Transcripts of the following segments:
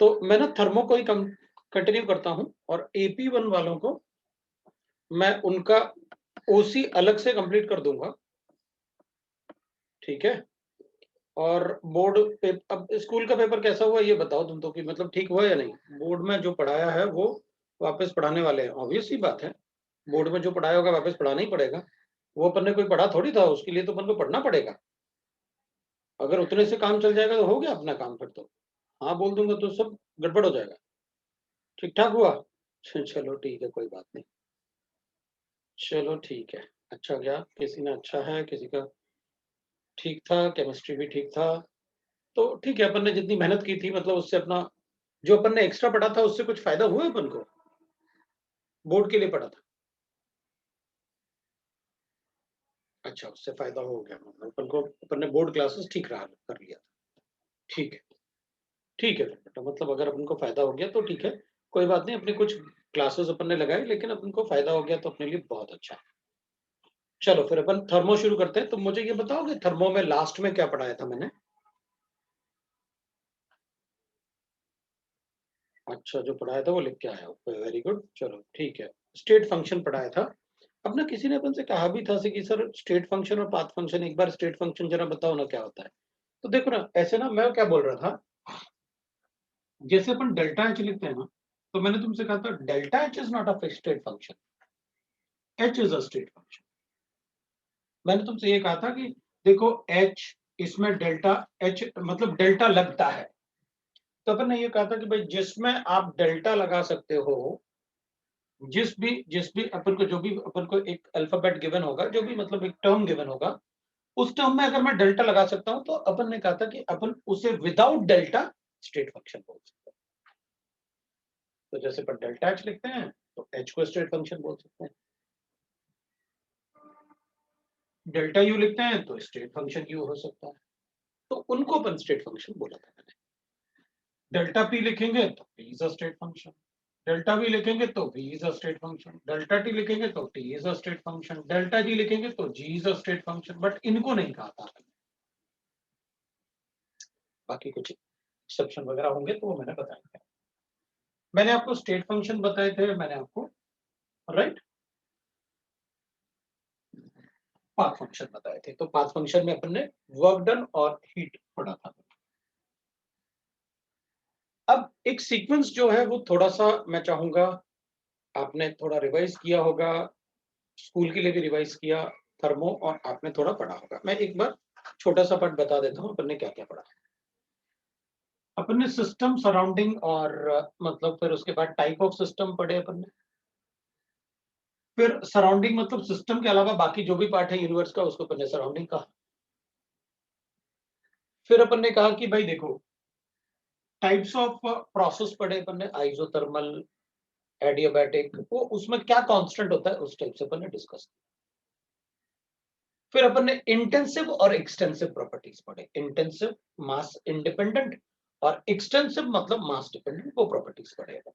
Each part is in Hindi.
तो मैं ना थर्मो को ही कंटिन्यू करता हूँ और AP1 वालों को मैं उनका ओसी अलग से कंप्लीट कर दूंगा, ठीक है। और बोर्ड पे अब स्कूल का पेपर कैसा हुआ ये बताओ तुम तो, कि मतलब ठीक हुआ या नहीं? बोर्ड में जो पढ़ाया है वो वापस पढ़ाने वाले हैं, ऑब्वियस सी बात है। बोर्ड में जो पढ़ाया होगा वापस पढ़ाना ही पड़ेगा। वो अपन ने कोई पढ़ा थोड़ी था, उसके लिए तो अपन को पढ़ना पड़ेगा। अगर उतने से काम चल जाएगा तो हो गया अपना काम, फिर तो हाँ बोल दूंगा तो सब गड़बड़ हो जाएगा। ठीक ठाक हुआ? चलो ठीक है, कोई बात नहीं। चलो ठीक है, अच्छा गया। किसी ने अच्छा है, किसी का ठीक था, केमिस्ट्री भी ठीक था। तो ठीक है, अपन ने जितनी मेहनत की थी मतलब उससे अपना जो अपन ने एक्स्ट्रा पढ़ा था उससे कुछ फायदा हुआ अपन को? बोर्ड के लिए पढ़ा था, अच्छा उससे फायदा हो गया, मतलब अपन को अपन ने बोर्ड क्लासेस ठीक रहा कर लिया था। ठीक है, ठीक है, फिर बेटा मतलब अगर अपन को फायदा हो गया तो ठीक है, कोई बात नहीं। अपनी कुछ क्लासेस अपन ने लगाई लेकिन अपन को फायदा हो गया तो अपने लिए बहुत अच्छा है। चलो फिर अपन थर्मो शुरू करते हैं। तुम मुझे ये बताओगे थर्मो में लास्ट में क्या पढ़ाया था मैंने? अच्छा, जो पढ़ाया था वो लिख के आया हो, वेरी गुड, चलो ठीक है। स्टेट फंक्शन पढ़ाया था। अब ना किसी ने अपन से कहा भी था कि सर स्टेट फंक्शन और पाथ फंक्शन, एक बार स्टेट फंक्शन जरा बताओ ना क्या होता है। तो देखो ना, ऐसे ना मैं क्या बोल रहा था, जैसे अपन डेल्टा एच लिखते हैं ना, तो मैंने तुमसे कहा था delta H is not a state function, H is a state function. मैंने तुमसे ये कहा था कि देखो एच, इसमें डेल्टा एच मतलब डेल्टा लगता है। तो अपन ने ये कहा था कि भाई जिसमें आप डेल्टा लगा सकते हो, जिस भी अपन को, जो भी अपन को एक अल्फाबेट गिवन होगा, जो भी मतलब एक टर्म गिवन होगा, उस टर्म में अगर मैं डेल्टा लगा सकता हूं तो अपन ने कहा था कि अपन उसे विदाउट डेल्टा स्टेट फंक्शन बोल सकते हैं। तो जैसे अपन डेल्टा एच लिखते हैं तो एच को स्टेट फंक्शन बोल सकते हैं, डेल्टा यू लिखते हैं तो स्टेट फंक्शन यू हो सकता है। तो उनको अपन स्टेट फंक्शन बोला था मैंने। डेल्टा पी लिखेंगे तो P is a state function, delta V लिखेंगे तो V is a state function, delta T लिखेंगे तो T is a state function, delta G लिखेंगे तो G is a state function. But इनको नहीं कहा था। बाकी कुछ एक्सेप्शन वगैरह होंगे तो वो मैंने बताया। मैंने आपको स्टेट फंक्शन बताए थे, मैंने आपको राइट पाथ फंक्शन बताए थे। तो पाथ फंक्शन में अपन ने वर्क डन और हीट पढ़ा था। अब एक सीक्वेंस जो है वो थोड़ा सा मैं चाहूंगा आपने थोड़ा रिवाइज किया होगा, स्कूल के लिए भी रिवाइज किया, थर्मो, और आपने थोड़ा पढ़ा होगा। मैं एक बार छोटा सा पार्ट बता देता हूँ अपन ने क्या क्या पढ़ा। अपन ने सिस्टम, सराउंडिंग और मतलब फिर उसके बाद टाइप ऑफ सिस्टम पढ़े अपन ने। फिर सराउंडिंग मतलब सिस्टम के अलावा बाकी जो भी पार्ट है यूनिवर्स का उसको अपन ने सराउंडिंग कहा। फिर अपन ने कहा कि भाई देखो टाइप्स ऑफ प्रोसेस पढ़े अपन ने, आइसोथर्मल, एडियाबैटिक, वो उसमें क्या कांस्टेंट होता है उस टाइप से अपन ने डिस्कस। फिर अपन ने इंटेंसिव और एक्सटेंसिव प्रॉपर्टीज पढ़े, इंटेंसिव मास इंडिपेंडेंट और एक्सटेंसिव मतलब मास डिपेंडेंट, वो प्रॉपर्टीज पढ़े अपन।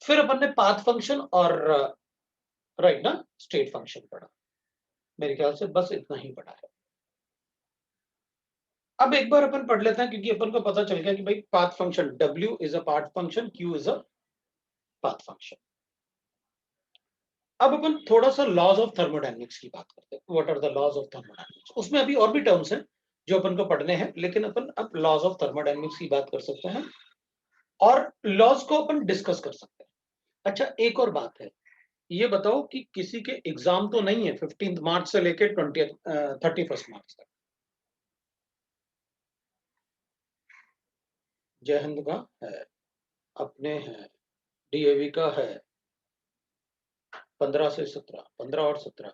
फिर अपन ने पाथ फंक्शन और राइट ना स्टेट फंक्शन पढ़ा। मेरे ख्याल से बस इतना ही पढ़ा है। अब एक बार अपन पढ़ लेते हैं क्योंकि अपन को पता चल गया कि भाई path function W is a path function, Q is a path function. अब अपन थोड़ा सा लॉज ऑफ थर्मोडायनेमिक्स की बात करते हैं। What are the laws of thermodynamics? उसमें अभी और भी टर्म्स हैं जो अपन को पढ़ने हैं, लेकिन अपन अब लॉज ऑफ थर्मोडायनेमिक्स की बात कर सकते हैं और लॉज को अपन डिस्कस कर सकते हैं। अच्छा एक और बात है, ये बताओ कि किसी के एग्जाम तो नहीं है 15 मार्च से लेकर 31 मार्च तक? जय हिंद का है, अपने हैं, डीएवी का है 15 से 17, 15 और 17,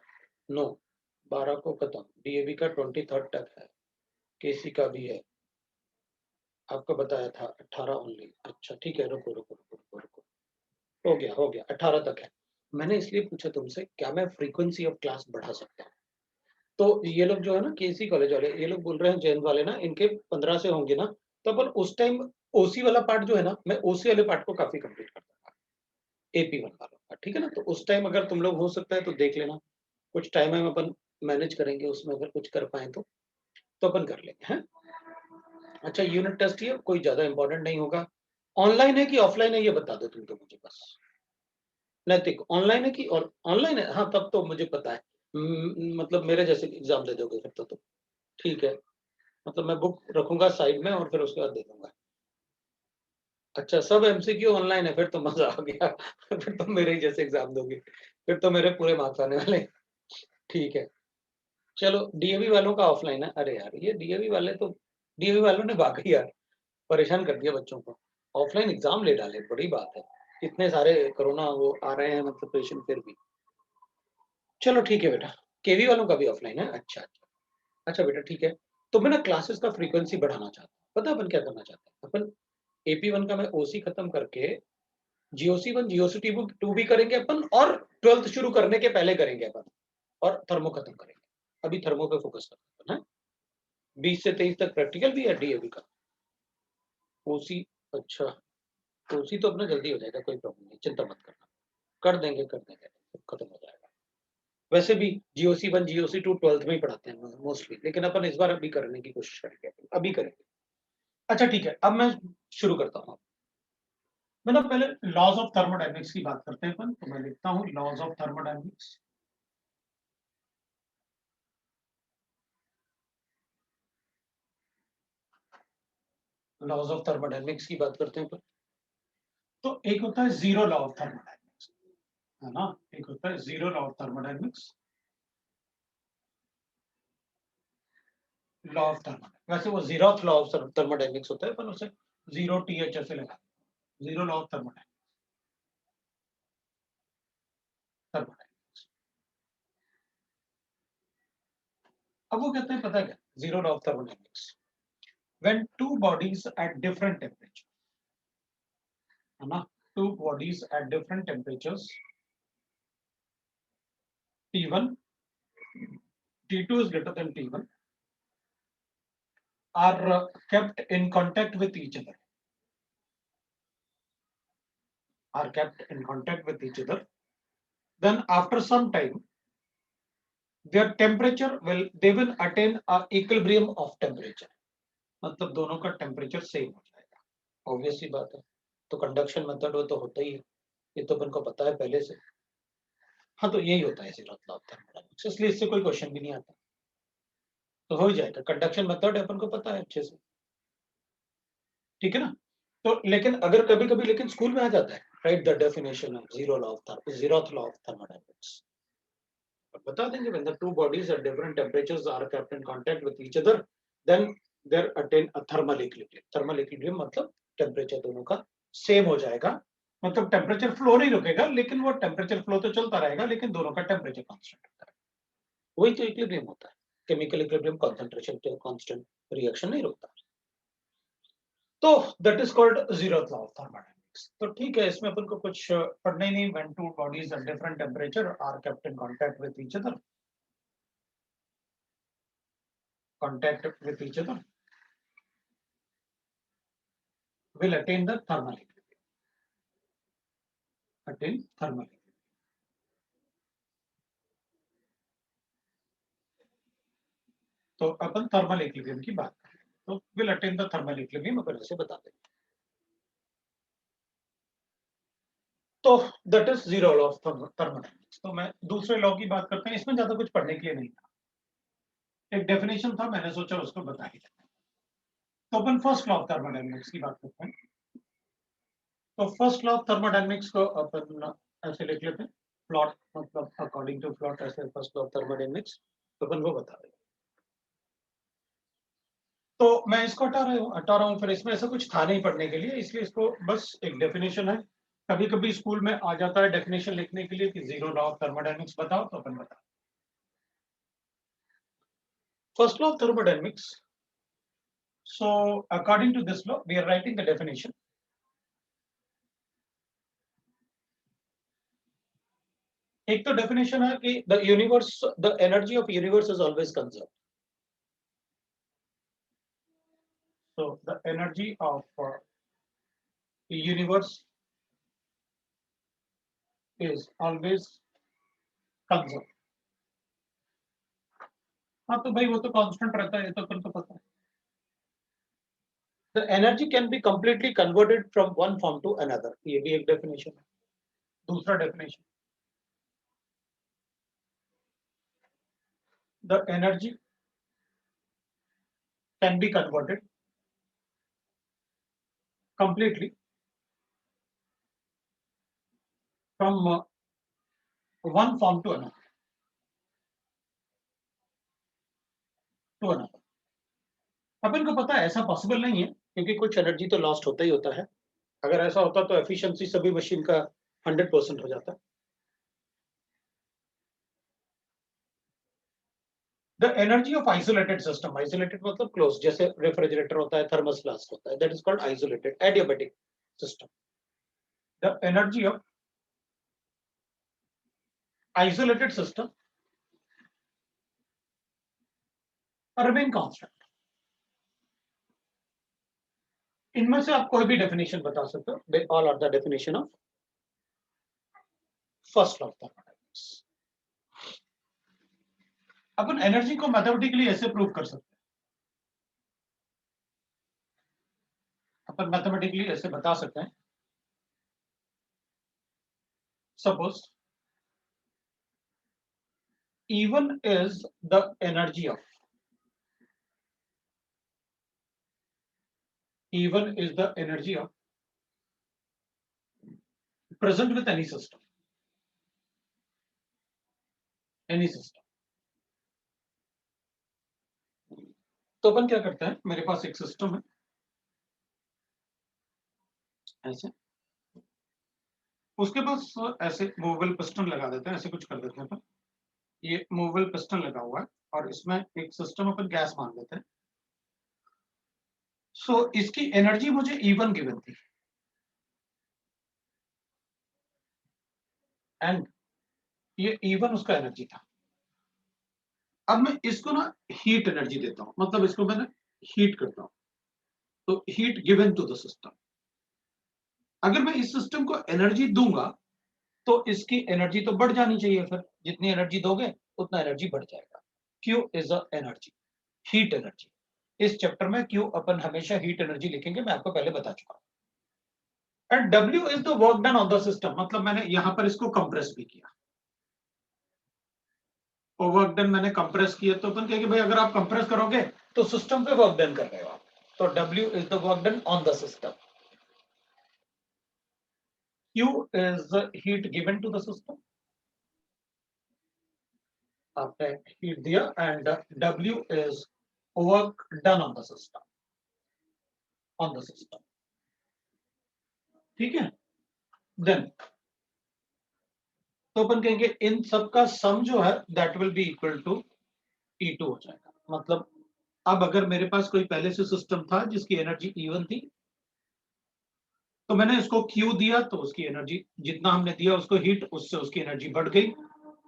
9, 12 को खत्म। डीएवी का 23 तक है, केसी का भी है, आपको बताया था 18 ओनली। अच्छा ठीक है, रुको रुको रुको रुको रुको, हो गया 18 तक है। मैंने इसलिए पूछा तुमसे क्या मैं फ्रीक्वेंसी ऑफ क्लास बढ़ा सकता हूँ। तो ये लोग जो है ना केसी कॉलेज वाले, ये लोग बोल रहे हैं जैन वाले ना, इनके 15 से होंगे ना, तो अपन उस टाइम ओसी वाला पार्ट जो है ना, मैं ओसी वाले पार्ट को काफी कंप्लीट कर दूंगा AP1 वालों का, ठीक है ना। तो उस टाइम अगर तुम लोग हो सकता है तो देख लेना, कुछ टाइम हम अपन मैनेज करेंगे उसमें, अगर कुछ कर पाए तो अपन कर लेंगे हैं। अच्छा यूनिट टेस्ट ही है, कोई ज्यादा इंपॉर्टेंट नहीं होगा। ऑनलाइन है कि ऑफलाइन है ये बता दो तुम तो मुझे बस। नैतिक ऑनलाइन है कि और ऑनलाइन है, हाँ तब तो मुझे पता है। मतलब मेरे जैसे एग्जाम दे दोगे फिर तो ठीक है। मतलब मैं बुक रखूंगा साइड में और फिर उसके बाद दे दूंगा। अच्छा सब एमसीक्यू ऑनलाइन है, फिर तो मजा आ गया। फिर तो मेरे ही जैसे एग्जाम दोगे, फिर तो मेरे पूरे मार्क्स आने वाले। ठीक है। चलो डीएवी वालों का ऑफलाइन है। अरे यार ये डीएवी वाले तो, डीएवी वालों ने वाकई यार परेशान कर दिया बच्चों को। ऑफलाइन एग्जाम ले डाले, बड़ी बात है। इतने सारे कोरोना वो आ रहे हैं मतलब पेशेंट फिर भी। चलो ठीक है बेटा। केवी वालों का भी ऑफलाइन है, अच्छा अच्छा। अच्छा बेटा ठीक है। तो मैं ना क्लासेस का फ्रीक्वेंसी बढ़ाना चाहता हूँ, पता है अपन क्या करना चाहते हैं अपन। AP1 का मैं ओसी खत्म करके GOC1 GOC2 भी करेंगे अपन, और 12th शुरू करने के पहले करेंगे अपन, और थर्मो खत्म करेंगे। अभी थर्मो पे फोकस करते हैं ना। 20 से 23 तक प्रैक्टिकल भी है डीएवी का। ओसी, अच्छा ओसी तो अपना जल्दी हो जाएगा, कोई प्रॉब्लम नहीं, चिंता मत करना। कर देंगे खत्म हो जाएगा। वैसे भी GOC1 GOC2 12th में ही पढ़ाते हैं मोस्टली, लेकिन अपन इस बार अभी करने की कोशिश करेंगे, अभी करेंगे। अच्छा ठीक है, अब मैं शुरू करता हूँ। मैं ना पहले लॉज ऑफ थर्मोडायनेमिक्स की बात करते हैं अपन, तो मैं लिखता हूँ laws of thermodynamics. Laws of thermodynamics की बात करते हैं अपन। तो एक होता है जीरो लॉ ऑफ थर्मोडायनेमिक्स, है ना। एक होता है zero law of thermodynamics, law of thermodynamics. वैसे वो जीरो लॉ ऑफ थर्मोडायनेमिक्स होता है, पर उसे जीरो TH ऐसे लगा, जीरो लॉ ऑफ थर्मोडायनेमिक्स। अब वो कहते हैं पता है क्या, zero law of thermodynamics, when two bodies at different temperature, है ना, to bodies at different temperatures T1, T2 is greater than T1, are kept in contact with each other, are kept in contact with each other, then after some time their temperature will, they will attain a equilibrium of temperature, मतलब दोनों का टेम्परेचर सेम हो जाएगा। ऑब्वियस सी बात है, तो कंडक्शन मेथड वो तो होता ही है, ये तो अपन को पता है पहले से। हाँ तो यही होता है जीरो लॉ ऑफ थर्मोडायनेमिक्स, इसलिए इससे कोई क्वेश्चन भी नहीं आता, तो हो ही जाएगा। कंडक्शन मेथड अपन को पता है अच्छे से, ठीक है ना। तो लेकिन अगर कभी कभी लेकिन स्कूल में आ जाता है, right the definition of zeroth law of thermodynamics, बता देंगे when the two bodies at different temperatures are kept in contact with each other, then there attain a thermal equilibrium। thermal equilibrium मतलब टेम्परेचर दोनों का सेम हो जाएगा, मतलब टेम्परेचर फ्लो नहीं रुकेगा, लेकिन वो टेम्परेचर फ्लो तो चलता रहेगा, लेकिन दोनों का टेम्परेचर कांस्टेंट होता है। वही तो इक्विलिब्रियम होता है। Chemical equilibrium concentration constant, reaction नहीं रुकता। तो that is called zeroth law of thermodynamics. तो ठीक है, इसमें अपन को कुछ पढ़ना ही नहीं। When two bodies at different temperature are kept in contact with each other will attain the thermal equilibrium, attain thermal equilibrium। तो अपन थर्मल इक्विलिब्रियम की बात करें, तो will attain the thermal equilibrium अपन ऐसे बता दें। तो that is zero law of thermodynamics. तो मैं दूसरे लॉ की बात करते हैं, इसमें ज्यादा कुछ पढ़ने के लिए नहीं था, एक डेफिनेशन था, मैंने सोचा उसको बता ही दें। तो अपन फर्स्ट लॉ ऑफ थर्मोडायनेमिक्स की बात करते हैं। तो फर्स्ट लॉ ऑफ थर्मोडायनेमिक्स को अपन ऐसे लिख लेते हैं, प्लॉट मतलब अकॉर्डिंग टू प्लॉट ऐसे फर्स्ट लॉ ऑफ थर्मोडायनेमिक्स, तो अपन वो बता दें। तो मैं इसको हटा रहा हूँ, फिर इसमें ऐसा कुछ था नहीं पढ़ने के लिए, इसलिए इसको बस एक डेफिनेशन है। कभी कभी स्कूल में आ जाता है डेफिनेशन लिखने के लिए कि जीरो लॉ ऑफ थर्मोडायनेमिक्स बताओ, तो अपन बता। First law of thermodynamics, so according to this law we are writing the definition. एक तो डेफिनेशन है कि the universe, the energy of universe is always conserve. So the energy of the universe is always conserved। हाँ तो भाई वो तो कांस्टेंट रहता है, ये तो अपन को पता है। The energy can be completely converted from one form to another, ये भी एक डेफिनेशन है। दूसरा definition, the energy can be converted completely from one form to another. अपन को पता है ऐसा पॉसिबल नहीं है, क्योंकि कुछ एनर्जी तो लॉस्ट होता ही होता है। अगर ऐसा होता तो एफिशिएंसी सभी मशीन का 100% हो जाता। The energy of isolated system, isolated मतलब क्लोज, जैसे रेफ्रिजरेटर होता है, थर्मस फ्लास्क होता है, that is called isolated adiabatic system. The energy of isolated system remain constant. इनमें से आप कोई भी डेफिनेशन बता सकते हो, they all are the definition of first law of thermodynamics. अपन एनर्जी को मैथमेटिकली ऐसे प्रूव कर सकते हैं, अपन मैथमेटिकली ऐसे बता सकते हैं, suppose E1 is the energy of, E1 is the energy of present with any system, any system। तो अपन क्या करते हैं, मेरे पास एक सिस्टम है ऐसे, उसके पास ऐसे मूवेबल पिस्टन लगा देते हैं, ऐसे कुछ कर देते हैं अपन, ये मूवेबल पिस्टन लगा हुआ है और इसमें एक सिस्टम अपन गैस मान लेते हैं। सो इसकी एनर्जी मुझे E1 गिवन थी एंड ये E1 उसका एनर्जी था। अब मैं इसको ना हीट एनर्जी देता हूं, मतलब इसको मैंने हीट करता हूं, तो heat given to the system. अगर मैं इस सिस्टम को एनर्जी दूंगा तो इसकी एनर्जी तो बढ़ जानी चाहिए, फिर जितनी एनर्जी दोगे उतना एनर्जी बढ़ जाएगा। Q is a energy, heat energy. इस चैप्टर में Q अपन हमेशा हीट एनर्जी लिखेंगे, मैं आपको पहले बता चुका हूं। And W is the work done on the system, मतलब मैंने यहां पर इसको कंप्रेस भी किया, और वर्क डन मैंने कंप्रेस किया, तो अपन कहेंगे भाई अगर आप कंप्रेस करोगे तो सिस्टम पे वर्क डन कर रहे हो आप, तो W is the work done on the system. Q is the heat given to the system, आपने हीट दिया, and W is work done on the system, on the system। ठीक है, देन तो अपन कहेंगे इन सब का सम जो है that will be equal to E2 हो जाएगा। मतलब अब अगर मेरे पास कोई पहले से सिस्टम था जिसकी एनर्जी E1 थी, तो मैंने इसको Q दिया, तो उसकी एनर्जी जितना हमने दिया उसको हीट, उससे उसकी एनर्जी बढ़ गई।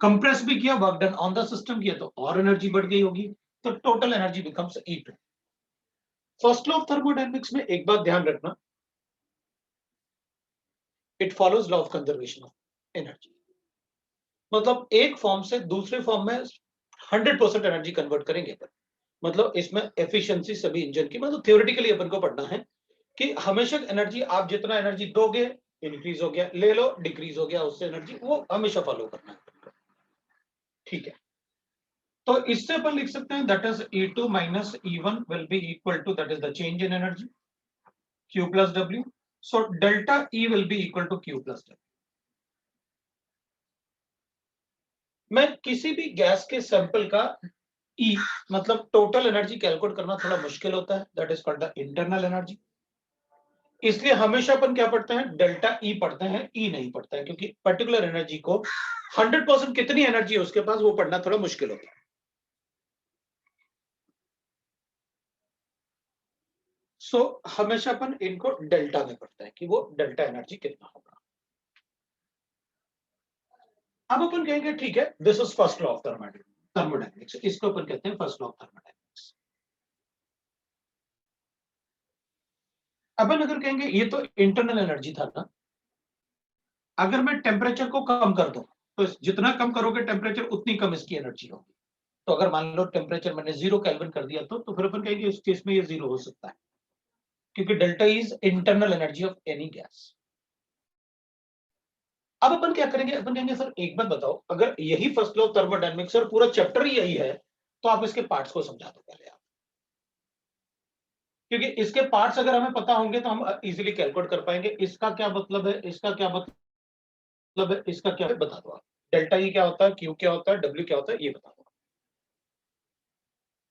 कंप्रेस भी किया, work done on the system किया, तो और एनर्जी बढ़ गई होगी, तो total energy becomes E2। First law of thermodynamics में एक बात ध्यान रखना, it follows law of conservation of energy. मतलब एक फॉर्म से दूसरे फॉर्म में 100% एनर्जी कन्वर्ट करेंगे, मतलब इसमें एफिशिएंसी सभी इंजन की, मतलब थ्योरेटिकली अपन को पढ़ना है कि हमेशा एनर्जी, आप जितना एनर्जी दोगे इंक्रीज हो गया, ले लो डिक्रीज हो गया, उससे एनर्जी, वो हमेशा फॉलो करना है। ठीक है, तो इससे अपन लिख सकते हैं that is E2 minus E1 will be equal to, that is the change in energy, Q plus W। So delta E will be equal to Q plus W। मैं किसी भी गैस के सैंपल का E मतलब टोटल एनर्जी कैलकुलेट करना थोड़ा मुश्किल होता है, that is called the internal energy. इसलिए हमेशा अपन क्या पढ़ते हैं, डेल्टा E पढ़ते हैं, E नहीं पढ़ते हैं, क्योंकि पर्टिकुलर एनर्जी को 100% कितनी एनर्जी है उसके पास वो पढ़ना थोड़ा मुश्किल होता है। सो हमेशा अपन इनको डेल्टा में पढ़ते हैं कि वो डेल्टा एनर्जी कितना होगा। अब अपन कहेंगे ठीक है, this is first law of thermodynamics, इसको अपन कहते हैं फर्स्ट लॉ ऑफ थर्मोडायनेमिक्स। अपन अगर कहेंगे ये तो इंटरनल एनर्जी था ना, अगर मैं टेम्परेचर को कम कर दूं, तो जितना कम करोगे टेम्परेचर उतनी कम इसकी एनर्जी होगी। तो अगर मान लो टेम्परेचर मैंने 0 केल्विन कर दिया, तो फिर अपन कहेंगे इस केस में ये 0 हो सकता है। क्योंकि delta is internal energy of any gas. अब अपन क्या करेंगे, अपन कहेंगे सर एक बात बताओ, अगर यही फर्स्ट लॉ ऑफ थर्मोडायनेमिक्स और पूरा चैप्टर ही यही है तो आप इसके पार्ट्स को समझा दो पहले आप, क्योंकि इसके पार्ट्स अगर हमें पता होंगे तो हम इजीली कैलकुलेट कर पाएंगे। इसका क्या मतलब है, इसका क्या मतलब है, इसका क्या है, बता दो आप। डेल्टा ई क्या होता है, क्यू क्या होता है, डब्ल्यू क्या होता है, ये बता दो।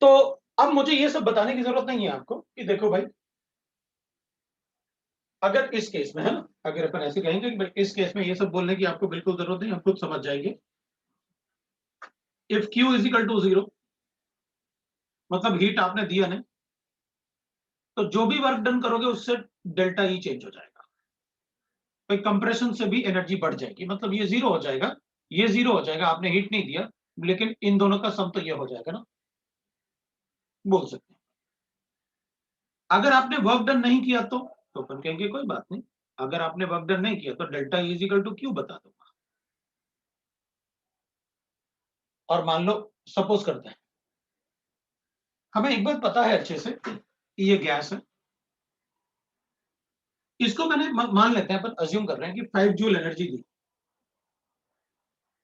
तो अब मुझे ये सब बताने की जरूरत नहीं है आपको कि देखो भाई, अगर इस केस में है ना, अगर अपन ऐसे कहेंगे कि भाई इस केस में ये सब बोलने की आपको बिल्कुल जरूरत नहीं, हम खुद समझ जाएंगे। If Q is equal to 0, मतलब हीट आपने दिया नहीं, तो जो भी वर्क डन करोगे उससे डेल्टा ई चेंज हो जाएगा। भाई कंप्रेशन से भी एनर्जी बढ़ जाएगी, मतलब ये जीरो हो जाएगा, ये जीरो हो जाएगा, आपने हीट नहीं दिया, लेकिन इन दोनों का सम तो ये हो जाएगा ना, बोल सकते हैं। अगर आपने वर्क डन नहीं किया तो अपन कहेंगे कोई बात नहीं, अगर आपने वर्क डन नहीं किया तो delta E is equal to Q बता दूंगा। और मान लो सपोज करते हैं, हमें एक बात पता है अच्छे से, ये गैस है, इसको मैंने मान लेते हैं, अपन अज्यूम कर रहे हैं कि 5 जूल एनर्जी दी।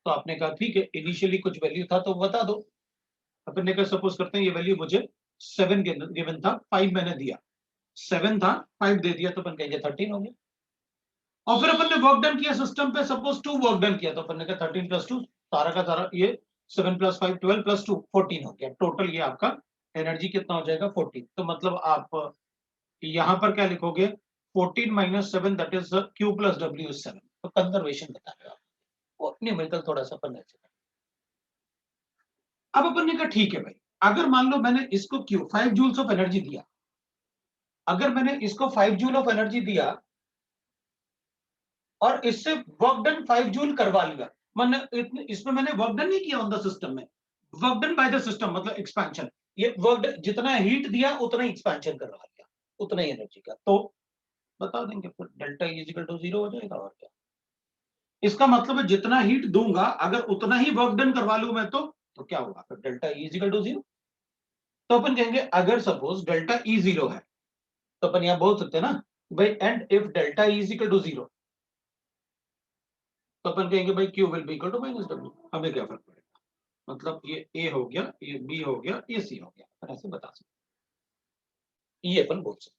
तो आपने कहा ठीक है, इनिशियली कुछ वैल्यू था तो बता दो। अपन ने कहा सपोज करते हैं ये वैल्यू मुझे 7 गिवन था, 5 मैंने दिया, 7 था 5 दे दिया, तो अपन कहेंगे 13 हो गया। और फिर अपन ने वर्क डन किया सिस्टम पे, सपोज 2 वर्क डन किया, तो अपन ने कहा 13 प्लस 2, सारा का सारा ये 7 प्लस 5 12 प्लस 2 14 हो गया। टोटल ये आपका एनर्जी कितना हो जाएगा 14। तो मतलब आप यहां पर क्या लिखोगे, 14 minus 7 that is Q plus W is 7। तो कंजर्वेशन बता रहे हो आप, वो न्यूमेरिकल थोड़ा सा अपन ऐसे। अब अपन ने कहा ठीक है भाई, अगर मान लो मैंने इसको Q 5 जूल्स ऑफ एनर्जी दिया, अगर मैंने इसको 5 जूल ऑफ एनर्जी दिया और इससे वर्क डन 5 जूल करवा लिया, मैंने इसमें मैंने वर्क डन नहीं किया ऑन द सिस्टम में, work done by the system मतलब एक्सपेंशन, ये वर्क जितना हीट दिया उतना ही एक्सपेंशन करवा लिया, उतना ही एनर्जी का, तो बता देंगे फिर डेल्टा इज इक्वल टू 0 हो जाएगा। और क्या, इसका मतलब है जितना हीट दूंगा अगर उतना ही वर्क डन करवा लूं मैं तो क्या होगा, फिर डेल्टा इज इक्वल टू 0। तो अपन कहेंगे अगर सपोज डेल्टा ई 0 है, तो अपन यहां बोल सकते हैं ना भाई, and if delta is equal to 0, तो अपन कहेंगे भाई Q will be equal to minus W। हमें क्या फर्क पड़ेगा, मतलब ये A हो गया, ये B हो गया, ये C हो गया, अपन ऐसे बता सकते, ये अपन बोल सकते।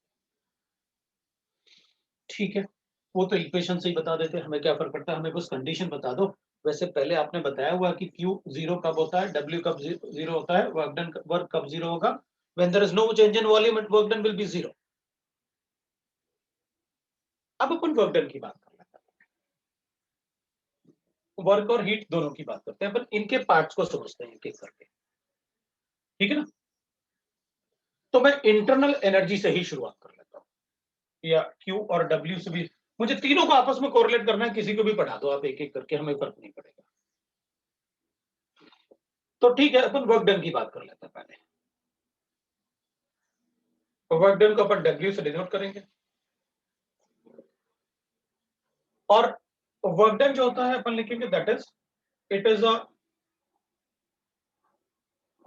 ठीक है, वो तो इक्वेशन से ही बता देते, हमें क्या फर्क पड़ता है, हमें बस कंडीशन बता दो। वैसे पहले आपने बताया हुआ कि Q 0 कब होता है, W कब 0 होता है, वर्क कब 0 होगा, when there is no change in volume and work done will be 0। अब अपन वर्क डन की बात कर लेते हैं, वर्क और हीट दोनों की बात करते हैं, अपन इनके पार्ट्स को समझते हैं एक एक करके, ठीक है ना। तो मैं इंटरनल एनर्जी से ही शुरुआत कर लेता हूं, या Q और W से भी, मुझे तीनों को आपस में कोरिलेट करना है, किसी को भी पढ़ा दो आप एक एक करके, हमें फर्क नहीं पड़ेगा। तो ठीक है, अपन वर्क डन की बात कर लेते हैं पहले। तो वर्क डन को अपन W से डिनोट करेंगे, और वर्क डन जो होता है अपन लिखेंगे that is, it is a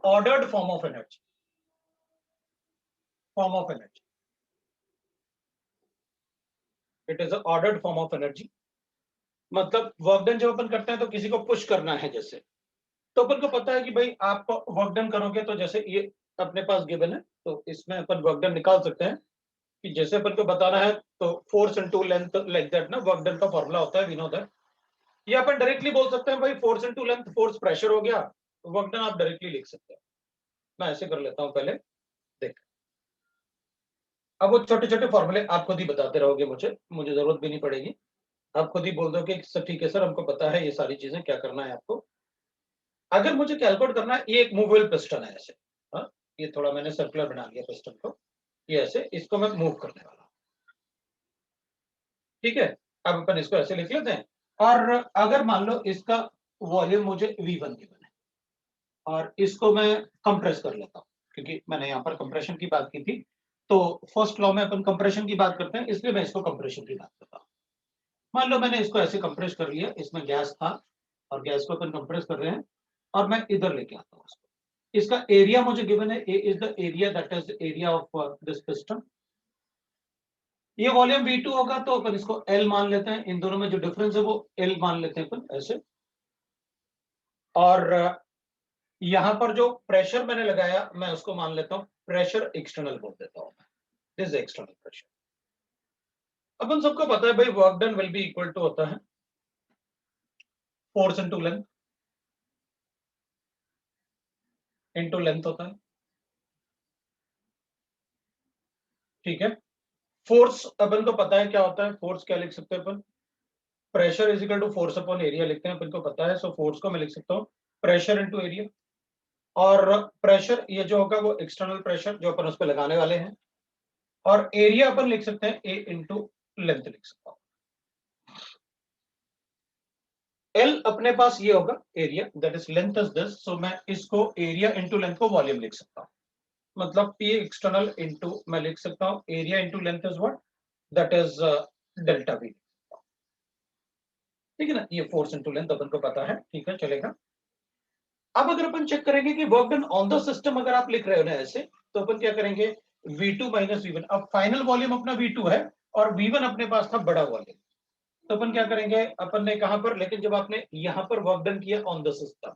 ordered form of energy, form of energy, it is a ordered form of energy. मतलब वर्क डन जब अपन करते हैं तो किसी को पुश करना है जैसे, तो अपन को पता है कि भाई आप वर्क डन करोगे, तो जैसे ये अपने पास गिवन है, तो इसमें अपन वर्क डन निकाल सकते हैं कि जैसे अपन को बताना है, तो force into length like that ना, वर्क डन का फॉर्मूला होता है, वी नो दैट। ये अपन डायरेक्टली बोल सकते हैं भाई, force into length, force pressure हो गया, वर्क डन आप डायरेक्टली लिख सकते हैं। मैं ऐसे कर लेता हूं पहले, देख। अब वो छोटे छोटे फॉर्मूले आप खुद ही बताते रहोगे, मुझे मुझे जरूरत भी नहीं पड़ेगी, आप खुद ही बोल दो कि सर ठीक है सर, हमको पता है ये सारी चीजें, क्या करना है आपको। अगर मुझे कैलकुलेट करना है, ये एक मूवेबल पिस्टन है ऐसे, हाँ, ये थोड़ा मैंने सर्कुलर बना लिया पिस्टन को, ये ऐसे, इसको मैं मूव करने वाला हूं, ठीक है। अब अपन इसको ऐसे लिख लेते हैं, और अगर मान लो इसका वॉल्यूम मुझे V1 गिवन है, और इसको मैं कंप्रेस कर लेता हूं, क्योंकि मैंने यहाँ पर कंप्रेशन की बात की थी, तो फर्स्ट लॉ में अपन कंप्रेशन की बात करते हैं, इसलिए मैं इसको कंप्रेशन की बात करता हूँ। मान लो मैंने इसको ऐसे कंप्रेस कर लिया, इसमें गैस था और गैस को अपन कंप्रेस कर रहे हैं, और मैं इधर लेके आता हूँ इसको। इसका एरिया मुझे गिवन है, A is the area that is area of this piston, ये वॉल्यूम V2 होगा तो अपन इसको L मान लेते हैं, इन दोनों में जो डिफरेंस है वो L मान लेते हैं अपन ऐसे। और यहां पर जो प्रेशर मैंने लगाया मैं उसको मान लेता हूं प्रेशर एक्सटर्नल बोल देता हूं, दिस इज एक्सटर्नल प्रेशर। अपन सबको पता है भाई work done will be equal to होता है फोर्स इनटू लेंथ होता है, ठीक है। फोर्स अपन को पता है क्या होता है, फोर्स क्या लिख सकते हैं अपन, pressure is equal to force upon area लिखते हैं अपन को पता है। सो फोर्स को मैं लिख सकता हूँ प्रेशर इनटू एरिया, और प्रेशर ये जो होगा वो एक्सटर्नल प्रेशर जो अपन उस पर लगाने वाले हैं, और एरिया अपन लिख सकते हैं ए इंटू लेंथ लिख सकता हूँ। एल अपने पास ये होगा area, that is length is this, so मैं इसको एरिया इंटू लेंथ को वॉल्यूम लिख सकता हूँ। मतलब पी एक्सटर्नल इंटू मैं लिख सकता हूँ area into length is what, that is delta we, ठीक है ना। ये फोर्स इंटू लेंथ अपन को पता है, ठीक है चलेगा। अब अगर अपन चेक करेंगे कि work done on the system अगर आप लिख रहे हो ना ऐसे, तो अपन क्या करेंगे V2 माइनस V1। अब फाइनल वॉल्यूम अपना V2 है और V1 अपने पास था बड़ा वॉल्यूम, तो अपन क्या करेंगे, अपन ने कहां पर, लेकिन जब आपने यहां पर वर्क डन किया ऑन द सिस्टम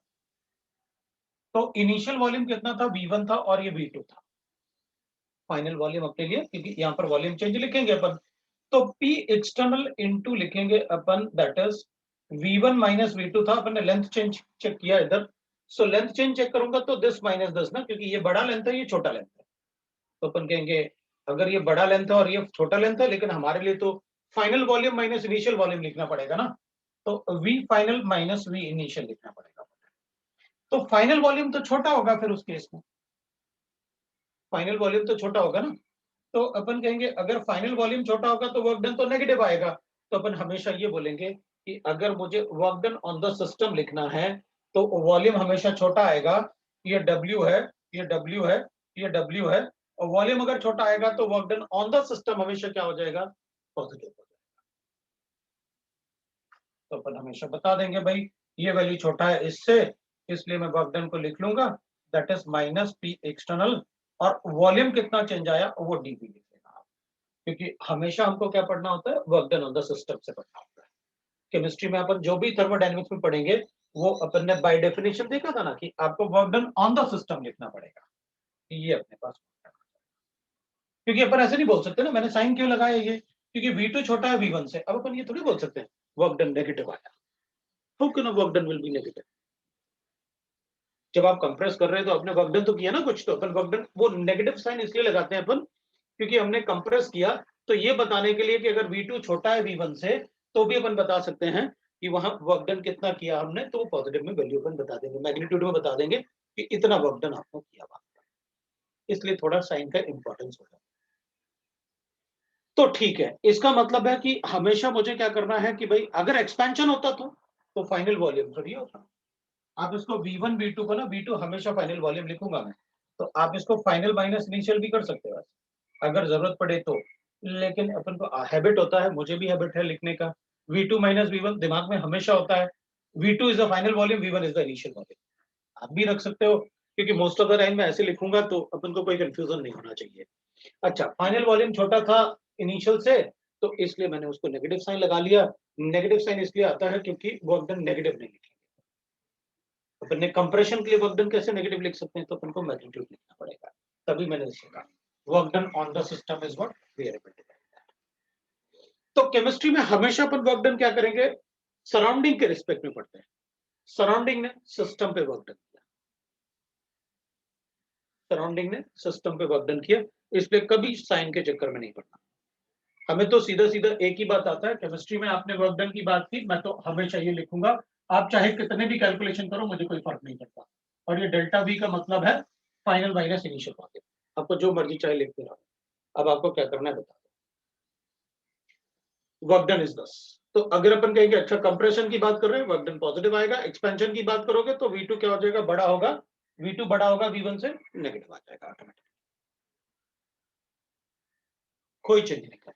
तो इनिशियल वॉल्यूम कितना था V1 था और ये V2 था। फाइनल वॉल्यूम अपने लिए, क्योंकि यहां पर वॉल्यूम चेंज लिखेंगे अपन, तो P एक्सटर्नल इनटू लिखेंगे अपन, that is V1 minus V2 था, अपन ने लेंथ चेंज चेक किया इधर। सो लेंथ चेंज चेक करूंगा तो दिस माइनस दिस ना, क्योंकि ये बड़ा लेंथ है ये छोटा लेंथ है, तो अपन कहेंगे अगर ये बड़ा लेंथ है और ये छोटा लेंथ है, लेकिन हमारे लिए तो final volume minus initial volume लिखना पड़ेगा ना, तो V final minus V initial लिखना पड़ेगा। तो फाइनल वॉल्यूम तो छोटा होगा फिर उस केस में, फाइनल वॉल्यूम तो छोटा होगा ना, तो अपन कहेंगे अगर फाइनल वॉल्यूम छोटा होगा तो वर्क डन तो नेगेटिव आएगा। तो अपन हमेशा ये बोलेंगे कि अगर मुझे work done on the system लिखना है तो वॉल्यूम हमेशा छोटा आएगा, ये W है, ये W है, ये W है, और वॉल्यूम अगर छोटा आएगा तो work done on the system हमेशा क्या हो जाएगा, पॉजिटिव हो जाएगा। तो अपन हमेशा बता देंगे भाई ये वैल्यू छोटा है इससे, इसलिए मैं वर्क डन को लिख लूंगा that is minus P external, और वॉल्यूम कितना चेंज आया वो डीवी लिख लेना, क्योंकि हमेशा हमको क्या पढ़ना होता है, work done on the system से पढ़ना होता है। केमिस्ट्री में अपन जो भी थर्मोडायनेमिक्स में पढ़ेंगे वो अपन ने बाय डेफिनेशन देखा था ना कि आपको work done on the system लिखना पड़ेगा, ये अपने पास, क्योंकि अपन ऐसे नहीं बोल सकते ना मैंने साइन क्यों लगाया ये, क्योंकि V2 छोटा है V1 से। अब अपन ये थोड़ी बोल सकते हैं वर्क डन नेगेटिव आया, how can work done will B negative. जब आप कंप्रेस कर रहे हैं तो आपने वर्क डन तो किया ना कुछ, तो अपन वर्क डन वो नेगेटिव साइन इसलिए लगाते हैं अपन क्योंकि हमने कंप्रेस किया, तो ये बताने के लिए कि अगर V2 छोटा है V1 से तो भी अपन बता सकते हैं कि वहां वर्क डन कितना किया हमने, तो वो पॉजिटिव में वैल्यू अपन बता देंगे, मैग्नीट्यूड में बता देंगे कि इतना वर्क डन आपको किया हुआ, इसलिए थोड़ा साइन का इंपॉर्टेंस होगा। तो ठीक है, इसका मतलब है कि हमेशा मुझे क्या करना है कि भाई अगर एक्सपेंशन होता तो फाइनल वॉल्यूम थोड़ी होता। आप इसको V1 V2 को ना, V2 हमेशा फाइनल वॉल्यूम लिखूंगा मैं, तो आप इसको फाइनल माइनस इनिशियल भी कर सकते हो अगर जरूरत पड़े तो, लेकिन अपन को हैबिट होता है, मुझे भी हैबिट है लिखने का, V2 माइनस V1 दिमाग में हमेशा होता है, V2 is the final volume, V1 is the initial volume. आप भी रख सकते हो, क्योंकि मोस्ट ऑफ द टाइम मैं ऐसे लिखूंगा तो अपन को कोई कंफ्यूजन नहीं होना चाहिए। अच्छा, फाइनल वॉल्यूम छोटा था इनिशियल से, तो इसलिए मैंने उसको नेगेटिव साइन लगा लिया। नेगेटिव साइन इसलिए आता है क्योंकि वर्क डन नेगेटिव नहीं लिखेंगे, अपन ने कंप्रेशन के लिए वर्क डन कैसे नेगेटिव लिख सकते हैं, तो अपन को मैग्नीट्यूड लिखना पड़ेगा, तभी मैंने इससे कहा work done on the system is what variable dependent. तो केमिस्ट्री में हमेशा अपन वर्क डन क्या करेंगे, सराउंडिंग के रिस्पेक्ट में पढ़ते हैं, सराउंडिंग ने सिस्टम पे वर्क डन किया, सराउंडिंग ने सिस्टम पे वर्क डन किया, इसलिए कभी साइन के चक्कर में नहीं पड़ना। हमें तो सीधा सीधा एक ही बात आता है, केमिस्ट्री में आपने वर्क डन की बात की, मैं तो हमेशा ये लिखूंगा, आप चाहे कितने भी कैलकुलेशन करो मुझे कोई फर्क नहीं पड़ता, और ये डेल्टा वी का मतलब है फाइनल माइनस इनिशियल वॉल्यूम, आपको जो मर्जी चाहे लिखते रहो। अब आपको क्या करना है बता दो, वर्क डन इज दस। तो अगर अपन कहेंगे अच्छा कंप्रेशन की बात कर रहे हैं, वर्क डन पॉजिटिव आएगा, एक्सपेंशन की बात करोगे तो V2 क्या हो जाएगा, बड़ा होगा, V2 बड़ा होगा V1 से, नेगेटिव आ जाएगा ऑटोमेटिक, कोई चेंज नहीं करना।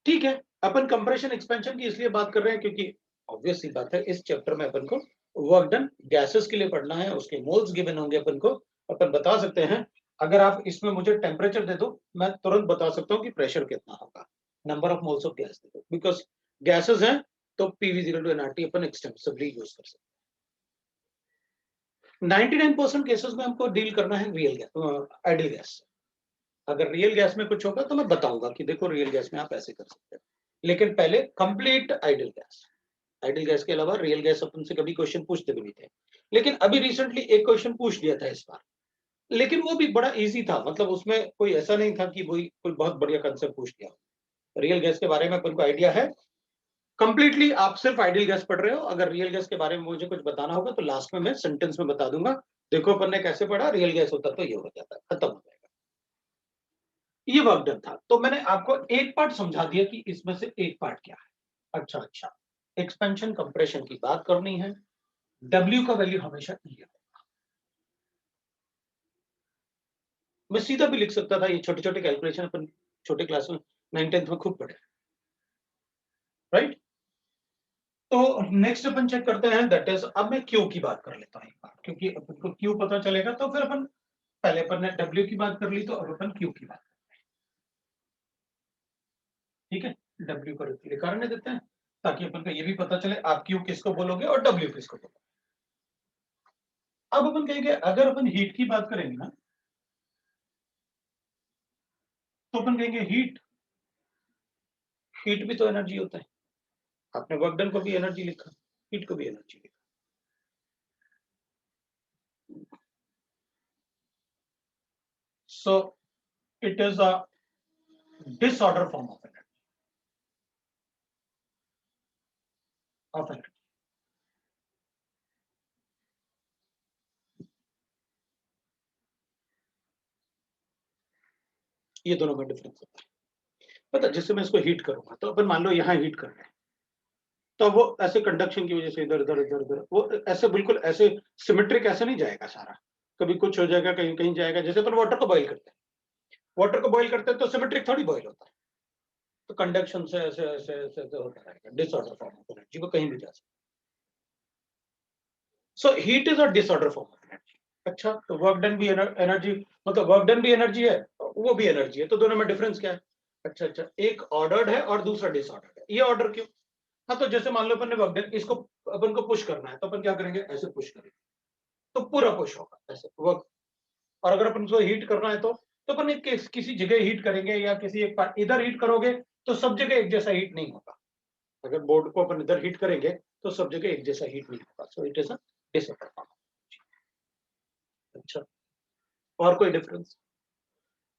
ठीक है, अपन कंप्रेशन एक्सपेंशन की इसलिए बात कर रहे हैं क्योंकि ऑब्वियस सी बात है इस चैप्टर में अपन को वर्क डन गैसेस के लिए पढ़ना है, उसके मोल्स गिवन होंगे अपन को, अपन बता सकते हैं अगर आप इसमें मुझे टेम्परेचर दे दो, मैं तुरंत बता सकता हूँ कि प्रेशर कितना होगा। Number of moles of gas दे दो, बिकॉज गैसेस हैं तो पीवी जीरो टू एनआरटी अपन एक्सटेंसिवली यूज कर सकते हैं। 99% केसेस में हमको डील करना है रियल गैस, आइडियल गैस। अगर रियल गैस में कुछ होगा तो मैं बताऊंगा कि देखो रियल गैस में आप ऐसे कर सकते हैं, लेकिन पहले complete ideal gas. Ideal gas के अलावा रियल गैस अपन से कभी क्वेश्चन पूछते भी नहीं थे, लेकिन अभी रिसेंटली एक क्वेश्चन पूछ दिया था इस बार, लेकिन वो भी बड़ा इजी था, मतलब उसमें कोई ऐसा नहीं था कि वही कोई बहुत बढ़िया कंसेप्ट पूछ दिया। रियल गैस के बारे में अपन को आइडिया है कंप्लीटली, आप सिर्फ आइडियल गैस पढ़ रहे हो। अगर रियल गैस के बारे में मुझे कुछ बताना होगा तो लास्ट में मैं सेंटेंस में बता दूंगा, देखो अपन ने कैसे पढ़ा, रियल गैस होता तो ये हो जाता, खत्म हो जाएगा। ये वर्क डन था, तो मैंने आपको एक पार्ट समझा दिया कि इसमें से एक पार्ट क्या है। अच्छा, एक्सपेंशन कंप्रेशन की बात करनी है, W का वैल्यू हमेशा E है। मैं सीधा भी लिख सकता था, ये छोटे छोटे कैलकुलेशन अपन छोटे क्लास में 9th-10th में खूब पढ़े, राइट। तो नेक्स्ट अपन चेक करते हैं, दैट इज, अब मैं क्यू की बात कर लेता हूं एक बार, क्योंकि अपन को क्यू पता चलेगा तो फिर अपन, पहले अपन ने डब्ल्यू की बात कर ली तो अब अपन क्यू की बात करते हैं, ठीक है। डब्ल्यू को करने देते हैं ताकि अपन को ये भी पता चले आप क्यू किसको बोलोगे और डब्ल्यू किसको बोलोगे। अब अपन कहेंगे अगर अपन हीट की बात करेंगे ना, तो अपन कहेंगे हीट, हीट भी तो एनर्जी होता है। आपने वर्क डन को भी एनर्जी लिखा, हीट को भी एनर्जी लिखा। So it is a disorder form of energy. ये दोनों में डिफरेंस होता है। पता, जैसे मैं इसको हीट करूंगा तो अपन मान लो यहाँ हीट कर रहे हैं, तो वो ऐसे कंडक्शन की वजह से इधर इधर इधर इधर वो ऐसे बिल्कुल ऐसे सिमेट्रिक ऐसे नहीं जाएगा सारा, कभी कुछ हो जाएगा, कहीं कहीं जाएगा। जैसे अपन वाटर को बॉईल करते हैं, वाटर को बॉईल करते हैं तो सिमेट्रिक थोड़ी बॉईल होता है, तो कंडक्शन से ऐसे ऐसे ऐसे, ऐसे होता रहेगा, डिसऑर्डर फॉर्म ऑफ एनर्जी, वो कहीं भी जा सकता है। So heat is a disorder form of energy. अच्छा, तो वर्क डन भी एनर्जी, मतलब वर्क डन भी एनर्जी है, वो भी एनर्जी है, तो दोनों में डिफरेंस क्या है? अच्छा, एक ऑर्डर्ड है और दूसरा डिसऑर्डर्ड है। ये ऑर्डर क्यों? हाँ, तो जैसे मान लो अपन ने वर्क डन, इसको अपन को पुश करना है तो अपन क्या करेंगे, ऐसे पुश करेंगे तो पूरा पुश होगा ऐसे वर्क। और अगर अपन को हीट करना है तो अपन किसी जगह हीट करेंगे या किसी एक पार्ट, इधर हीट करोगे तो सब जगह एक जैसा हीट नहीं होगा। अगर बोर्ड को अपन इधर हीट करेंगे तो सब जगह एक जैसा हीट नहीं होगा, so it is a disorder. अच्छा, और कोई डिफरेंस?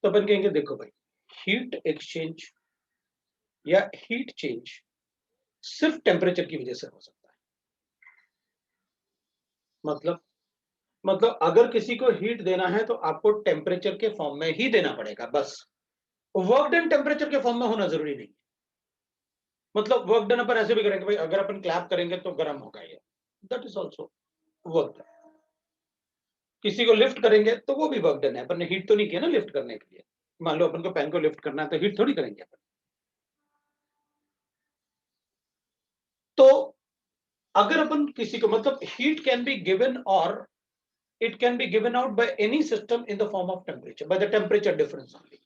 तो अपन कहेंगे देखो भाई, हीट एक्सचेंज या हीट चेंज सिर्फ टेम्परेचर की वजह से हो सकता है। मतलब अगर किसी को हीट देना है तो आपको टेम्परेचर के फॉर्म में ही देना पड़ेगा, बस। वर्क डन टेम्परेचर के फॉर्म में होना जरूरी नहीं है। मतलब वर्क डन अपन ऐसे भी करेंगे भाई, अगर अपन क्लैप करेंगे तो गर्म होगा ये, that is also work done. किसी को लिफ्ट करेंगे तो वो भी वर्क डन है, अपन ने हीट तो नहीं किया ना लिफ्ट करने के लिए। मान लो अपन को पेन को लिफ्ट करना है तो हीट थोड़ी करेंगे अपन। तो अगर अपन किसी को, मतलब हीट कैन बी गिवन और it can be given out by any system in the form of temperature, by the temperature difference only.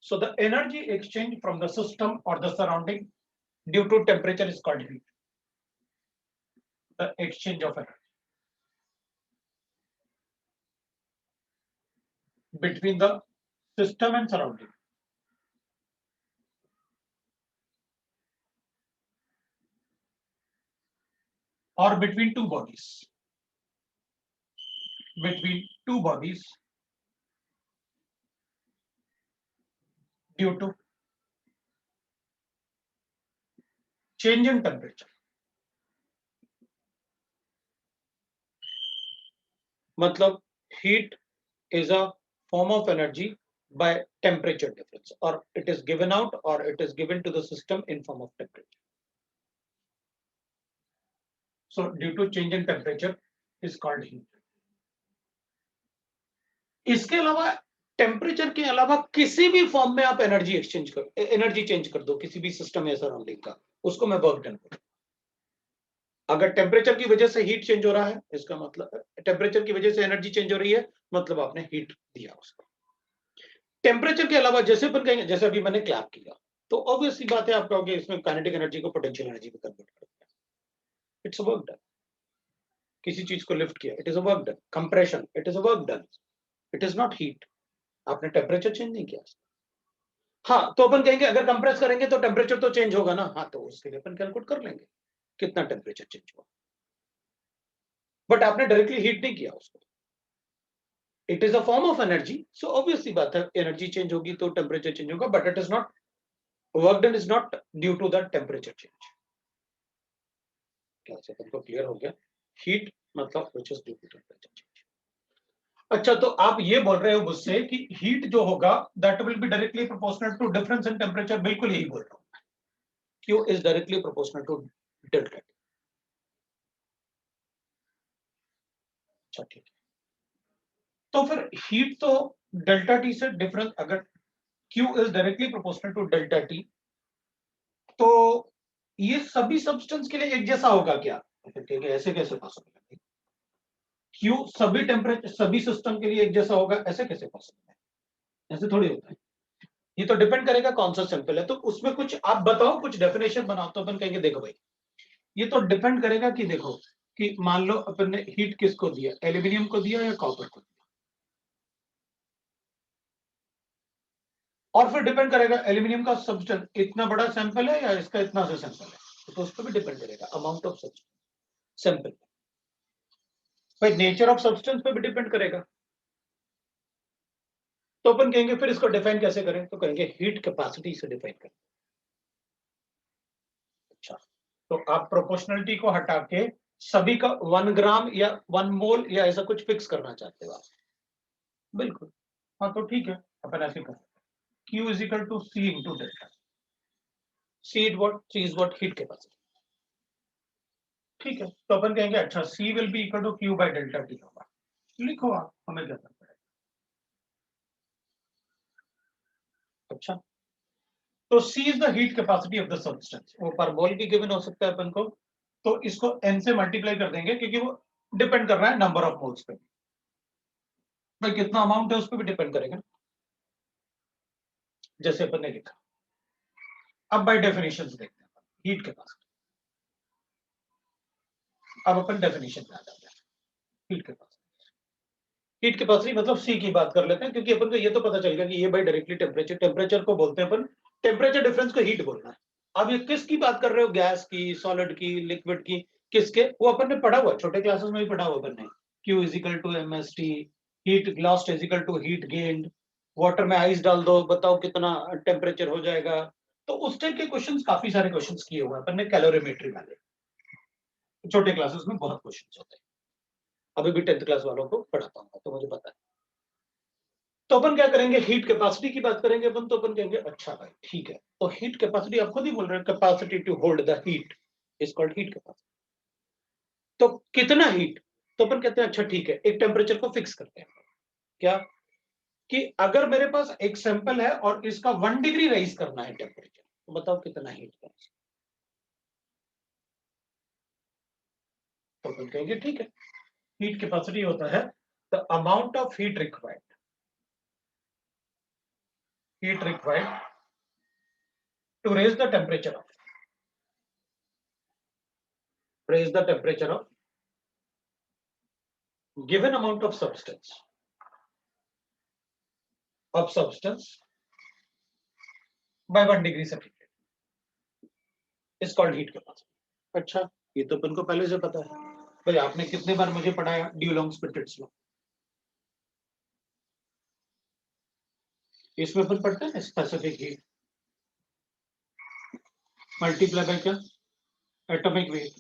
So the energy exchange from the system or the surrounding due to temperature is called heat. The exchange of energy between the system and surrounding, or between two bodies, due to change in temperature. मतलब heat is a form of energy by temperature difference, or it is given out or it is given to the system in form of temperature. So due to change in temperature is called heat. इसके अलावा टेम्परेचर के अलावा किसी भी फॉर्म में आप एनर्जी एक्सचेंज कर, एनर्जी चेंज कर दो किसी भी सिस्टम या सराउंडिंग का, उसको मैं वर्क डन करूं। अगर टेम्परेचर की वजह से हीट चेंज हो रहा है, इसका मतलब टेम्परेचर की वजह से एनर्जी चेंज हो रही है, मतलब आपने हीट दिया उसको। टेम्परेचर के अलावा जैसे अपन कहेंगे, जैसे अभी मैंने क्लैप किया, तो ऑब्वियसली बात है, आप कहोगे इसमें काइनेटिक एनर्जी को पोटेंशियल एनर्जी में कन्वर्ट कर दिया। It's a work done. किसी चीज को लिफ्ट किया, it is a work done. Compression, it is a work done. It is not heat. आपने टेम्परेचर चेंज नहीं किया। हाँ, तो अपन कहेंगे अगर कंप्रेस करेंगे तो टेम्परेचर तो चेंज होगा ना। हाँ, तो उसके लिए अपन कैलकुलेट कर लेंगे कितना टेम्परेचर चेंज हुआ, बट आपने डायरेक्टली हीट नहीं किया उसको। It is a form of energy, so obviously बात है एनर्जी चेंज होगी तो टेम्परेचर चेंज होगा, but it is not, work done is not due to the temperature change. क्या से तुमको क्लियर हो गया? हीट मतलब which is due to temperature change. अच्छा, तो आप ये बोल रहे हो मुझसे कि हीट जो होगा that will be directly proportional to difference in temperature. बिल्कुल यही बोल रहा हूं। Q is directly proportional to delta T. अच्छा, ठीक है। तो फिर हीट तो डेल्टा टी से डिफरेंस, अगर Q is directly proportional to delta T, तो ये सभी सब्सटेंस के लिए एक जैसा होगा क्या? ठीक है, ऐसे कैसे पॉसिबल है? Q सभी टेम्परेचर, सभी सिस्टम के लिए एक जैसा होगा, ऐसे कैसे पॉसिबल है? ऐसे थोड़ी होता है। ये तो डिपेंड करेगा कौन सा सैंपल है, तो उसमें कुछ आप बताओ, कुछ डेफिनेशन बनाओ, तो अपन कहेंगे देखो भाई, ये तो डिपेंड करेगा कि देखो कि मान लो अपन ने हीट किसको दिया, एल्यूमिनियम को दिया या कॉपर को दिया, और फिर डिपेंड करेगा एल्यूमिनियम का सब्सटेंस इतना बड़ा सैंपल है या इसका इतना सा सैंपल है, तो उस पर भी डिपेंड करेगा अमाउंट ऑफ सैंपल। भाई नेचर ऑफ सब्सटेंस पे भी डिपेंड करेगा। तो अपन कहेंगे फिर इसको डिफाइन कैसे करें, तो कहेंगे हीट कैपेसिटी से डिफाइन करें। अच्छा, तो आप प्रोपोर्शनलिटी को हटा के सभी का 1 ग्राम या 1 मोल या ऐसा कुछ फिक्स करना चाहते हो आप? बिल्कुल। हाँ, तो ठीक है, अपन ऐसे करें। Q is equal to C into delta. C is what heat capacity. ठीक है, तो अपन कहेंगे अच्छा C will be equal to Q by delta T होगा। लिखो आप, हमें क्या करना है। अच्छा, तो C is the heat capacity of the substance. वो पर मोल की गिवन हो सकता है अपन को, तो इसको n से मल्टीप्लाई कर देंगे, क्योंकि वो डिपेंड कर रहा है नंबर ऑफ मोल्स पे। भाई कितना अमाउंट है उस पर भी डिपेंड करेगा, जैसे अपन ने लिखा। अब बाय डेफिनेशन देखते हैं हीट कैपेसिटी। अब अपन डेफिनेशन पे आ जाते हैं। हीट कैपेसिटी, हीट कैपेसिटी मतलब C की बात कर लेते हैं, क्योंकि अपन को ये तो पता चल गया कि ये बाय डायरेक्टली टेम्परेचर, टेम्परेचर को बोलते हैं अपन, टेम्परेचर डिफरेंस को हीट बोलना है। अब ये किसकी बात कर रहे हो, गैस की, सॉलिड की, लिक्विड की, किसके? वो अपन ने पढ़ा हुआ, छोटे क्लासेस में भी पढ़ा हुआ अपन ने। Q is equal to MST, heat lost is equal to heat gained. Water में आइस डाल दो, बताओ कितना टेम्परेचर हो जाएगा। तो उस टाइप के क्वेश्चंस, काफी सारे क्वेश्चंस किए हुए हैं अपन ने कैलोरीमेट्री वाले। छोटे क्लासेस में बहुत क्वेश्चंस होते हैं, अभी भी 10th क्लास वालों को पढ़ाता हूँ, तो मुझे पता है। तो अपन क्या करेंगे, हीट कैपेसिटी की बात करेंगे अपन, तो अपन कहेंगे अच्छा भाई ठीक है, तो हीट कैपेसिटी आप खुद ही बोल रहे हैं, capacity to hold the heat is called heat capacity. तो कितना हीट, तो अपन कहते हैं अच्छा ठीक है, एक टेम्परेचर को फिक्स करते हैं। क्या कि अगर मेरे पास एक सैंपल है और इसका 1 डिग्री राइज करना है टेम्परेचर, तो बताओ कितना हीट है। तो अपन कहेंगे ठीक है, हीट कैपेसिटी होता है the amount of heat required to raise the temperature of given amount of substance by 1 degree centigrade is called heat capacity. अच्छा, ये तो अपन को पहले से पता है भाई, आपने कितने बार मुझे पढ़ाया ड्यूलॉन्ग-स्पिटिट्स लॉ। इसमें अपन पढ़ते हैं स्पेसिफिक हीट मल्टीप्लाई बाय क्या, atomic weight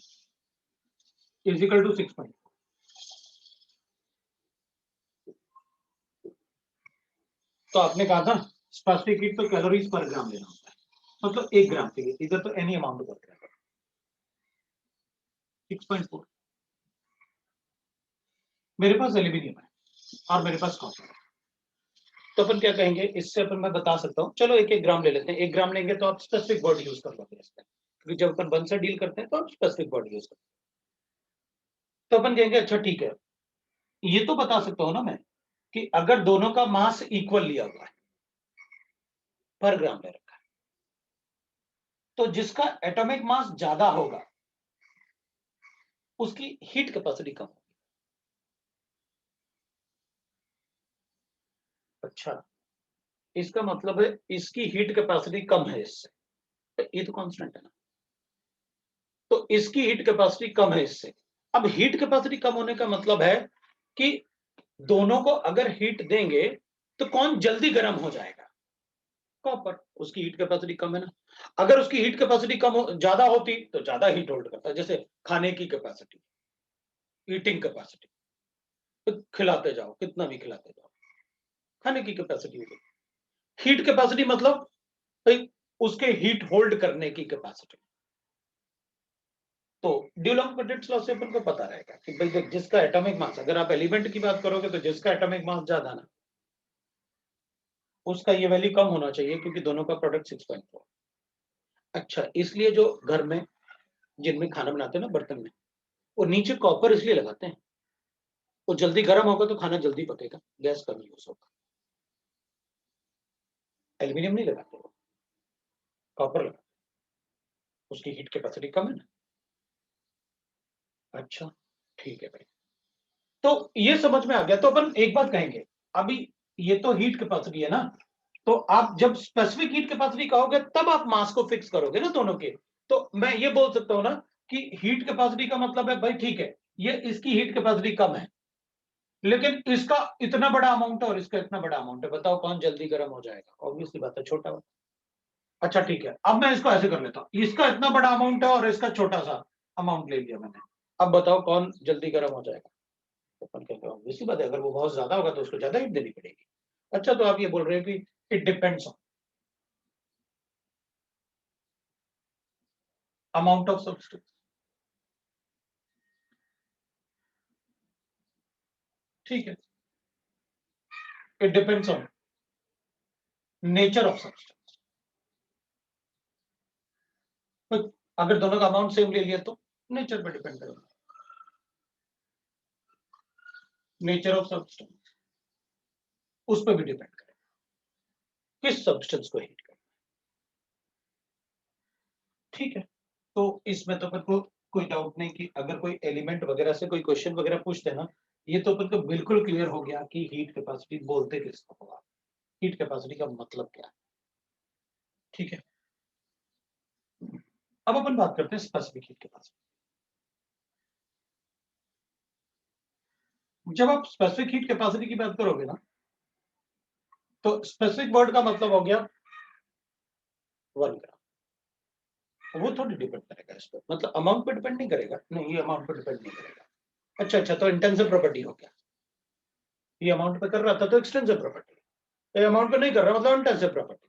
is equal to 6. तो आपने कहा था स्पेसिफिक हीट तो कैलोरीज पर ग्राम लेना होता है, मतलब 1 ग्राम के लिए, इधर तो एनी अमाउंट करते हैं। 6.4 मेरे पास एल्यूमिनियम है और मेरे पास कॉपर है, तो अपन क्या कहेंगे, इससे अपन मैं बता सकता हूँ, चलो 1-1 ग्राम ले लेते हैं। 1 ग्राम लेंगे तो आप स्पेसिफिक बॉडी यूज कर लोगे इसमें, क्योंकि जब अपन 1 से डील करते हैं तो आप स्पेसिफिक बॉडी यूज करते हैं। तो अपन कहेंगे अच्छा ठीक है, ये तो बता सकता हूं ना मैं कि अगर दोनों का मास इक्वल लिया हुआ है, पर ग्राम ले रखा है, तो जिसका एटॉमिक मास ज्यादा होगा उसकी हीट कैपेसिटी कम होगी। अच्छा, इसका मतलब है इसकी हीट कैपेसिटी कम है इससे, तो ये तो कांस्टेंट है ना, तो इसकी हीट कैपेसिटी कम है इससे। अब हीट कैपेसिटी कम होने का मतलब है कि दोनों को अगर हीट देंगे तो कौन जल्दी गर्म हो जाएगा? कॉपर, उसकी हीट कैपेसिटी कम है ना। अगर उसकी हीट कैपेसिटी ज्यादा होती तो ज्यादा हीट होल्ड करता, जैसे खाने की कैपेसिटी, ईटिंग कैपेसिटी, तो खिलाते जाओ, कितना भी खिलाते जाओ, खाने की कैपेसिटी होगी। हीट कैपेसिटी मतलब भाई उसके हीट होल्ड करने की कैपेसिटी। तो ड्यूलॉन्ग-पेटिट लॉ से अपन को पता रहेगा कि भाई देख, जिसका एटॉमिक मास, अगर आप एलिमेंट की बात करोगे तो जिसका एटॉमिक मास ज्यादा ना, उसका ये वैल्यू कम होना चाहिए, क्योंकि दोनों का प्रोडक्ट 6.4। अच्छा, इसलिए जो घर में जिनमें खाना बनाते हैं ना, बर्तन में, वो नीचे कॉपर इसलिए लगाते हैं, वो जल्दी गर्म होगा तो खाना जल्दी पकेगा, गैस कम यूज होगा। एल्यूमिनियम नहीं लगाते, वो कॉपर लगाते, उसकी हीट कैपेसिटी कम है ना। अच्छा, ठीक है भाई, तो ये समझ में आ गया। तो अपन एक बात कहेंगे, अभी ये तो हीट कैपेसिटी है ना, तो आप जब स्पेसिफिक हीट कैपेसिटी कहोगे तब आप मास को फिक्स करोगे ना दोनों के। तो मैं ये बोल सकता हूं ना कि हीट कैपेसिटी का मतलब है भाई ठीक है, ये इसकी हीट कैपेसिटी कम है, लेकिन इसका इतना बड़ा अमाउंट है और इसका इतना बड़ा अमाउंट है, बताओ कौन जल्दी गर्म हो जाएगा? ऑब्वियसली बात है, छोटा वाला। अच्छा ठीक है, अब मैं इसको ऐसे कर लेता हूं, इसका इतना बड़ा अमाउंट है और इसका छोटा सा अमाउंट ले लिया मैंने, अब बताओ कौन जल्दी गर्म हो जाएगा? तो अपन कहते हैं ऑब्वियसली बात है, अगर वो बहुत ज्यादा होगा तो उसको ज्यादा हीट देनी पड़ेगी। अच्छा, तो आप ये बोल रहे हो कि it depends on amount of substance. ठीक है, it depends on nature of substance. तो अगर दोनों का अमाउंट सेम ले लिया तो नेचर पे डिपेंड करेगा, नेचर ऑफ सब्सटेंस उस पर भी डिपेंड करेगा किस सब्सटेंस को हीट करना। ठीक है, तो इसमें तो अपन को कोई डाउट नहीं कि अगर कोई एलिमेंट वगैरह से कोई क्वेश्चन वगैरह पूछते हैं ना, ये तो अपन को बिल्कुल क्लियर हो गया कि हीट कैपेसिटी बोलते किसको होगा, हीट कैपेसिटी का मतलब क्या है। ठीक है, अब अपन बात करते हैं स्पेसिफिक हीट कैपेसिटी। जब आप स्पेसिफिक हीट कैपेसिटी की बात करोगे ना, तो स्पेसिफिक वर्ड का मतलब हो गया 1 ग्राम। वो थोड़ी डिपेंड करेगा इस पर, मतलब अमाउंट पे डिपेंड नहीं करेगा, नहीं ये अमाउंट पे डिपेंड नहीं करेगा। अच्छा अच्छा, तो इंटेंसिव प्रॉपर्टी हो गया, ये अमाउंट पे कर रहा था तो एक्सटेंसिव प्रॉपर्टी, ये अमाउंट पे नहीं कर रहा मतलब इंटेंसिव प्रॉपर्टी।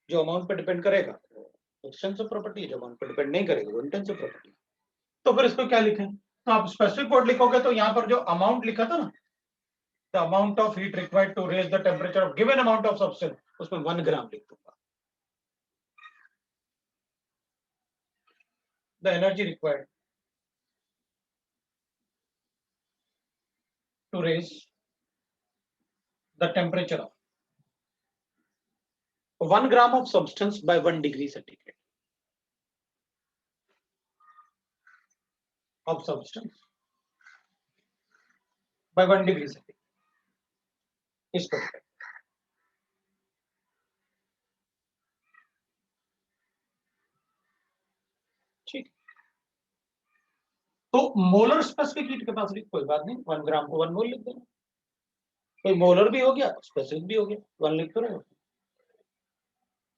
जो अमाउंट पे डिपेंड करेगा एक्सटेंसिव प्रॉपर्टी, जो अमाउंट पे डिपेंड नहीं करेगा वो इंटेंसिव प्रॉपर्टी। तो फिर इसको क्या लिखें? तो आप स्पेसिफिक वर्ड लिखोगे तो यहाँ पर जो अमाउंट लिखा था ना, the amount of heat required to raise the temperature of given amount of substance, उसमें 1 ग्राम लिख दूंगा। The energy required to raise the temperature of 1 gram of substance by 1 degree centigrade of substance by 1 degree centigrade, इस पर ठीक। तो मोलर स्पेसिफिक हीट कैपेसिटी कोई बात नहीं, 1 ग्राम को 1 मोल लिख देना, कोई मोलर भी हो गया स्पेसिफिक भी हो गया, 1 लिख करो।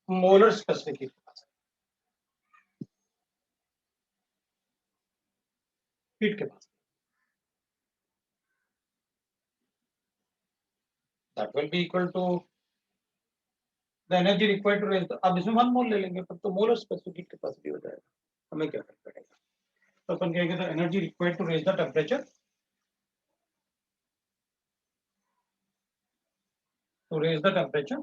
Molar specific heat capacity that will be equal to the energy required to raise the, अब इसमें 1 मोल ले लेंगे तब तो मोलर स्पेसिफिक हीट कैपेसिटी हो जाएगा, हमें क्या फर्क पड़ेगा। तो अपन कहेंगे the energy required to raise the temperature, to raise the temperature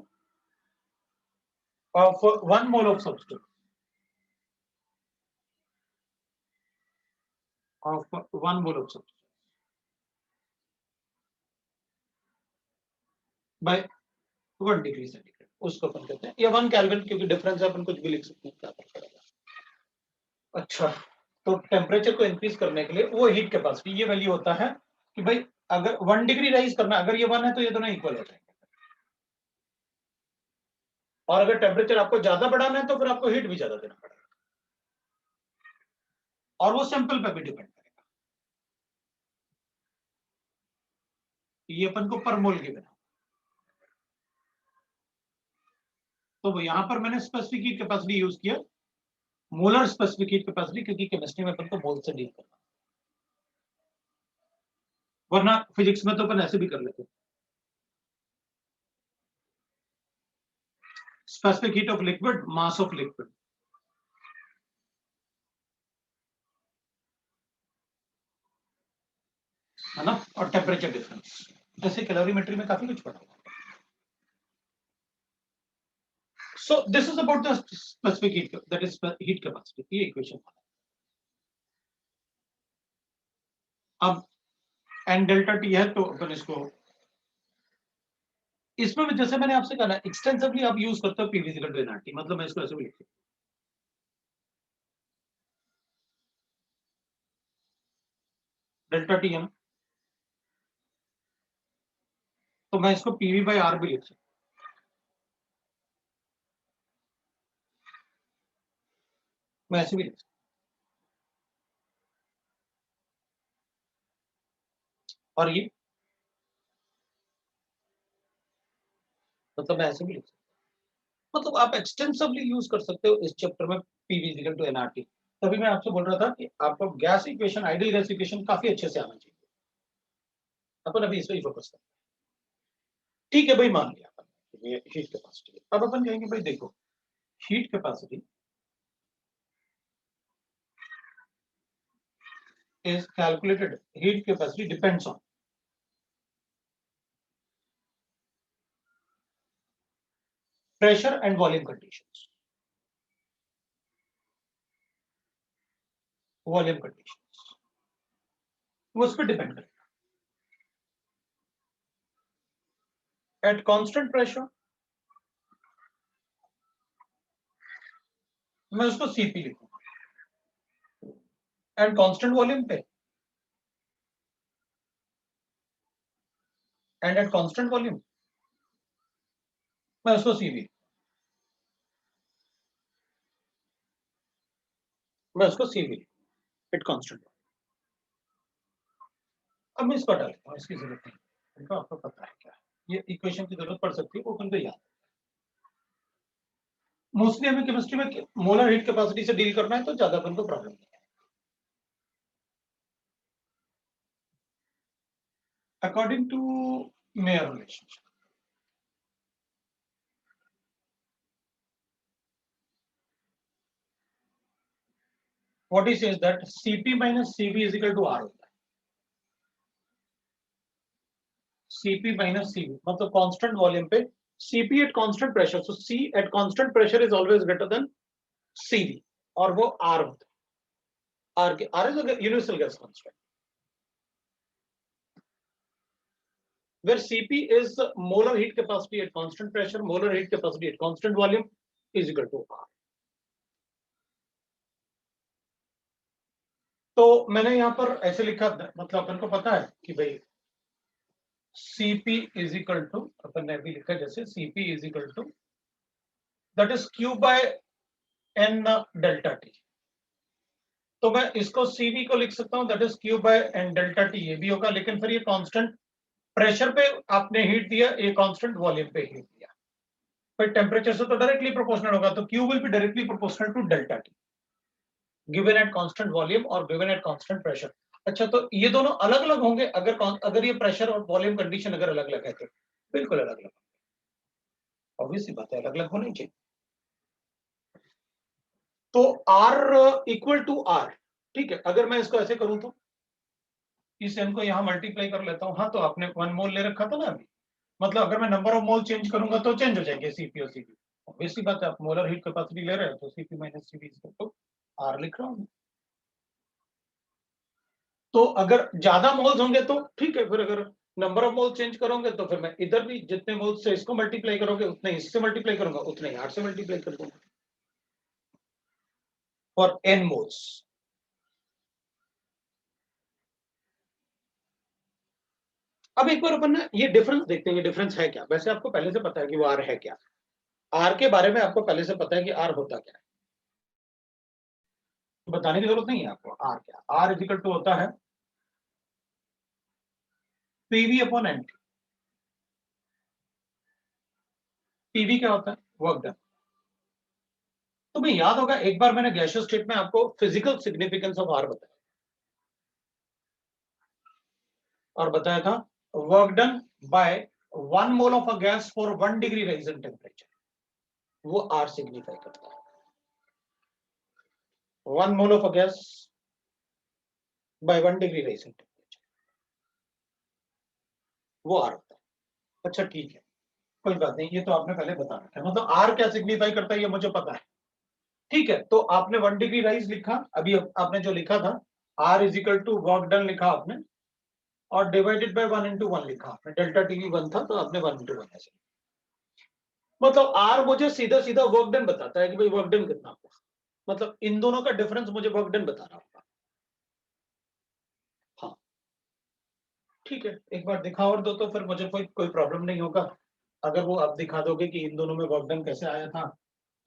of 1 mole of substance of 1 mole of substance by 1 degree centigrade, उसको अपन कहते हैं, या 1 केल्विन, क्योंकि डिफरेंस है अपन कुछ भी लिख सकते हैं, क्या फर्क पड़ेगा। अच्छा, तो टेम्परेचर को इंक्रीज करने के लिए वो हीट कैपेसिटी, ये वैल्यू होता है कि भाई अगर 1 डिग्री राइज करना, अगर ये 1 है तो ये दोनों इक्वल हो जाएंगे, और अगर टेम्परेचर आपको ज्यादा बढ़ाना है तो फिर आपको हीट भी ज्यादा देना पड़ेगा, और वो सैंपल पे भी डिपेंड करेगा। ये अपन को पर मोल की बना, तो यहाँ पर मैंने स्पेसिफिक हीट कैपेसिटी यूज किया, मोलर स्पेसिफिक हीट कैपेसिटी, क्योंकि केमिस्ट्री में अपन को मोल से डील करना, वरना फिजिक्स में तो अपन ऐसे भी कर लेते हैं। Specific heat of liquid, mass of liquid, है ना, और टेम्परेचर डिफरेंस, ऐसे कैलोरीमेट्री में काफी कुछ पढ़ा हुआ। So this is about the specific heat, that is heat capacity, ये इक्वेशन। अब n डेल्टा टी है, तो अपन इसको, इसमें जैसे मैंने आपसे कहा ना, एक्सटेंसिवली आप यूज करते हो पीवी इक्वल टू एनआरटी, मतलब मैं इसको ऐसे भी लिखती हूँ, डेल्टा टी एम, तो मैं इसको पीवी बाई आर भी लिख सकता हूँ, मैं ऐसे भी लिख सकता हूँ, और ये मतलब मैं ऐसे भी लिख सकता हूँ, मतलब आप एक्सटेंसिवली यूज कर सकते हो इस चैप्टर में पीवी इक्वल टू एनआरटी। तभी मैं आपसे बोल रहा था कि आपको gas equation, ideal gas equation काफी अच्छे से आना चाहिए, अपन अभी इस पर ही फोकस करें। ठीक है भाई, मान लिया अपन ये हीट कैपेसिटी। अब अपन कहेंगे भाई देखो, heat capacity is calculated, heat capacity depends on pressure and volume conditions, volume conditions वो उस पर डिपेंड करेगा। एट कांस्टेंट प्रेशर मैं उसको सीपी लिखूंगा, एट कांस्टेंट वॉल्यूम पे एंड एट कांस्टेंट वॉल्यूम मैं उसको सीवी, मैं उसको सीवी एट कांस्टेंट। अब मैं इसको हटा लेता हूँ, इसकी जरूरत नहीं, इनको आपको पता है क्या, ये इक्वेशन की जरूरत पड़ सकती है, वो अपन को याद। मोस्टली हमें केमिस्ट्री में मोलर हीट कैपेसिटी से डील करना है, तो ज्यादा अपन को प्रॉब्लम नहीं है। According to Mayer relationship, what he says that Cp minus Cv is equal to R होता है, Cp minus Cv मतलब कांस्टेंट वॉल्यूम पे Cp at constant pressure, so C at constant pressure is always greater than Cv, और वो R होता है, R is a universal gas constant, where Cp is molar heat capacity at constant pressure, molar heat capacity at constant volume is equal to R। तो मैंने यहाँ पर ऐसे लिखा, मतलब अपन को पता है कि भाई Cp is equal to, अपन ने भी लिखा जैसे Cp is equal to that is Q by n delta T, तो मैं इसको Cv को लिख सकता हूँ that is Q by n delta T, ये भी होगा, लेकिन फिर ये कांस्टेंट प्रेशर पे आपने हीट दिया, ये कांस्टेंट वॉल्यूम पे हीट दिया, फिर टेम्परेचर से तो डायरेक्टली प्रोपोर्शनल होगा, तो Q will be directly proportional to delta T given at constant volume और गिवन एट कांस्टेंट प्रेशर। अच्छा, तो ये दोनों अलग अलग होंगे अगर ये प्रेशर और वॉल्यूम कंडीशन अगर अलग अलग है तो बिल्कुल अलग अलग, ऑब्वियसली बात है, अलग अलग होनी चाहिए। तो R इक्वल टू R, ठीक है, अगर मैं इसको ऐसे करूं तो इस n को यहां मल्टीप्लाई कर लेता हूं, हाँ तो आपने 1 मोल ले रखा था ना अभी, मतलब अगर मैं नंबर ऑफ मोल चेंज करूंगा तो चेंज हो जाएंगे Cp और Cv, ऑब्वियसली बात है, आप मोलर हीट कैपेसिटी ले रहे हो तो Cp माइनस Cv तो R लिख रहा हूं। तो अगर ज्यादा मोल्स होंगे तो ठीक है, फिर अगर नंबर ऑफ मोल्स चेंज करोगे तो फिर मैं इधर भी जितने मोल्स से इसको मल्टीप्लाई करोगे उतने इससे मल्टीप्लाई करूंगा, उतने 8 से मल्टीप्लाई कर दूंगा फॉर n मोल्स। अब एक बार अपन ना ये डिफरेंस देखते हैं, ये डिफरेंस है क्या। वैसे आपको पहले से पता है कि वो आर है क्या, आर के बारे में आपको पहले से पता है कि आर होता क्या है, तो बताने की जरूरत नहीं है आपको। आर क्या, आर इजिकल टू होता है PV upon N T. PV क्या होता है, वर्क डन। तुम्हें याद होगा एक बार मैंने गैसियस स्टेट में आपको फिजिकल सिग्निफिकेंस ऑफ आर बताया, और बताया था work done by 1 mole of a gas for 1 degree rise in temperature, वो आर सिग्निफाई करता है। 1 mole of a gas by 1 degree rise in temperature, वो आर होता है। अच्छा ठीक है, कोई बात नहीं, ये तो आपने पहले बता रखा है, मतलब आर क्या सिग्निफाई करता है ये मुझे पता है। ठीक है, तो आपने 1 डिग्री राइज लिखा, अभी आपने जो लिखा था R is equal to work done लिखा आपने, और डिवाइडेड बाय 1 into 1 लिखा आपने, डेल्टा टीवी 1 था तो आपने 1 into 1 ऐसे। मतलब आर मुझे सीधा सीधा वर्क डन बताता है कि भाई वर्क डन कितना हुआ, मतलब इन दोनों का डिफरेंस मुझे वर्क डन बता रहा होगा। हाँ ठीक है, एक बार दिखा और दो तो फिर मुझे कोई प्रॉब्लम नहीं होगा। अगर वो आप दिखा दोगे कि इन दोनों में वर्क डन कैसे आया था,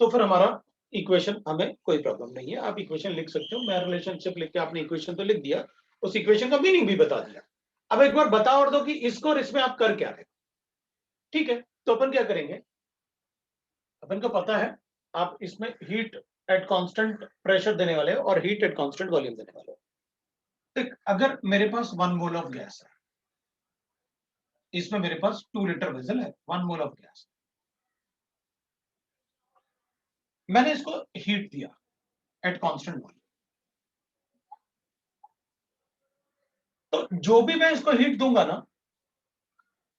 तो फिर हमारा इक्वेशन, हमें कोई प्रॉब्लम नहीं है। आप इक्वेशन लिख सकते हो, मैं रिलेशनशिप लिख के, आपने इक्वेशन तो लिख दिया, उस इक्वेशन का मीनिंग भी बता दिया। अब एक बार बता और दो कि इसको और इसमें आप कर क्या रहे हो। ठीक है, तो अपन क्या करेंगे, अपन को पता है आप इसमें हीट एट कांस्टेंट प्रेशर देने वाले हो और हीट एट कांस्टेंट वॉल्यूम देने वाले हो। तो अगर मेरे पास 1 मोल ऑफ गैस है, इसमें मेरे पास 2 लीटर वेसल है, 1 मोल ऑफ गैस, मैंने इसको हीट दिया एट कांस्टेंट वॉल्यूम, तो जो भी मैं इसको हीट दूंगा ना,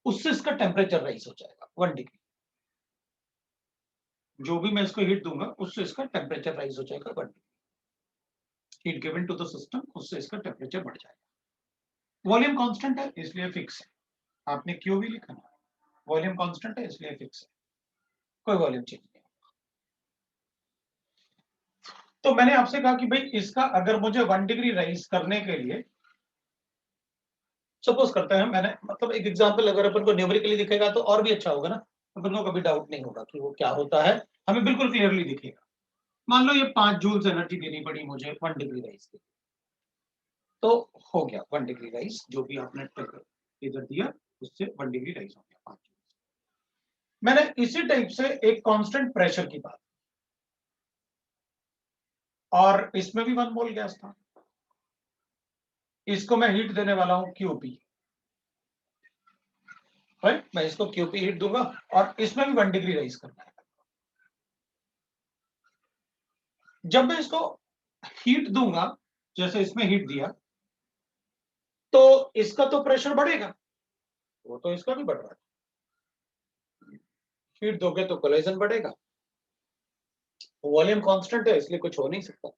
उससे इसका टेम्परेचर राइज हो जाएगा 1 डिग्री। जो भी मैं इसको हीट दूंगा उससे इसका टेम्परेचर राइज हो जाएगा 1 degree. Heat given to the system, उससे इसका टेम्परेचर बढ़ जाएगा। वॉल्यूम कांस्टेंट है इसलिए फिक्स है, आपने क्यू भी लिखा ना, वॉल्यूम कांस्टेंट है इसलिए फिक्स है, कोई वॉल्यूम चेंज नहीं। तो मैंने आपसे कहा कि भाई इसका अगर मुझे 1 डिग्री राइज करने के लिए, सपोज करते हैं, मैंने मतलब एक एग्जांपल अगर अपन को न्यूमेरिकली दिखेगा तो और भी अच्छा होगा ना, अपन को कभी डाउट नहीं होगा कि वो क्या होता है, हमें बिल्कुल क्लियरली दिखेगा। मान लो ये 5 जूल्स एनर्जी देनी पड़ी मुझे 1 डिग्री राइज के, तो हो गया 1 डिग्री राइज, जो भी आपने इधर दिया उससे 1 डिग्री राइज हो गया 5 जूल्स। मैंने इसी टाइप से एक कांस्टेंट प्रेशर की बात, और इसमें भी 1 मोल गैस था, इसको मैं हीट देने वाला हूं क्यूपी, राइट, मैं इसको क्यूपी हीट दूंगा और इसमें भी 1 डिग्री राइज करना है। जब मैं इसको हीट दूंगा, जैसे इसमें हीट दिया, तो इसका तो प्रेशर बढ़ेगा, वो तो इसका भी बढ़ रहा है। हीट दोगे तो कोलिजन बढ़ेगा, वॉल्यूम कांस्टेंट है इसलिए कुछ हो नहीं सकता।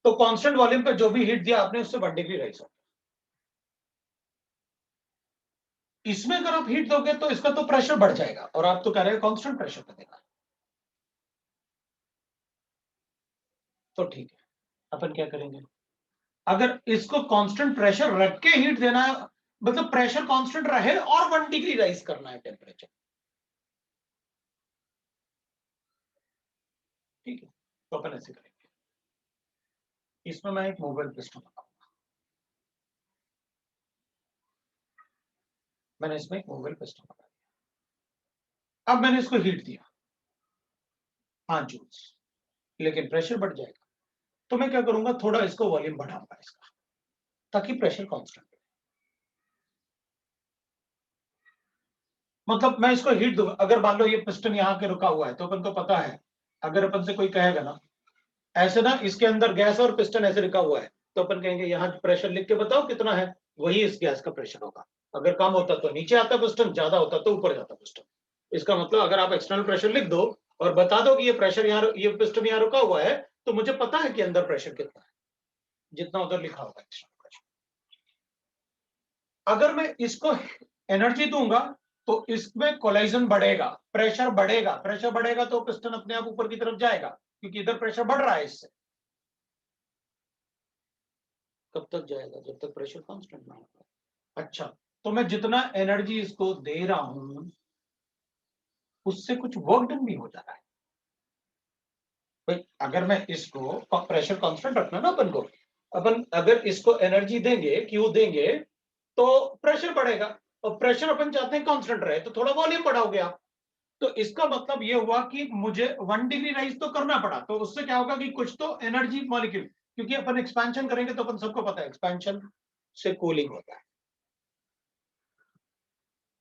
तो कांस्टेंट वॉल्यूम पे जो भी हीट दिया आपने उससे 1 डिग्री राइज हो। इसमें अगर आप हीट दोगे तो इसका तो प्रेशर बढ़ जाएगा, और आप तो कह रहे हो कांस्टेंट प्रेशर पे देना, तो ठीक है, अपन क्या करेंगे, अगर इसको कांस्टेंट प्रेशर रख के हीट देना है, मतलब प्रेशर कांस्टेंट रहे और 1 डिग्री राइज करना है टेम्परेचर, ठीक है, तो अपन ऐसे करेंगे। इसमें मैं एक मोबाइल पिस्टन लगाऊंगा, मैंने इसमें एक मोबाइल पिस्टन लगा दिया, अब मैंने इसको हीट दिया 5 जूल्स, लेकिन प्रेशर बढ़ जाएगा, तो मैं क्या करूंगा, थोड़ा इसको वॉल्यूम बढ़ाऊंगा इसका, ताकि प्रेशर कांस्टेंट रहे। मतलब मैं इसको हीट दूंगा, अगर मान लो ये पिस्टन यहाँ के रुका हुआ है, तो अपन को पता है, अगर अपन से कोई कहेगा ना ऐसे ना, इसके अंदर गैस और पिस्टन ऐसे रुका हुआ है, तो अपन कहेंगे यहाँ प्रेशर लिख के बताओ कितना है, वही इस गैस का प्रेशर होगा। अगर कम होता तो नीचे आता पिस्टन, ज्यादा होता तो ऊपर जाता पिस्टन। इसका मतलब अगर आप एक्सटर्नल प्रेशर लिख दो और बता दो कि ये प्रेशर यहाँ, ये पिस्टन यहाँ रुका हुआ है, तो मुझे पता है कि अंदर प्रेशर कितना है। जितना उधर लिखा होगा एक्स्टर्नल प्रेशर। अगर मैं इसको एनर्जी दूंगा तो इसमें कोलाइजन बढ़ेगा, प्रेशर बढ़ेगा, प्रेशर बढ़ेगा तो पिस्टन अपने आप ऊपर की तरफ जाएगा, क्योंकि इधर प्रेशर बढ़ रहा है इससे। कब तक जाएगा? जब तक प्रेशर कांस्टेंट ना होगा। अच्छा, तो मैं जितना एनर्जी इसको दे रहा हूं उससे कुछ वर्क डन भी हो जा रहा है। भाई अगर मैं इसको प्रेशर कांस्टेंट रखना ना अपन को, अपन अगर इसको एनर्जी देंगे, क्यू देंगे, तो प्रेशर बढ़ेगा, और प्रेशर अपन चाहते हैं कांस्टेंट रहे, तो थोड़ा वॉल्यूम बढ़ाओगे आप। तो इसका मतलब ये हुआ कि मुझे 1 डिग्री राइज तो करना पड़ा, तो उससे क्या होगा कि कुछ तो एनर्जी मॉलिक्यूल, क्योंकि अपन एक्सपेंशन करेंगे तो अपन सबको पता है एक्सपेंशन से कूलिंग होता है।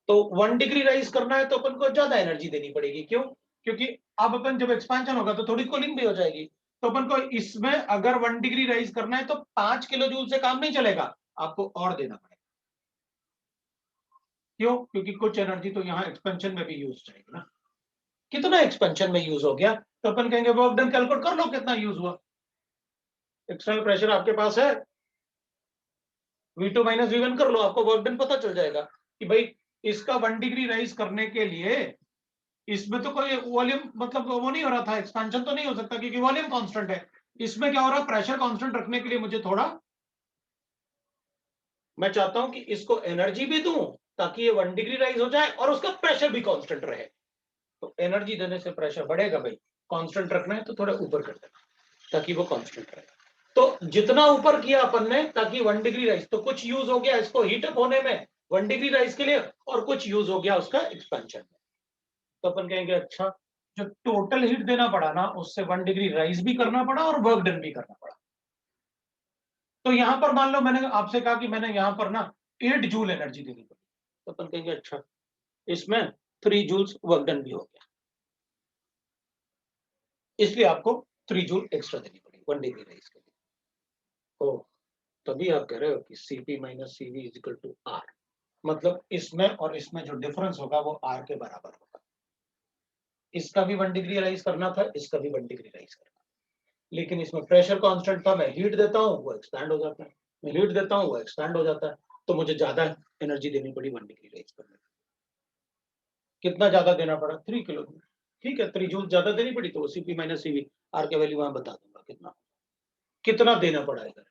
तो 1 डिग्री राइज करना है तो अपन को ज्यादा एनर्जी देनी पड़ेगी। क्यों? क्योंकि अब अपन जब एक्सपेंशन होगा तो थोड़ी कूलिंग भी हो जाएगी। तो अपन को इसमें अगर 1 डिग्री राइज करना है तो 5 किलो जूल से काम नहीं चलेगा, आपको और देना पड़ेगा। क्यों? क्योंकि कुछ एनर्जी तो यहाँ एक्सपेंशन में भी यूज जाएगी ना। कितना एक्सपेंशन में यूज हो गया, तो अपन कहेंगे वर्क डन कैलकुलेट कर लो कितना यूज हुआ। एक्सटर्नल प्रेशर आपके पास है, V2 माइनस V1 कर लो, आपको वर्क डन पता चल जाएगा कि भाई इसका 1 डिग्री राइज करने के लिए इसमें तो कोई वॉल्यूम मतलब वो नहीं हो रहा था, एक्सपेंशन तो नहीं हो सकता क्योंकि वॉल्यूम कांस्टेंट है। इसमें क्या हो रहा है, प्रेशर कांस्टेंट रखने के लिए मुझे थोड़ा, मैं चाहता हूं कि इसको एनर्जी भी दूं ताकि ये 1 डिग्री राइज हो जाए और उसका प्रेशर भी कांस्टेंट रहे। तो एनर्जी देने से प्रेशर बढ़ेगा, भाई कांस्टेंट रखना है तो थोड़ा ऊपर कर देना ताकि वो कांस्टेंट रहे। तो जितना ऊपर किया अपन ने ताकि 1 डिग्री राइज, तो कुछ यूज हो गया इसको हीट अप होने में 1 डिग्री राइज के लिए, और कुछ यूज हो गया उसका एक्सपेंशन में। तो अपन कहेंगे अच्छा, जो टोटल हीट देना पड़ा ना उससे 1 डिग्री राइज भी करना पड़ा और वर्क डन भी करना पड़ा। तो यहां पर मान लो मैंने आपसे कहा कि मैंने यहां पर ना 8 जूल एनर्जी देनी पड़ी, तो अपन कहेंगे अच्छा इसमें 3 जूल्स वर्क डन भी हो गया, इसलिए आपको 3 जूल एक्स्ट्रा देनी पड़ी 1 डिग्री राइज के लिए। ओ, तभी आप कह रहे हो कि Cp minus Cv is equal to R, मतलब इसमें और इसमें जो डिफरेंस होगा वो R के बराबर होगा। इसका भी 1 डिग्री राइज करना था, इसका भी 1 डिग्री राइज करना, लेकिन इसमें प्रेशर कांस्टेंट था, मैं हीट देता हूं वो एक्सपैंड हो जाता है, मैं हीट देता हूं वो एक्सपैंड हो जाता है, तो मुझे ज्यादा एनर्जी देनी पड़ी 1 डिग्री राइज करने में। कितना ज्यादा देना पड़ा? 3 किलो। ठीक है, 3 जूल ज्यादा देनी पड़ी, तो Cp माइनस Cv, R के वैल्यू वहां बता दूंगा कितना कितना देना पड़ा इधर।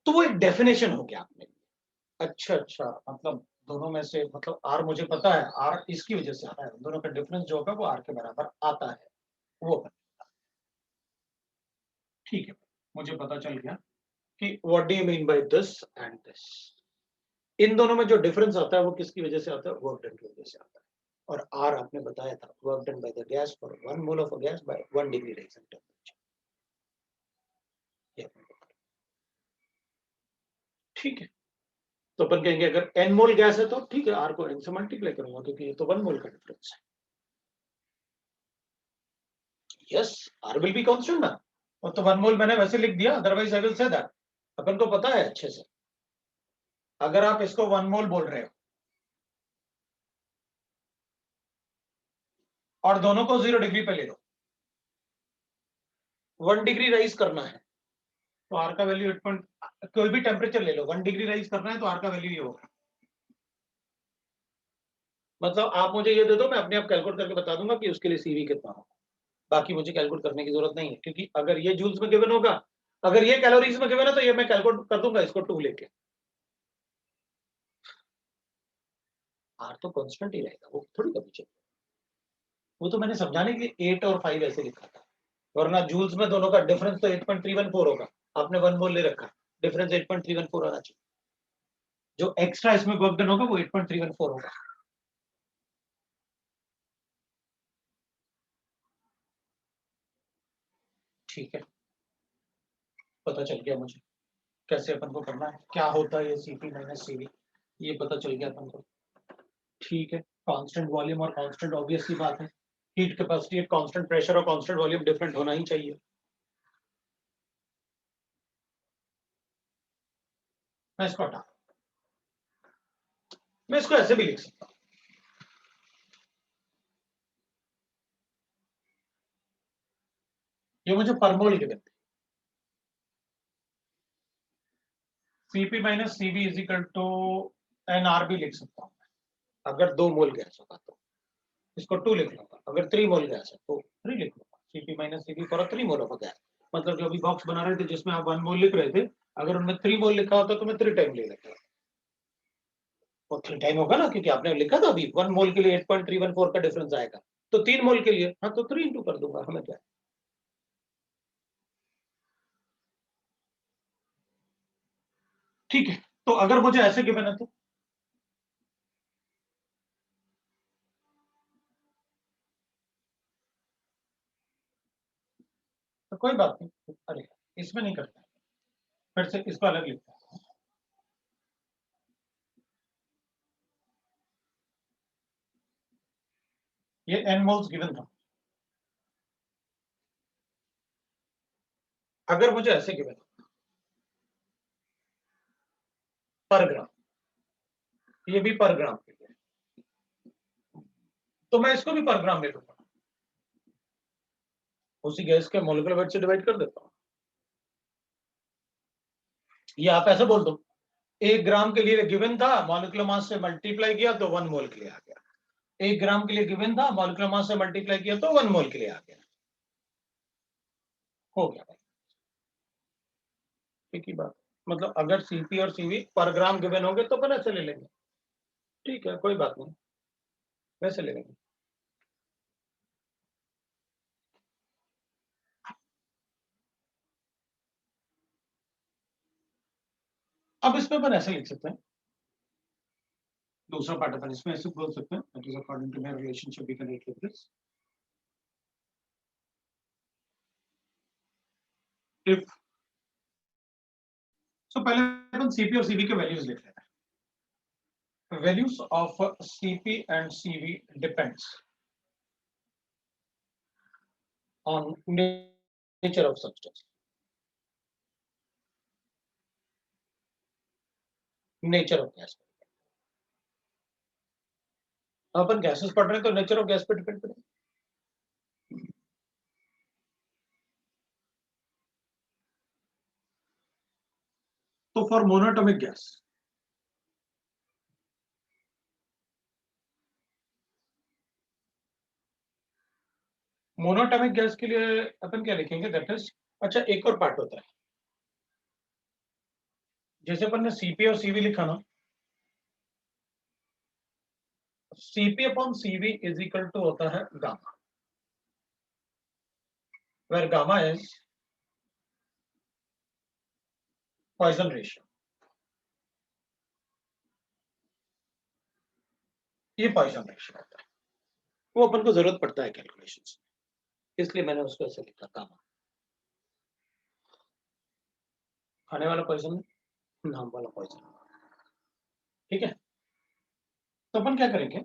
तो वो एक डेफिनेशन हो गया आपने। अच्छा अच्छा, मतलब दोनों में से मतलब R मुझे पता है, R इसकी वजह से आता है, दोनों का डिफरेंस जो होगा वो R के बराबर आता है, वो ठीक है। मुझे पता चल गया कि what do you mean by this and this. इन दोनों में जो डिफरेंस आता है वो किसकी वजह से आता है? वर्क डन की वजह से आता है। और R आपने बताया था, work done by the gas for 1 mole of a gas by 1 degree rise in temperature. ठीक है, तो अपन कहेंगे अगर n मोल गैस है तो ठीक है, R को n से मल्टीप्लाई करूंगा क्योंकि ये तो 1 मोल का डिफरेंस है। Yes, R will be constant ना, और तो 1 मोल मैंने वैसे लिख दिया, otherwise I will say that. अपन को पता है अच्छे से, अगर आप इसको 1 मोल बोल रहे हो और दोनों को 0 डिग्री पे ले लो, 1 डिग्री राइज करना है तो R का वैल्यू 8 पॉइंट, कोई भी टेम्परेचर ले लो, 1 डिग्री राइज करना है तो R का वैल्यू ये होगा। मतलब आप मुझे ये दे दो, मैं अपने आप कैलकुलेट करके बता दूंगा कि उसके लिए CV कितना होगा, बाकी मुझे कैलकुलेट करने की जरूरत नहीं है, क्योंकि अगर ये जूल्स में गिवन होगा, अगर ये कैलोरीज में गिवन है तो ये मैं कैलकुलेट कर दूंगा इसको 2 लेके। R तो कांस्टेंट ही रहेगा, वो थोड़ी कभी चेंज, वो तो मैंने समझाने के लिए 8 और 5 ऐसे लिखा था, वरना जूल्स में दोनों का डिफरेंस तो 8.314 होगा, आपने 1 मोल ले रखा, डिफरेंस 8.314 आना चाहिए, जो एक्स्ट्रा इसमें वर्क डन होगा वो 8.314 होगा। ठीक है, पता चल गया मुझे कैसे अपन को करना है, क्या होता है ये Cp माइनस Cv, ये पता चल गया अपन को। ठीक है, कांस्टेंट वॉल्यूम और कांस्टेंट ऑब्वियस सी बात है, हीट कैपेसिटी, कांस्टेंट प्रेशर और कांस्टेंट वॉल्यूम डिफरेंट होना ही चाहिए। मैं इसको हटा, मैं इसको ऐसे भी लिख सकता हूं, ये मुझे पर मोल गिवन थे, Cp minus Cv is equal to NR भी लिख सकता हूँ अगर 2 मोल गैस होगा तो इसको 2 लिख लूंगा, अगर 3 मोल गैस है तो 3 लिख लूंगा। Cp minus Cv for 3 mole of gas, मतलब जो अभी बॉक्स बना रहे थे जिसमें आप 1 मोल लिख रहे थे, अगर उनमें 3 मोल लिखा होता तो मैं 3 टाइम ले लेता, वो 3 टाइम होगा ना, क्योंकि आपने लिखा था अभी 1 मोल के लिए 8.314 का डिफरेंस आएगा, तो 3 मोल के लिए हाँ तो 3 इंटू कर दूंगा, हमें क्या। ठीक है, तो अगर मुझे ऐसे गिवन है तो कोई बात नहीं, अरे इसमें नहीं करते, फिर से इसको अलग लिखते हैं। ये n मोल्स गिवन था, अगर मुझे ऐसे गिवन पर ग्राम, ये भी पर ग्राम के लिए, तो मैं इसको भी पर ग्राम ले लूंगा, उसी गैस के मोलिकुलर वेट से डिवाइड कर देता हूं। ये आप ऐसे बोल दो, 1 ग्राम के लिए गिवन था, मॉलिक्यूलर मास से मल्टीप्लाई किया तो 1 मोल के लिए आ गया। 1 ग्राम के लिए गिवन था, मॉलिक्यूलर मास से मल्टीप्लाई किया तो 1 मोल के लिए आ गया, हो गया भाई, ठीक ही बात। मतलब अगर Cp और Cv पर ग्राम गिवन होंगे तो अपन ऐसे ले लेंगे, ठीक है कोई बात नहीं, वैसे ले लेंगे। अब इसमें अपन ऐसे लिख सकते हैं, दूसरा पार्ट अपन इसमें ऐसे बोल सकते हैं, that is according to my relationship we can write like this, if, so पहले अपन Cp और Cv के वैल्यूज लिख लेते हैं। Values of Cp and Cv depends on nature of substance, nature of gas. अपन गैसेस पढ़ रहे हैं तो नेचर ऑफ गैस पे डिपेंड करेगा। तो for monatomic gas, monatomic gas के लिए अपन क्या लिखेंगे, दैट इज, अच्छा एक और पार्ट होता है, जैसे अपन ने Cp और Cv लिखा ना, Cp upon Cv is equal to होता है gamma, where gamma is Poisson ratio, ये पॉइजन रेशियो होता है, वो अपन को जरूरत पड़ता है कैलकुलेशंस, इसलिए मैंने उसको ऐसे लिखा गामा, खाने वाला पॉइजन, नाम वाला पॉइजन, ठीक है। तो अपन क्या करेंगे,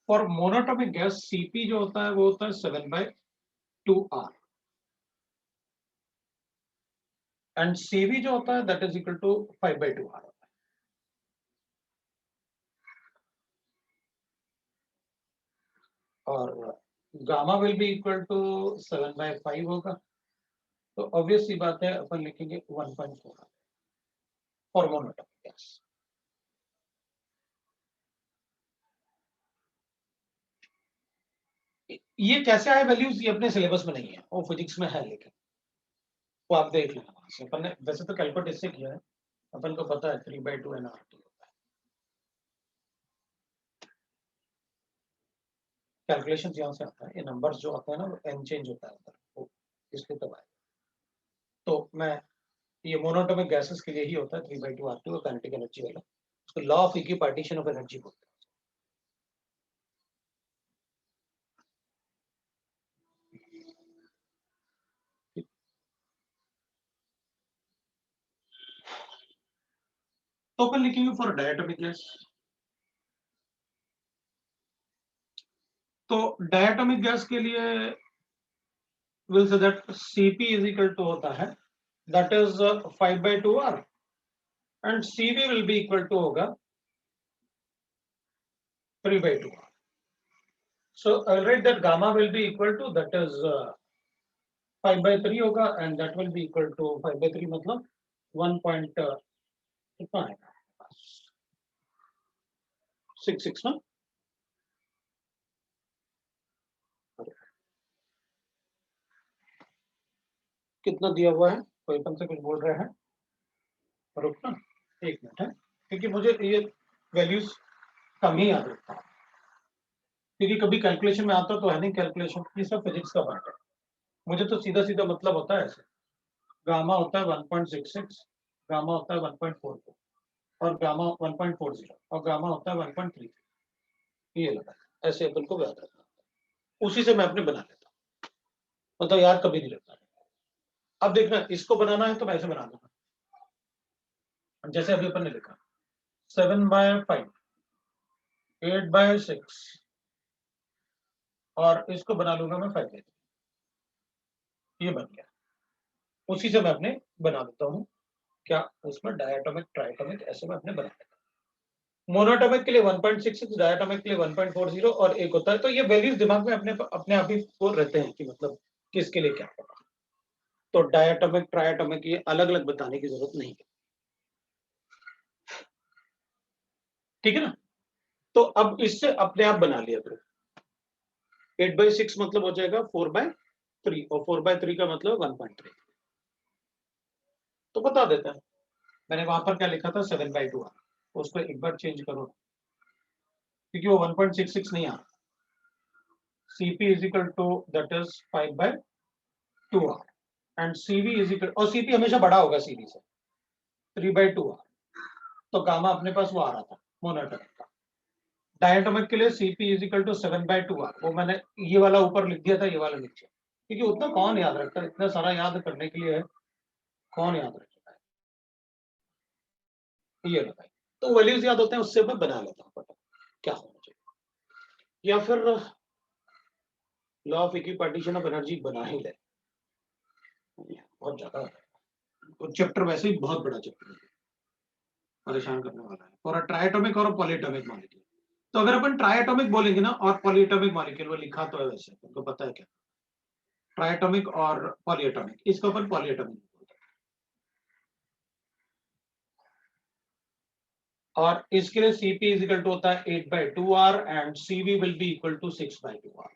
फॉर मोनोटॉमिक गैस Cp जो होता है वो होता है 7/2R, एंड Cv जो होता है that is equal to 5/2R होता है। और gamma will be equal to 7/5 होगा, तो ऑब्वियस सी बात है अपन लिखेंगे 1.4 फॉर मोनोटॉमिक गैस। ये कैसे आए वैल्यूज, ये अपने सिलेबस में नहीं है, वो फिजिक्स में है, लेकिन वो आप देख लेना वहां से, अपन ने वैसे तो कैलकुलेट इससे किया है, अपन को पता है 3/2 NRT होता है, कैलकुलेशन यहाँ से आता है, ये नंबर्स जो आते हैं ना वो n चेंज होता है अंदर, वो इसलिए तब आए। तो मैं, ये मोनोटॉमिक गैसेस के लिए ही होता है 3/2R2 काइनेटिक एनर्जी वाला, उसको law of equipartition of energy बोलते हैं। तो अपन लिखेंगे फॉर डायटोमिक गैस, तो डायटोमिक गैस के लिए will say that Cp is equal to होता है that is 5/2R and Cv will be equal to होगा 3/2R, so I'll write that gamma will be equal to that is 5/3 होगा, and that will be equal to 5/3 मतलब 1.4 कितना आएगा 6 ना, कितना दिया हुआ है, कोई अपन से कुछ बोल रहे हैं, रुकना 1 मिनट है, क्योंकि मुझे ये वैल्यूज कम ही याद रखता है, क्योंकि कभी कैलकुलेशन में आता तो है नहीं, कैलकुलेशन ये सब फिजिक्स का पार्ट है, मुझे तो सीधा सीधा मतलब होता है ऐसे, गामा होता है 1.66, गामा होता है 1.44 और गामा 1.40 और गामा होता है 1.3, ये लगा ऐसे अपन को याद रखना, उसी से मैं अपने बना लेता हूँ, मतलब याद कभी नहीं लगता। अब देखना इसको बनाना है तो मैं ऐसे बना दूंगा, जैसे अभी अपन ने लिखा 7/5, 8/6 और इसको बना लूंगा मैं 5/3, ये बन गया, उसी से मैं अपने बना देता हूँ, क्या उसमें डायटोमिक ट्राइटोमिक ऐसे मैं अपने बना देता हूँ, मोनोटोमिक के लिए 1.66, डायटोमिक के लिए 1.40 और एक होता है, तो ये वैल्यूज दिमाग में अपने आप ही वो रहते हैं कि मतलब किसके लिए क्या होगा, तो डायटोमिक ट्राइटोमिक ये अलग अलग बताने की जरूरत नहीं है, ठीक है ना। तो अब इससे अपने आप बना लिया करो, 8/6 मतलब हो जाएगा 4/3 और 4/3 का मतलब 1.3, तो बता देता है, मैंने वहां पर क्या लिखा था 7/2, उसको एक बार चेंज करो, क्योंकि वो 1.66 नहीं आ रहा, Cp is equal to that is 5/2r and Cv is equal, और Cp हमेशा बड़ा होगा Cv से, 3/2r, तो गामा अपने पास वो आ रहा था मोनोटोमिक का, डायटोमिक के लिए Cp is equal to 7/2r, वो मैंने ये वाला ऊपर लिख दिया था, ये वाला नीचे, क्योंकि उतना कौन याद रखता है, इतना सारा याद करने के लिए कौन याद रखता है, ये बताइए, तो वैल्यूज याद होते हैं, उससे मैं बना लेता हूँ क्या होना चाहिए, या फिर law of equipartition of energy बना ही ले, बहुत ज्यादा चैप्टर वैसे ही बहुत बड़ा चैप्टर है, परेशान करने वाला है, और ट्राइएटॉमिक और पॉलीएटॉमिक मॉलिक्यूल, तो अगर अपन ट्राइएटॉमिक बोलेंगे ना और पॉलीएटॉमिक मॉलिक्यूल, वो लिखा तो है वैसे तुमको पता है क्या, ट्राइएटॉमिक और पॉलीएटॉमिक, इसको अपन पॉलीएटॉमिक बोलते हैं, और इसके लिए Cp इज इक्वल टू होता है 8/2r and Cv will be equal to 6/2r,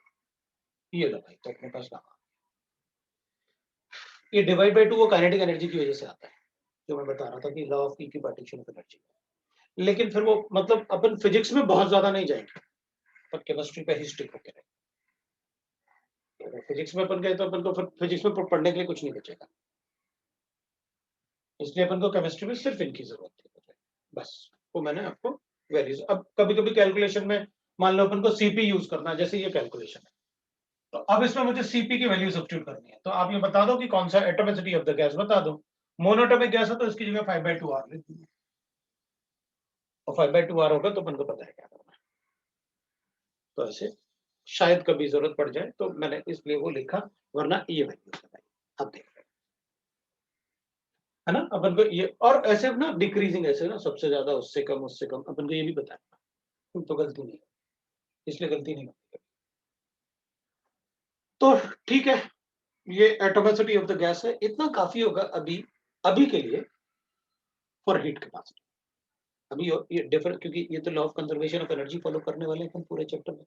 ये लो भाई, तो अपने पास कहा ये डिवाइड बाय 2 वो काइनेटिक एनर्जी की वजह से आता है, जो मैं बता रहा था कि law of equipartition of energy, लेकिन फिर वो मतलब अपन फिजिक्स में बहुत ज्यादा नहीं जाएंगे, पर केमिस्ट्री पे ही स्टिक होके रहे, फिजिक्स में अपन गए तो अपन को फिर फिजिक्स में पढ़ने के लिए कुछ नहीं बचेगा, इसलिए अपन को केमिस्ट्री में सिर्फ इनकी जरूरत है, बस वो मैंने आपको वैल्यूज, अब कभी कभी कैलकुलेशन में मान लो अपन को सीपी यूज करना है, जैसे ये कैलकुलेशन है, तो अब इसमें मुझे सीपी की वैल्यू सब्स्टिट्यूट करनी है, तो आप ये बता दो कि कौन सा एटॉमिसिटी ऑफ द गैस बता दो, मोनोटॉमिक गैस है तो इसकी जगह 5/2r लिख दीजिए, और 5/2r होगा तो अपन को पता है क्या करना है, तो ऐसे शायद कभी जरूरत पड़ जाए तो मैंने इसलिए वो लिखा, वरना ये वैल्यू बताइए, अब देख रहे है ना, अपन को ये, और ऐसे ना डिक्रीजिंग, ऐसे ना सबसे ज्यादा उससे कम अपन को ये भी बताया, तो गलती नहीं, इसलिए गलती नहीं होती, तो ठीक है, ये एटॉमिसिटी ऑफ द गैस है, इतना काफी होगा अभी अभी के लिए फॉर हीट कैपेसिटी, अभी ये डिफरेंट, क्योंकि ये तो law of conservation of energy follow करने वाले हैं पूरे चैप्टर में,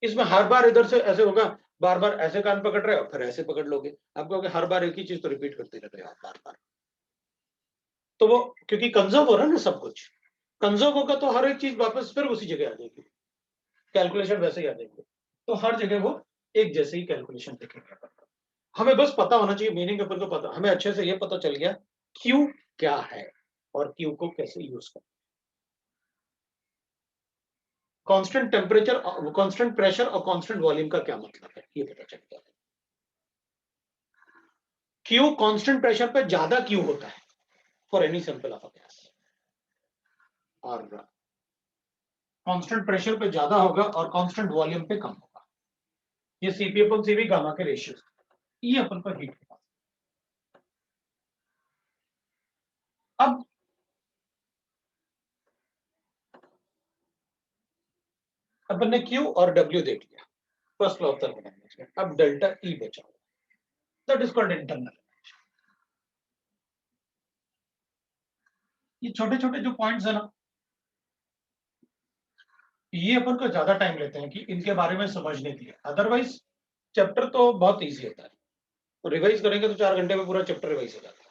इसमें हर बार इधर से ऐसे होगा, बार बार ऐसे कान पकड़ रहे हो फिर ऐसे पकड़ लोगे, आप कहोगे हर बार एक ही चीज तो रिपीट करते रहते हो बार बार, तो वो क्योंकि कंजर्व हो रहा है ना सब कुछ, कंजर्व होगा तो हर एक चीज वापस फिर उसी जगह आ जाएगी, कैलकुलेशन वैसे ही आ जाएंगे, तो हर जगह वो एक जैसे ही कैलकुलेशन देखेंगे, हमें बस पता होना चाहिए मीनिंग, अपन को पता, हमें अच्छे से ये पता चल गया क्यू क्या है और क्यू को कैसे यूज करना, कांस्टेंट टेम्परेचर, कांस्टेंट प्रेशर और कांस्टेंट वॉल्यूम का क्या मतलब है, ये पता चल गया, क्यू कांस्टेंट प्रेशर पे ज्यादा क्यू होता है for any sample of a gas, और कांस्टेंट प्रेशर पे ज्यादा होगा और कांस्टेंट वॉल्यूम पे कम होगा, ये सीपी अपन सीवी गामा के रेशियो, ये अपन का हीट के पास, अब अपन ने क्यू और डब्ल्यू देख लिया, फर्स्ट लॉ ऑफ थर्मोडायनेमिक्स में, अब डेल्टा ई बचा हुआ, दैट इज कॉल्ड इंटरनल, ये छोटे छोटे जो पॉइंट्स है ना, ये अपन को ज्यादा टाइम लेते हैं कि इनके बारे में समझने के लिए। अदरवाइज चैप्टर तो बहुत इजी होता है, तो रिवाइज करेंगे तो 4 घंटे में पूरा चैप्टर रिवाइज हो जाता है।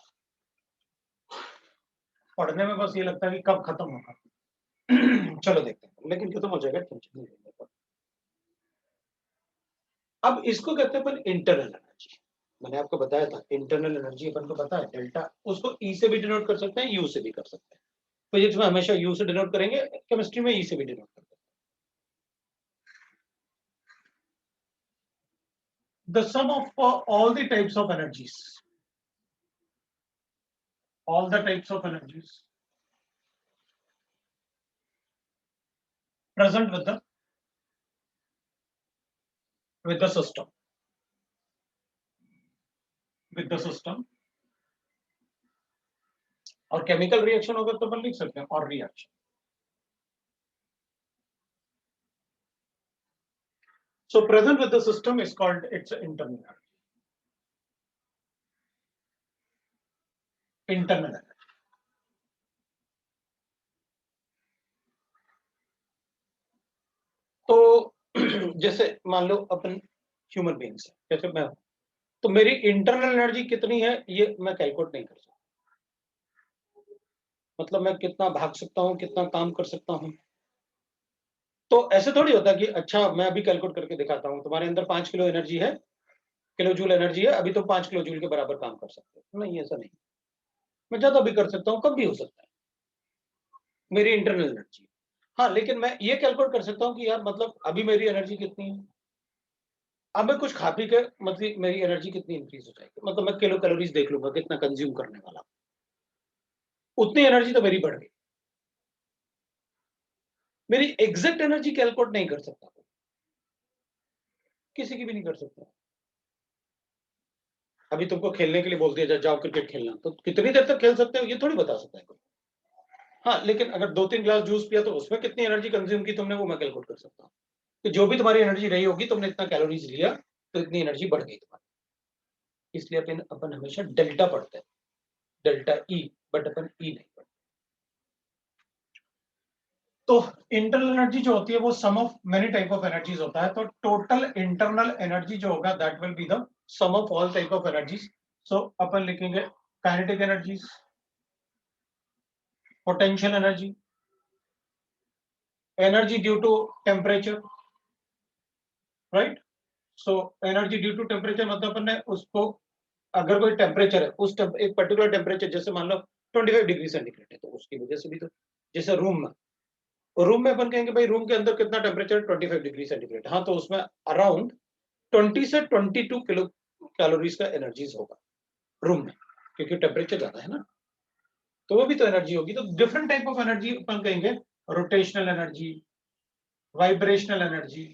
पढ़ने में बस ये लगता है कि कब खत्म होगा। चलो देखते हैं, लेकिन खत्म हो जाएगा, टेंशन नहीं लेना। अब इसको कहते हैं अपन इंटरनल एनर्जी। मैंने आपको बताया था इंटरनल एनर्जी अपन को पता है डेल्टा, उसको ई से भी डिनोट कर सकते हैं, यू से भी कर सकते हैं। फिजिक्स में हमेशा यू से डिनोट करेंगे, केमिस्ट्री में ई से भी डिनोट करते हैं। The sum of all the types of energies, all the types of energies present with the system, with the system, और केमिकल रिएक्शन होगा तो अपन लिख सकते हैं और reaction. So present with the system is called its internal energy. Internal energy. तो जैसे मान लो अपन ह्यूमन बीइंग्स है, जैसे मैं हूं, तो मेरी इंटरनल एनर्जी कितनी है ये मैं कैलकुलेट नहीं कर सकता। मतलब मैं कितना भाग सकता हूँ, कितना काम कर सकता हूँ, तो ऐसे थोड़ी होता कि अच्छा मैं अभी कैलकुलेट करके दिखाता हूँ तुम्हारे अंदर 5 किलो एनर्जी है, किलो जूल एनर्जी है, अभी तो 5 किलो जूल के बराबर काम कर सकते हो। नहीं, ऐसा नहीं, मैं ज्यादा भी कर सकता हूँ, कब भी हो सकता है, मेरी इंटरनल एनर्जी। हाँ, लेकिन मैं ये कैलकुलेट कर सकता हूँ कि यार मतलब अभी मेरी एनर्जी कितनी है, अब मैं कुछ खा पी के मतलब मेरी एनर्जी कितनी इंक्रीज हो जाएगी, मतलब मैं किलो कैलोरीज देख लूंगा कितना कंज्यूम करने वाला, उतनी एनर्जी तो मेरी बढ़ गई। मेरी एग्जैक्ट एनर्जी कैलकुलेट नहीं कर सकता, किसी की भी नहीं कर सकता। अभी तुमको खेलने के लिए बोल दिया जाओ क्रिकेट खेलना, तो कितनी देर तक खेल सकते हो ये थोड़ी बता सकता है कोई। हाँ, लेकिन अगर 2-3 ग्लास जूस पिया तो उसमें कितनी एनर्जी कंज्यूम की तुमने, वो मैं कैलकुलेट कर सकता हूँ। तो जो भी तुम्हारी एनर्जी रही होगी, तुमने इतना कैलोरीज लिया तो इतनी एनर्जी बढ़ गई तुम्हारी। इसलिए अपन हमेशा डेल्टा पढ़ते हैं, डेल्टा ई, बट अपन ई नहीं पढ़ते। तो इंटरनल एनर्जी जो होती है वो sum of many type of energies होता है। तो टोटल इंटरनल एनर्जी जो होगा that will be the sum of all type of energies. So अपन लिखेंगे kinetic energies, potential energy, energy due to temperature, right. So energy due to temperature मतलब अपन ने उसको, अगर कोई टेम्परेचर है उस एक पर्टिकुलर टेम्परेचर, जैसे मान लो 25 डिग्री सेंटीग्रेड है, तो उसकी वजह से भी तो, जैसे रूम में अपन कहेंगे भाई रूम के अंदर कितना टेम्परेचर, 25 डिग्री सेंटीग्रेड, हाँ, तो उसमें अराउंड 20 से 22 किलो कैलोरीज का एनर्जीज होगा रूम में, क्योंकि टेम्परेचर ज्यादा है ना, तो वो भी तो एनर्जी होगी। तो डिफरेंट टाइप ऑफ एनर्जी अपन कहेंगे, rotational energy, vibrational energy,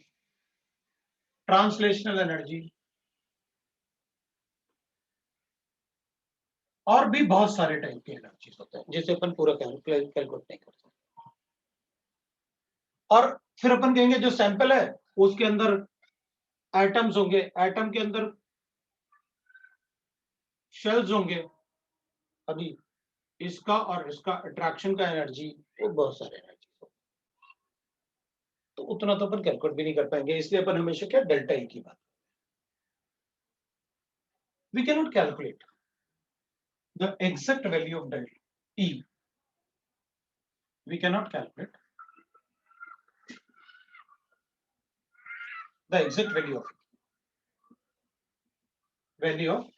translational energy, और भी बहुत सारे टाइप के एनर्जीज होते हैं जिसे अपन पूरा कैलकुलेट नहीं कर सकते। और फिर अपन कहेंगे जो सैंपल है उसके अंदर एटम्स होंगे, एटम के अंदर शेल्स होंगे, अभी इसका और इसका अट्रैक्शन का एनर्जी, वो बहुत सारे एनर्जी, तो उतना तो अपन कैलकुलेट भी नहीं कर पाएंगे। इसलिए अपन हमेशा क्या डेल्टा ई की बात, we can not calculate the exact value of delta E, we can not calculate the exact value of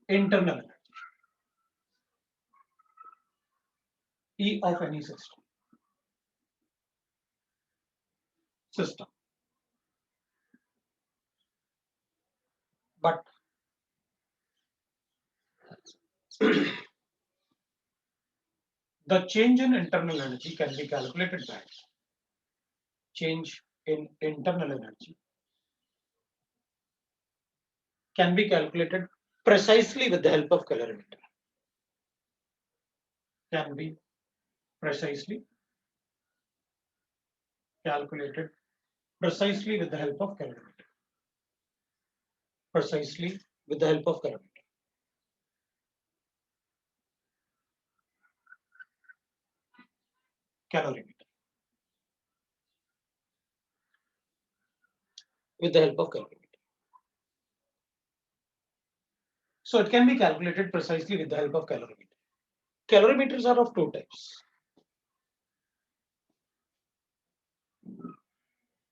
internal energy E of any system, but the change in internal energy can be calculated by change in internal energy can be calculated precisely with the help of calorimeter, can be precisely calculated precisely with the help of calorimeter, precisely with the help of calorimeter. calorimeter. With the help of calorimeter. So it can be calculated precisely with the help of calorimeter. Calorimeters are of two types.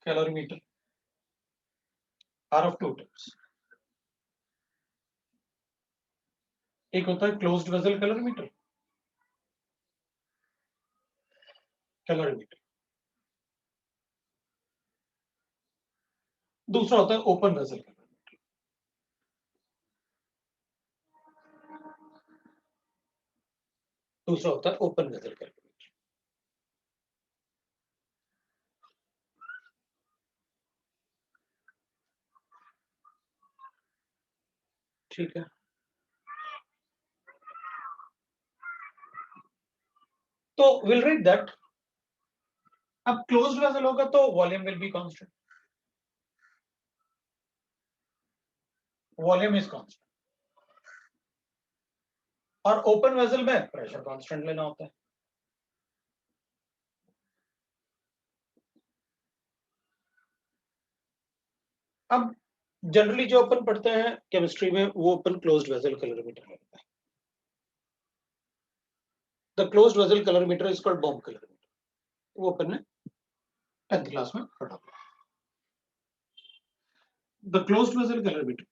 Calorimeter are of two types. एक होता है क्लोज्ड वेसल कैलोरीमीटर, दूसरा होता है ओपन वेसल कैलोरीमीटर। दूसरा होता है ओपन वेसल कैलोरीमीटर। ठीक है, तो विल राइट दैट अब क्लोज्ड वेसल होगा तो volume will be constant, volume is constant, और ओपन वेसल में प्रेशर कांस्टेंट लेना होता है। अब जनरली जो अपन पढ़ते हैं केमिस्ट्री में वो अपन क्लोज्ड वेसल कैलोरीमीटर होता है। The closed vessel calorimeter is called bomb calorimeter, वो अपन ने 10th क्लास में पढ़ा। The closed vessel calorimeter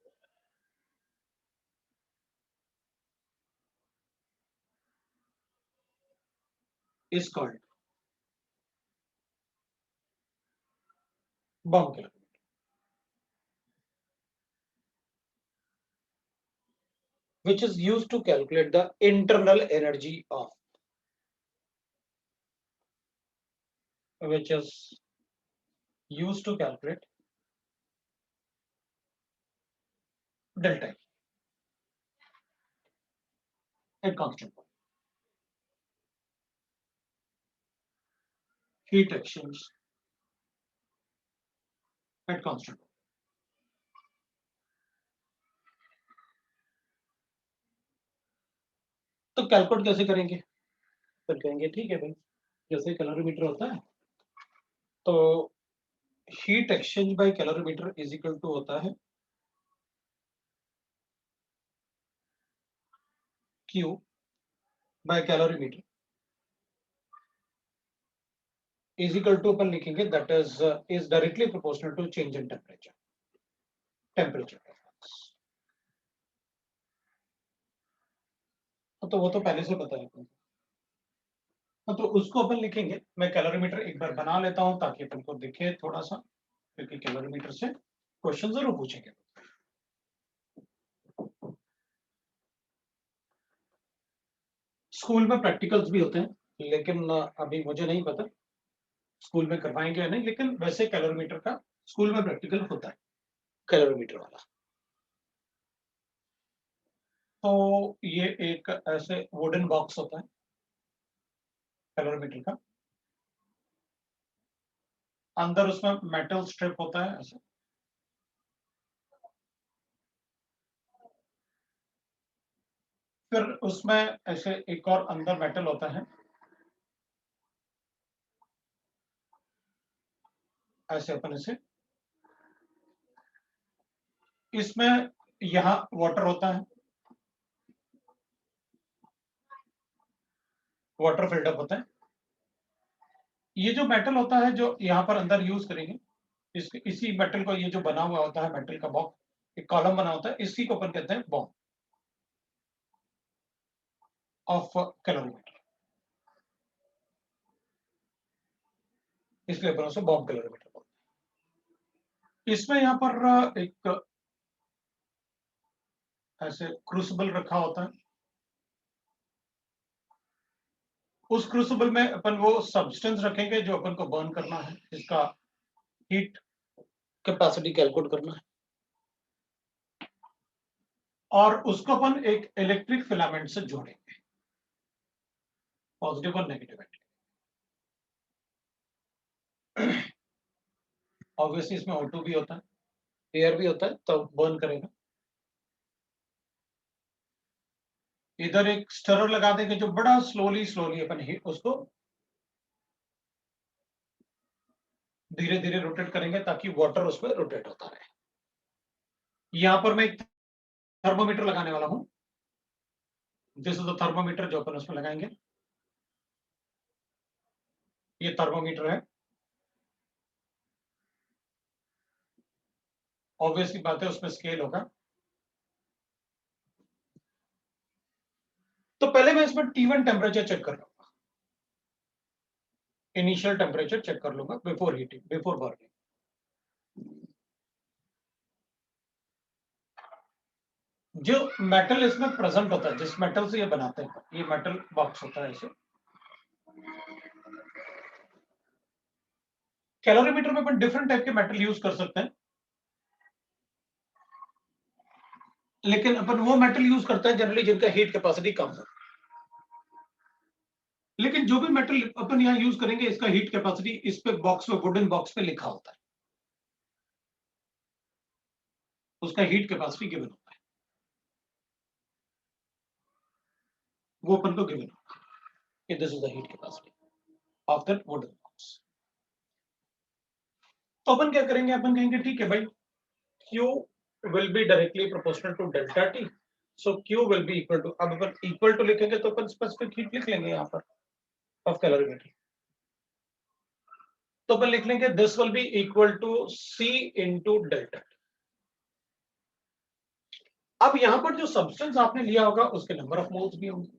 is called bomb calorimeter, which is used to calculate the internal energy of, which is used to calculate delta at constant point. Heat exchange at constant point. तो कैलकुलेट कैसे करेंगे? फिर कहेंगे ठीक है भाई, जैसे कैलोरीमीटर होता है तो heat exchange by calorimeter is equal to होता है Q by calorimeter is equal to अपन लिखेंगे that is directly proportional to change in temperature, तो वो तो पहले से पता है अपन, तो उसको अपन लिखेंगे। मैं कैलोरीमीटर एक बार बना लेता हूं ताकि अपन को दिखे थोड़ा सा, क्योंकि कैलोरीमीटर से क्वेश्चन जरूर पूछेंगे। स्कूल में प्रैक्टिकल्स भी होते हैं, लेकिन अभी मुझे नहीं पता स्कूल में करवाएंगे या नहीं, लेकिन वैसे कैलोरीमीटर का स्कूल में प्रैक्टिकल होता है, कैलोरीमीटर वाला। तो ये एक ऐसे वुडन बॉक्स होता है कैलोरीमीटर का, अंदर उसमें मेटल स्ट्रिप होता है ऐसे, फिर उसमें ऐसे एक और अंदर मेटल होता है ऐसे, अपन इसे, इसमें यहाँ वाटर होता है, वाटर फिल्डअप होता है। ये जो मेटल होता है जो यहाँ पर अंदर यूज करेंगे, इसी मेटल को, ये जो बना हुआ होता है मेटल का बॉक्स, एक कॉलम बना होता है, इसी को अपन कहते हैं बॉम्ब ऑफ कैलोरीमीटर, इसलिए अपन उसे बॉम्ब कैलोरीमीटर बोलते हैं। इसमें यहाँ पर एक ऐसे क्रूसिबल रखा होता है, उस क्रूसिबल में अपन वो सब्सटेंस रखेंगे जो अपन को बर्न करना है, जिसका हीट कैपेसिटी कैलकुलेट करना है, और उसको अपन एक इलेक्ट्रिक फिलामेंट से जोड़ेंगे, पॉजिटिव और नेगेटिव एंड। ऑब्वियसली इसमें O2 भी होता है, एयर भी होता है, तो बर्न करेगा। इधर एक स्टरर लगा देंगे जो बड़ा स्लोली स्लोली अपन उसको धीरे धीरे रोटेट करेंगे ताकि वाटर उसमें रोटेट होता रहे। यहां पर मैं एक थर्मोमीटर लगाने वाला हूं। दिस इज द थर्मोमीटर जो अपन उसमें लगाएंगे। ये थर्मोमीटर है। ऑब्वियसली बात है उसमें स्केल होगा। तो पहले मैं इसमें T1 टेम्परेचर चेक कर लूंगा। इनिशियल टेम्परेचर चेक कर लूंगा बिफोर हीटिंग, बिफोर बर्निंग। जो मेटल इसमें प्रेजेंट होता है, जिस मेटल से ये बनाते हैं, ये मेटल बॉक्स होता है। इसे कैलोरीमीटर में अपन डिफरेंट टाइप के मेटल यूज कर सकते हैं, लेकिन अपन वो मेटल यूज करते हैं जनरली जिनका हीट कैपेसिटी कम हो। लेकिन जो भी मेटल अपन यहाँ यूज करेंगे, इसका हीट कैपेसिटी इस पे बॉक्स में, वुडन बॉक्स पे लिखा होता है, उसका हीट कैपेसिटी गिवन होता है, वो अपन को गिवन होता है कि this is the heat capacity of that wooden box. तो अपन क्या करेंगे, अपन कहेंगे ठीक है भाई, Q will be directly proportional to delta T, so Q will be equal to, अब अपन इक्वल टू लिखेंगे तो अपन स्पेसिफिक हीट लिख लेंगे यहाँ पर ऑफ कैलोरीमेट्री। तो अपन लिख लेंगे this will be equal to C into delta. अब यहां पर जो सब्सटेंस आपने लिया होगा उसके नंबर ऑफ मोल्स भी होंगे,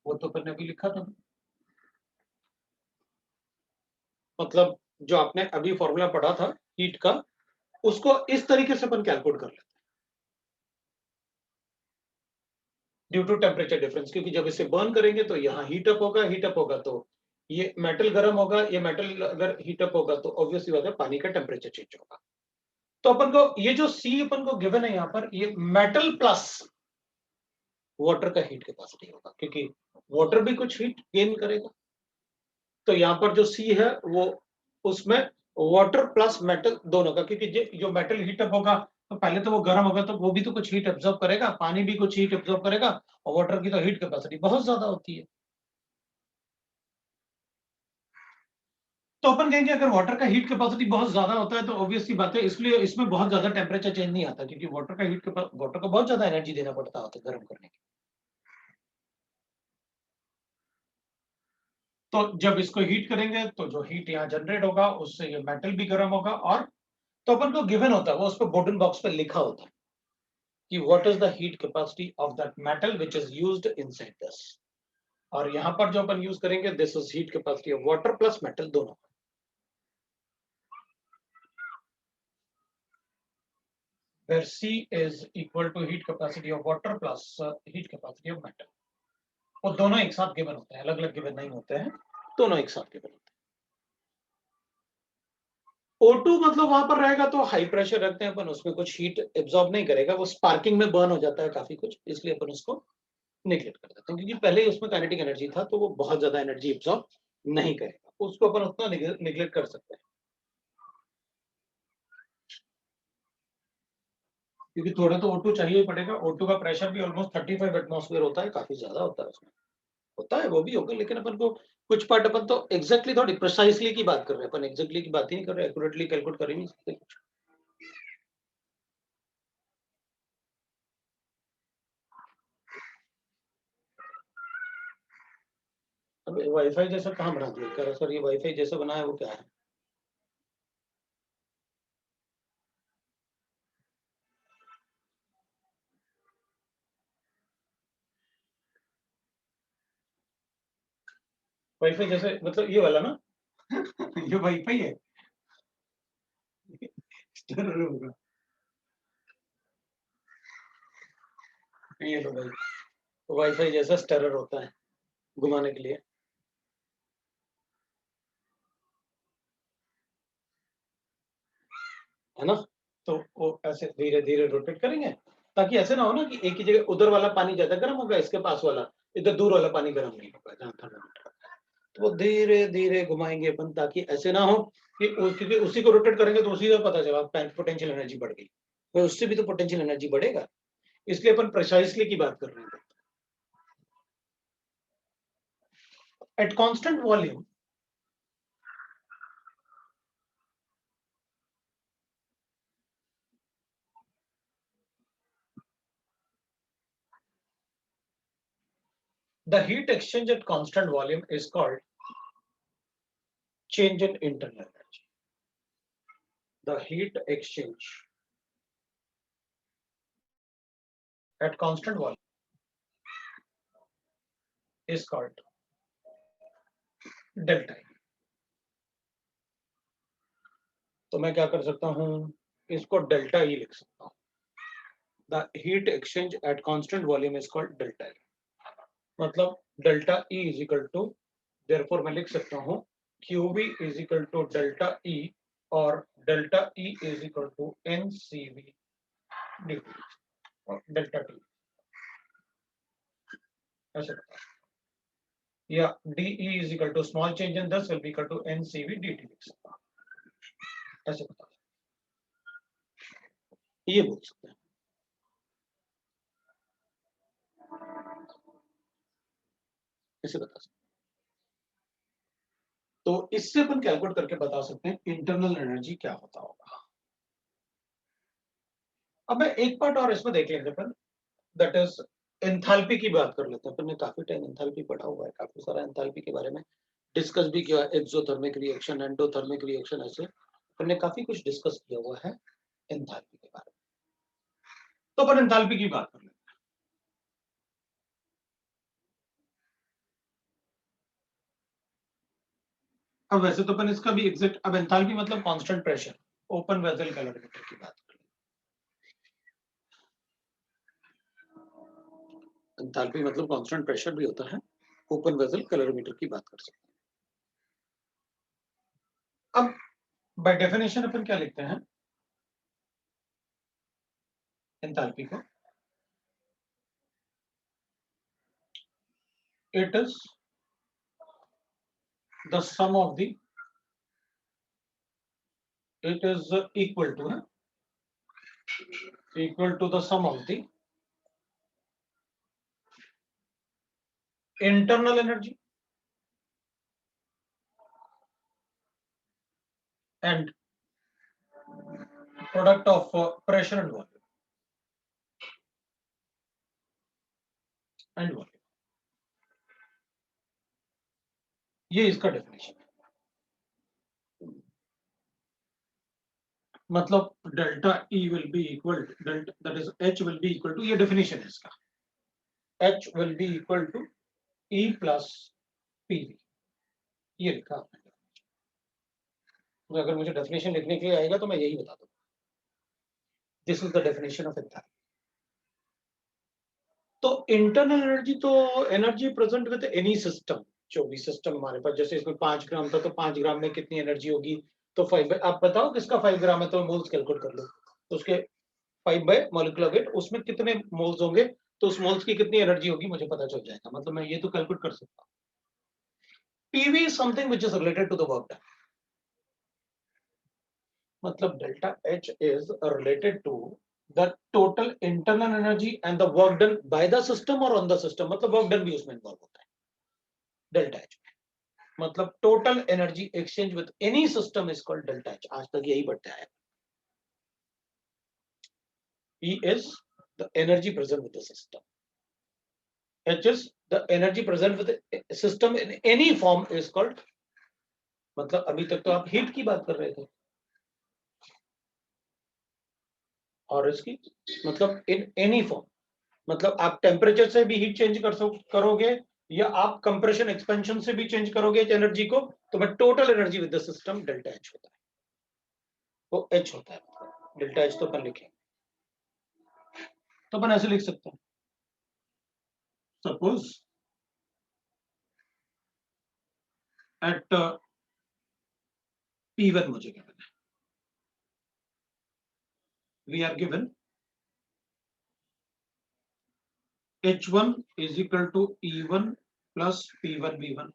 वो तो अपन ने अभी लिखा था। मतलब जो आपने अभी फॉर्मूला पढ़ा था हीट का, उसको इस तरीके से अपन कैलकुलेट कर लेते हैं ड्यू टू टेम्परेचर डिफरेंस, क्योंकि जब इसे बर्न करेंगे तो यहाँ हीट अप होगा, हीट अप होगा तो ये मेटल गर्म होगा, ये मेटल अगर हीट अप होगा तो ऑब्वियसली बात है पानी का टेम्परेचर चेंज होगा। तो अपन को ये जो C अपन को गिवन है यहाँ पर, ये मेटल प्लस वाटर का हीट कैपेसिटी होगा, क्योंकि वाटर भी कुछ हीट गेन करेगा। तो यहाँ पर जो C है वो उसमें वाटर प्लस मेटल दोनों का, क्योंकि जो मेटल हीट अप होगा तो पहले तो वो गर्म होगा, तो वो भी तो कुछ हीट एब्जॉर्ब करेगा, पानी भी कुछ हीट एब्जॉर्ब करेगा, और वाटर की तो हीट कैपेसिटी बहुत ज्यादा होती है। तो अपन कहेंगे अगर वाटर का हीट कैपेसिटी बहुत ज्यादा होता है तो ऑब्वियसली बात है, इसलिए इसमें बहुत ज्यादा टेम्परेचर चेंज नहीं आता, क्योंकि वाटर को बहुत ज्यादा एनर्जी देना पड़ता होता है गर्म करने की। तो जब इसको हीट करेंगे तो जो हीट यहाँ जनरेट होगा उससे ये मेटल भी गर्म होगा, और तो अपन को गिवन होता है, वो उस पर बोर्डन बॉक्स पे लिखा होता है कि what is the heat capacity of that metal which is used inside this. और यहाँ पर जो अपन यूज करेंगे, this is heat capacity of water plus metal दोनों, where C is equal to heat capacity of water plus heat capacity of metal। वो दोनों एक साथ गिवन होते हैं, अलग अलग गिवन नहीं होते हैं, दोनों एक साथ गिवन होते हैं। O2 मतलब वहां पर रहेगा तो हाई प्रेशर रखते हैं अपन, उसमें कुछ हीट एब्जॉर्ब नहीं करेगा, वो स्पार्किंग में बर्न हो जाता है काफी कुछ, इसलिए अपन उसको निगलेक्ट कर देते हैं, क्योंकि पहले ही उसमें काइनेटिक एनर्जी था तो वो बहुत ज्यादा एनर्जी एब्जॉर्ब नहीं करेगा, उसको अपन उतना निगलेक्ट कर सकते हैं, क्योंकि थोड़ा तो O2 चाहिए ही पड़ेगा। O2 का प्रेशर भी ऑलमोस्ट 35 एटमॉस्फेयर होता है, काफी ज्यादा होता है उसमें, होता है वो भी होगा, लेकिन अपन को कुछ पार्ट अपन तो एग्जैक्टली थोड़ी प्रिसाइसली की बात कर रहे हैं, अपन एग्जैक्टली की बात ही नहीं कर रहे, एक्यूरेटली कैलकुलेट कर ही नहीं सकते कुछ। अब वाईफाई जैसा कहाँ बना दिया, कह रहे सर ये वाईफाई जैसा बना है वो क्या है? वाईफाई जैसे मतलब ये वाला ना? ये वाईफाई है? स्टेरर होगा ये, लो भाई, वाईफाई जैसा स्टेरर होता है घुमाने के लिए, है ना? तो वो ऐसे धीरे धीरे रोटेट करेंगे, ताकि ऐसे ना हो ना कि एक ही जगह उधर वाला पानी ज्यादा गर्म होगा, इसके पास वाला, इधर दूर वाला पानी गर्म नहीं होगा जहाँ थर्मामीटर। तो वो धीरे धीरे घुमाएंगे अपन, ताकि ऐसे ना हो कि क्योंकि उसी को रोटेट करेंगे तो उसी का पता चला पोटेंशियल एनर्जी बढ़ गई, तो उससे भी तो पोटेंशियल एनर्जी बढ़ेगा, इसलिए अपन प्रिसाइसली की बात कर रहे हैं। Eight constant volume The heat exchange at constant volume is called change in internal energy. The heat exchange at constant volume is called delta E. तो मैं क्या कर सकता हूं, इसको डेल्टा ई लिख सकता हूं. The heat exchange at constant volume is called delta E. मतलब delta E is equal to, therefore मैं लिख सकता हूं QV is equal to delta E और delta E is equal to NCV dt और डेल्टा T ऐसे बता, या DE is equal to small change in this will be equal to NCV dt लिख सकता हूं, ऐसे बता, ये बोल सकते हैं. ऐसे बता सकते, तो इससे अपन कैलकुलेट करके बता सकते हैं इंटरनल एनर्जी क्या होता होगा. अब मैं एक पार्ट और इसमें देख लेंगे अपन, दैट इज एंथैल्पी की बात कर लेते हैं. अपन ने काफी टाइम एंथैल्पी पढ़ा हुआ है, काफी सारा एंथैल्पी के बारे में डिस्कस भी किया, एक्सोथर्मिक रिएक्शन, एंडोथर्मिक रिएक्शन, ऐसे अपन ने काफी कुछ डिस्कस किया हुआ है एंथैल्पी के बारे में. तो अपन एंथैल्पी की बात कर लेते हैं. अब वैसे तो अपन इसका भी एग्जैक्ट, अब एंथैल्पी मतलब constant pressure, open vessel calorimeter की बात कर लेते हैं. एंथैल्पी मतलब कांस्टेंट प्रेशर भी होता है, ओपन वेसल कैलोरीमीटर की बात कर सकते हैं. अब बाय डेफिनेशन अपन क्या लिखते हैं एंथैल्पी को, it is the sum of the, it is equal to the sum of the internal energy and product of pressure and volume ये इसका डेफिनेशन है. मतलब delta E will be equal delta, that is H will be equal to, ये डेफिनेशन है इसका, H will be equal to E plus PV, ये लिखा आपने. तो अगर मुझे डेफिनेशन लिखने के लिए आएगा तो मैं यही बता दूंगा, this is the definition of enthalpy. तो इंटरनल एनर्जी तो energy present with any system, जो भी सिस्टम हमारे पास, जैसे इसमें 5 ग्राम था तो 5 ग्राम में कितनी एनर्जी होगी, तो 5 आप बताओ किसका 5 ग्राम है तो मोल्स कैलकुलेट कर लो, तो उसके 5 बाय मॉलिक्यूलर वेट, उसमें कितने मोल्स होंगे तो उस मोल्स की कितनी एनर्जी होगी मुझे पता चल जाएगा. मतलब मैं ये तो कैलकुलेट कर सकता हूँ. PV is something which is related to the work done. मतलब delta H is related to the total internal energy and the work done by the system or on the system, मतलब work done भी उसमें इन्वॉल्व होता है डेल्टा एच. मतलब total energy exchange with any system is called delta H. आज तक यही बढ़ता है. E is the energy present with the system. H is the energy present with the system in any form is called, मतलब अभी तक तो आप हीट की बात कर रहे थे, और इसकी मतलब इन एनी फॉर्म, मतलब आप टेम्परेचर से भी हीट चेंज करोगे या आप कंप्रेशन एक्सपेंशन से भी चेंज करोगे एनर्जी को, तो मैं total energy with the system delta H होता है. वो एच होता है, डेल्टा एच तो अपन लिखेंगे. तो अपन ऐसे लिख सकते हैं, सपोज एट P1 मुझे गिवन है, we are given H1 is equal to E1 plus P1 V1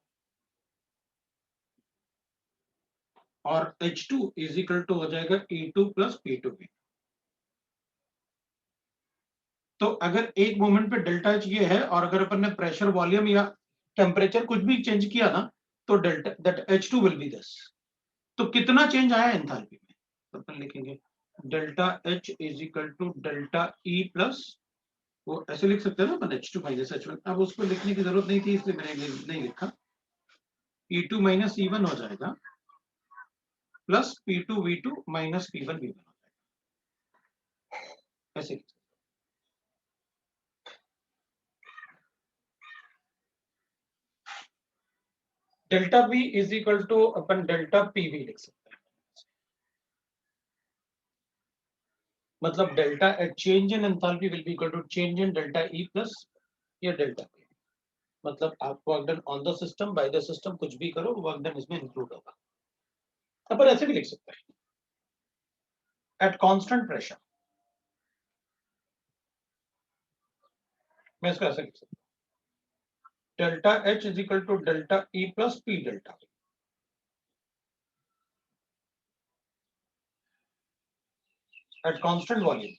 और H2 is equal to हो जाएगा E2 plus P2 V. तो अगर एक मोमेंट पे डेल्टा एच ये है, और अगर अपन ने प्रेशर वॉल्यूम या टेम्परेचर कुछ भी चेंज किया ना, तो delta that H2 will be this. तो कितना चेंज आया एंथैल्पी में, तो अपन लिखेंगे delta H is equal to delta E plus वो ऐसे लिख सकते हैं ना अपन H2 माइनस H1। अब उसको लिखने की जरूरत नहीं थी इसलिए मैंने नहीं लिखा। E2 माइनस E1 हो जाएगा plus P2 V2 minus P1 V1 हो जाएगा ऐसे। Delta V is equal to अपन डेल्टा PV लिख सकते हैं। मतलब delta change in enthalpy will be equal to change in delta E plus या डेल्टा P। मतलब आप work done on the system by the system कुछ भी करो, वर्क डन इसमें इंक्लूड होगा। अपन ऐसे भी लिख सकते हैं एट कांस्टेंट प्रेशर। मैं इसको ऐसे लिख सकता हूँ delta H is equal to delta E plus P delta at constant volume.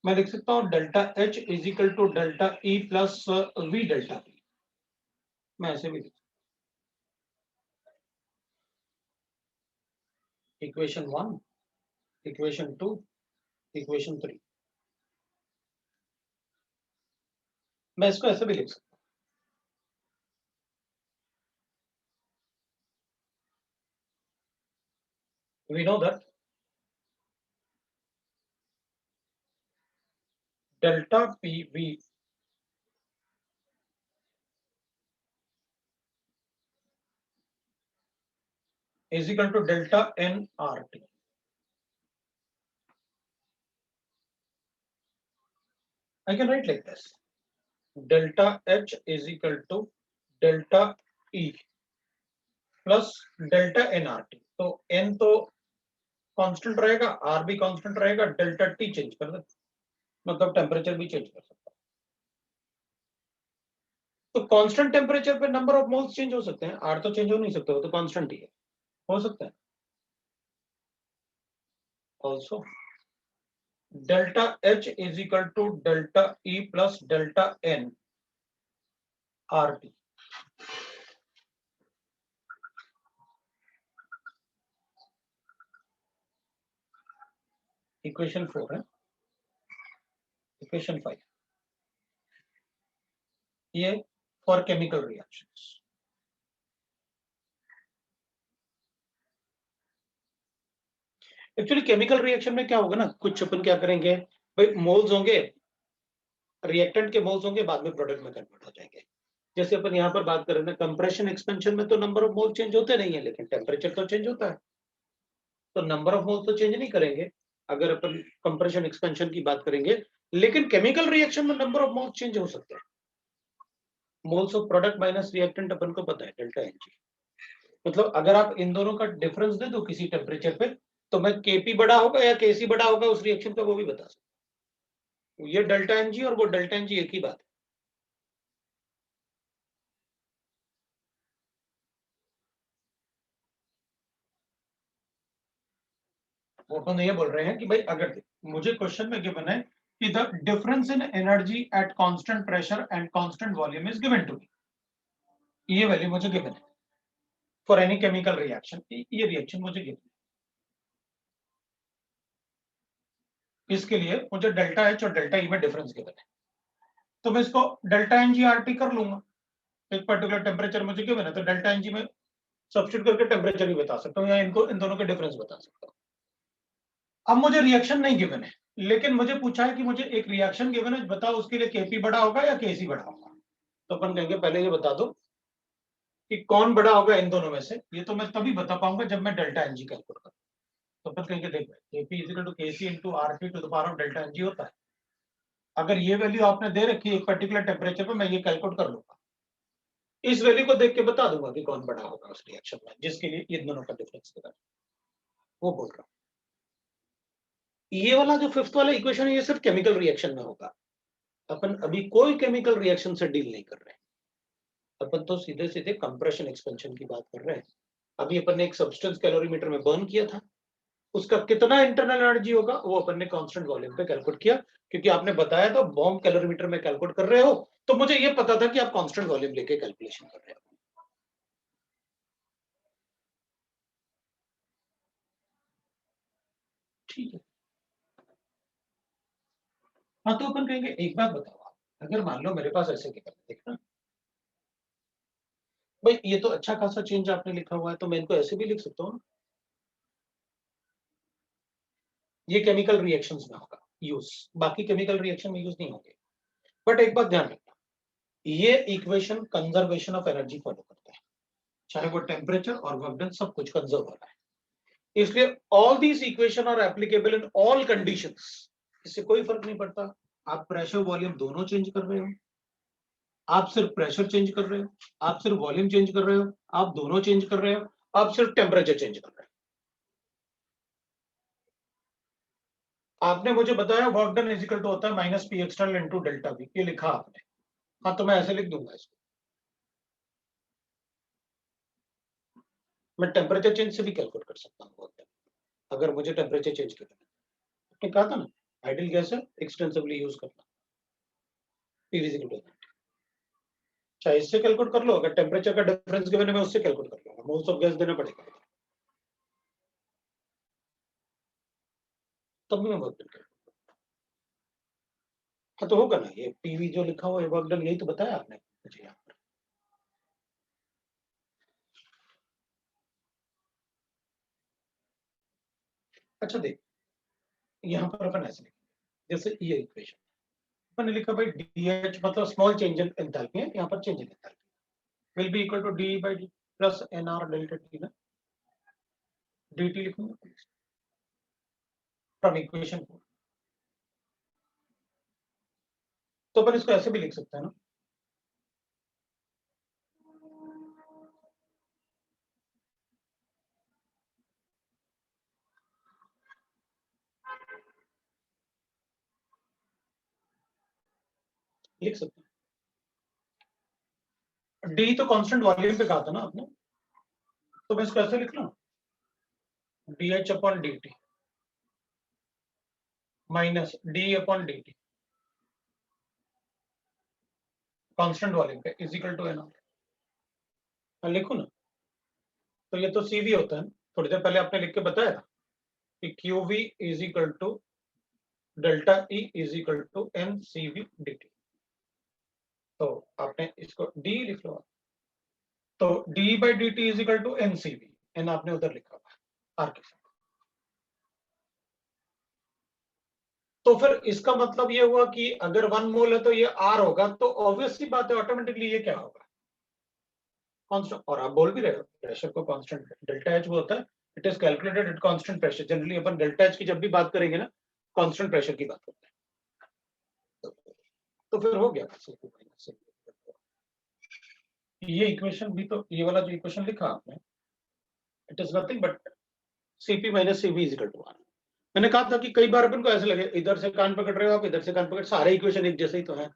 मैं लिख सकता हूँ delta H is equal to delta E plus V delta P। मैं ऐसे भी लिख इक्वेशन 1, इक्वेशन 2, इक्वेशन 3। मैं इसको ऐसे भी लिख सकता हूँ। We know that delta PV is equal to delta nRT. I can write like this. Delta H is equal to delta E plus delta nRT. तो n तो कांस्टेंट रहेगा, R भी कांस्टेंट रहेगा, डेल्टा T चेंज कर दे, मतलब टेम्परेचर भी चेंज कर सकता है। तो कांस्टेंट टेम्परेचर पे नंबर ऑफ मोल्स चेंज हो सकते हैं, R तो चेंज हो नहीं सकता, वो तो कांस्टेंट ही है, हो सकता है। Also delta H is equal to delta E plus delta N RT. Equation 4 है। इक्वेशन 5 ये for chemical reactions. Actually chemical reaction में क्या होगा ना, कुछ अपन क्या करेंगे भाई, मोल्स होंगे, रिएक्टेंट के मोल्स होंगे, बाद में प्रोडक्ट में कन्वर्ट हो जाएंगे। जैसे अपन यहाँ पर बात कर रहे हैं कंप्रेशन एक्सपेंशन में तो नंबर ऑफ मोल चेंज होते नहीं है, लेकिन टेम्परेचर तो चेंज होता है। तो नंबर ऑफ मोल्स तो चेंज नहीं करेंगे अगर अपन कंप्रेशन एक्सपेंशन की बात करेंगे, लेकिन केमिकल रिएक्शन में नंबर ऑफ मोल्स चेंज हो सकते हैं। Moles of product minus reactant अपन को पता है डेल्टा एनजी। मतलब अगर आप इन दोनों का डिफरेंस दे दो किसी टेम्परेचर पे, तो मैं केपी बड़ा होगा या केसी बड़ा होगा उस रिएक्शन का वो भी बता सकता हूँ। ये डेल्टा एनजी और वो डेल्टा एनजी एक ही बात है। वो अपन ये बोल रहे हैं कि भाई अगर मुझे क्वेश्चन में गिवन है कि the difference in energy at constant pressure and constant volume is given to me, ये वैल्यू मुझे गिवन है फॉर एनी केमिकल रिएक्शन, ये रिएक्शन मुझे गिवन है। इसके लिए मुझे डेल्टा एच और डेल्टा ई में डिफरेंस गिवन है, तो मैं इसको delta N G R T कर लूंगा। एक पर्टिकुलर टेम्परेचर मुझे गिवन है तो डेल्टा एन जी में सब्स्टिट्यूट करके टेम्परेचर भी बता सकता हूँ या इनको इन दोनों के डिफरेंस बता सकता हूँ। अब मुझे रिएक्शन नहीं गिवन है, लेकिन मुझे पूछा है कि मुझे एक रिएक्शन गिवन है, बताओ उसके लिए केपी बड़ा होगा या केसी बड़ा होगा। तो अपन कहेंगे पहले ये बता दो कि कौन बड़ा होगा इन दोनों में से। ये तो मैं तभी बता पाऊंगा जब मैं डेल्टा एनजी कैलकुलेट करूं। तो अपन कहेंगे देख KP is equal to KC into RT to the power of delta NG होता है। अगर ये वैल्यू आपने दे रखी है एक पर्टिकुलर टेम्परेचर पे, मैं ये कैलकुलेट कर लूंगा, इस वैल्यू को देख के बता दूंगा कि कौन बड़ा होगा उस रिएक्शन में जिसके लिए इन दोनों का डिफरेंस है, वो बोल रहा हूँ। ये वाला जो फिफ्थ वाला इक्वेशन है ये सिर्फ केमिकल रिएक्शन में होगा। अपन अभी कोई केमिकल रिएक्शन से डील नहीं कर रहे हैं, अपन तो सीधे सीधे कंप्रेशन एक्सपेंशन की बात कर रहे हैं। अभी अपन ने एक सब्सटेंस कैलोरीमीटर में बर्न किया था, उसका कितना इंटरनल एनर्जी होगा वो अपन ने कांस्टेंट वॉल्यूम पे कैलकुलेट किया, क्योंकि आपने बताया था बॉम्ब कैलोरीमीटर में कैलकुलेट कर रहे हो, तो मुझे ये पता था कि आप कांस्टेंट वॉल्यूम लेके कैलकुलेशन कर रहे हो। ठीक है। हाँ, तो अपन कहेंगे एक बात बताओ आप, अगर मान लो मेरे पास ऐसे केबल है, देखना भाई ये तो अच्छा खासा चेंज आपने लिखा हुआ है, तो मैं इनको ऐसे भी लिख सकता हूँ ना? ये केमिकल रिएक्शंस में होगा यूज, बाकी केमिकल रिएक्शन में यूज नहीं होंगे। बट एक बात ध्यान रखना, ये equation conservation of energy follow करता है, चाहे वो टेम्परेचर और वर्क डन सब कुछ कंजर्व हो रहा है, इसलिए all these equation are applicable in all conditions. इससे कोई फर्क नहीं पड़ता आप प्रेशर वॉल्यूम दोनों चेंज कर रहे हो, आप सिर्फ प्रेशर चेंज कर रहे हो, आप सिर्फ वॉल्यूम चेंज कर रहे हो, आप दोनों चेंज कर रहे हो, आप सिर्फ टेम्परेचर चेंज कर रहे हो। आपने मुझे बताया work done is equal to होता है minus P external into delta V, ये लिखा आपने। हाँ, तो मैं ऐसे लिख दूंगा इसको, मैं टेम्परेचर चेंज से भी कैलकुलेट कर सकता हूँ वर्क डन, अगर मुझे टेम्परेचर चेंज करना है। आपने कहा था ना आइडियल गैस है एक्सटेंसिवली यूज करना, पी इज इक्वल टू, चाहे इससे कैलकुलेट कर लो, अगर टेम्परेचर का डिफरेंस गिवन है मैं उससे कैलकुलेट कर लूंगा, मोल्स ऑफ गैस देना पड़ेगा तब भी मैं वर्क डन। हाँ, तो होगा ना, ये पीवी जो लिखा हुआ है वर्क डन, यही तो बताया आपने मुझे यहाँ पर। अच्छा देख, यहाँ पर अपन ऐसे लिखेंगे, जैसे ये इक्वेशन अपन ने लिखा भाई डीएच मतलब स्मॉल चेंज इन एंथैल्पी है, यहाँ पर change in enthalpy will be equal to D by D plus N R delta T ना, डी टी लिखूंगा फ्रॉम इक्वेशन 4। तो अपन इसको ऐसे भी लिख सकते हैं ना, लिख सकते हैं, डी तो कांस्टेंट वॉल्यूम पे कहा था ना आपने, तो मैं इसको ऐसे लिख लूं, D H upon D T minus D upon D T constant volume पे is equal to N R, लिखू ना, तो ये तो सीवी होता है, थोड़ी देर पहले आपने लिख के बताया था कि Q V is equal to delta E is equal to N C V D T, तो आपने इसको डी लिख लो, तो D by D T is equal to N C V, N आपने उधर लिखा हुआ आर के साथ। तो फिर इसका मतलब ये हुआ कि अगर 1 मोल है तो ये आर होगा, तो ऑब्वियसली बात है ऑटोमेटिकली ये क्या होगा, कांस्टेंट। और आप बोल भी रहे हो प्रेशर को कांस्टेंट डेल्टा एच वो होता है, it is calculated at constant pressure, generally upon delta H की जब भी बात करेंगे ना कांस्टेंट प्रेशर की बात करते हैं, तो फिर हो गया ये इक्वेशन भी, तो ये वाला जो इक्वेशन लिखा आपने it is nothing but CP minus CV is equal to R. मैंने कहा था कि कई बार अपन को ऐसे लगे इधर से कान पकड़ रहे हो आप, इधर से कान पकड़, सारे इक्वेशन एक जैसे ही तो है,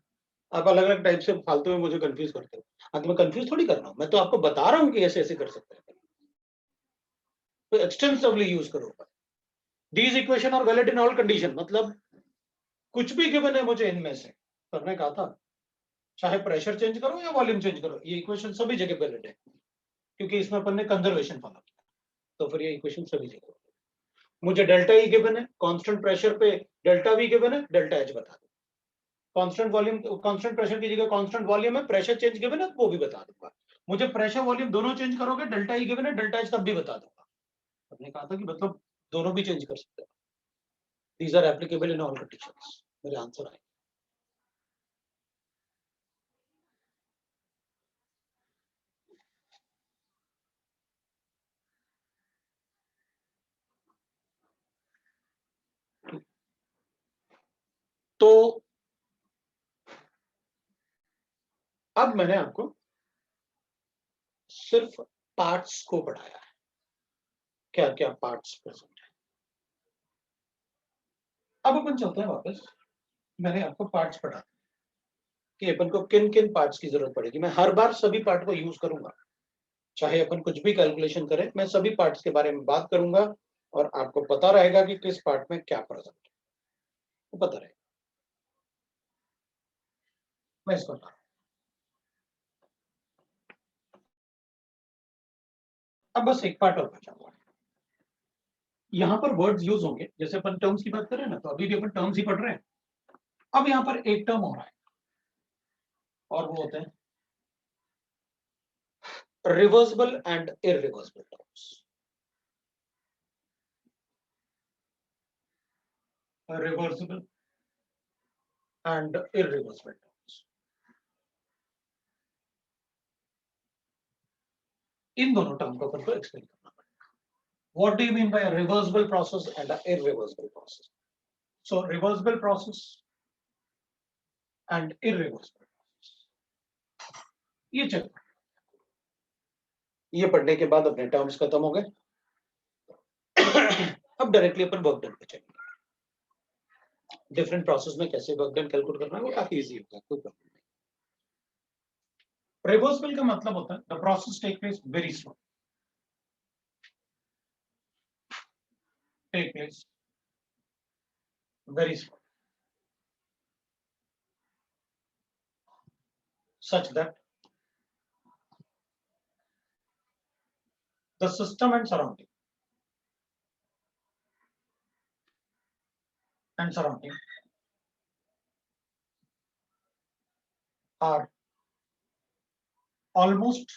आप अलग अलग टाइप से फालतू में मुझे कंफ्यूज करते हो। हाँ, तो मैं कंफ्यूज थोड़ी कर रहा हूँ, मैं तो आपको बता रहा हूँ कि ऐसे ऐसे कर सकते हैं, तो एक्सटेंसिवली यूज करो। These equation are valid in all condition, मतलब कुछ भी गिवन है मुझे इनमें से, पर मैं कहा था चाहे प्रेशर चेंज करो या वॉल्यूम चेंज करो, ये इक्वेशन सभी जगह वैलिड है, क्योंकि इसमें अपन ने कंजर्वेशन फॉलो किया, तो फिर ये इक्वेशन सभी जगह। मुझे डेल्टा ई गिवन है, कांस्टेंट प्रेशर पे डेल्टा वी गिवन है, डेल्टा एच बता दो, कांस्टेंट वॉल्यूम कांस्टेंट प्रेशर की जगह कांस्टेंट वॉल्यूम है, प्रेशर चेंज गिवन है वो भी बता दूंगा। मुझे प्रेशर वॉल्यूम दोनों चेंज करोगे, डेल्टा ई गिवन है, डेल्टा एच तब भी बता दूंगा। आपने कहा था कि मतलब दोनों भी चेंज कर सकते हैं, these are applicable in all conditions, मेरे आंसर आए। तो अब मैंने आपको सिर्फ पार्ट्स को पढ़ाया है, क्या क्या पार्ट्स प्रेजेंट है। अब अपन चलते हैं वापस, मैंने आपको पार्ट्स पढ़ा कि अपन को किन किन पार्ट्स की जरूरत पड़ेगी, मैं हर बार सभी पार्ट को यूज करूंगा, चाहे अपन कुछ भी कैलकुलेशन करें, मैं सभी पार्ट्स के बारे में बात करूंगा और आपको पता रहेगा कि किस पार्ट में क्या प्रेजेंट है, तो पता रहेगा। मैं इसको बता रहा हूं, अब बस एक पार्ट और बचा हुआ है, यहां पर वर्ड्स यूज होंगे, जैसे अपन टर्म्स की बात कर रहे हैं ना, तो अभी भी अपन टर्म्स ही पढ़ रहे हैं। अब यहां पर एक टर्म हो रहा है और वो होते हैं reversible and irreversible terms. Reversible and irreversible terms, इन दोनों टर्म को अपन को एक्सप्लेन करना पड़ेगा। What do you mean by reversible process and irreversible process? So reversible process and irreversible process, ये चेक, ये पढ़ने के बाद अपने टर्म्स खत्म हो गए। अब डायरेक्टली अपन वर्क डन पे चलेंगे। डिफरेंट प्रोसेस में कैसे वर्क डन कैलकुलेट करना है वो काफी इजी होता है, कोई प्रॉब्लम नहीं। रिवर्सिबल का मतलब होता है the process take place very slow, take place very slow, such that the system and surrounding are almost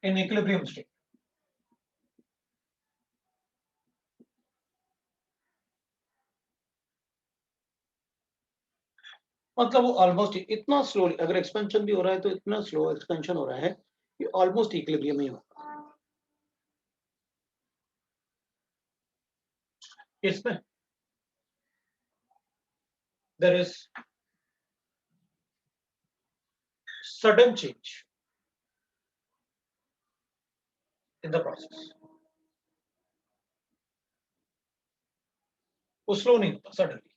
in equilibrium state. मतलब वो ऑलमोस्ट इतना स्लोली, अगर एक्सपेंशन भी हो रहा है तो इतना स्लो एक्सपेंशन हो रहा है कि ऑलमोस्ट इक्विलिब्रियम ही होगा। इसमें there is sudden change in the process, वो स्लो नहीं होता सडनली।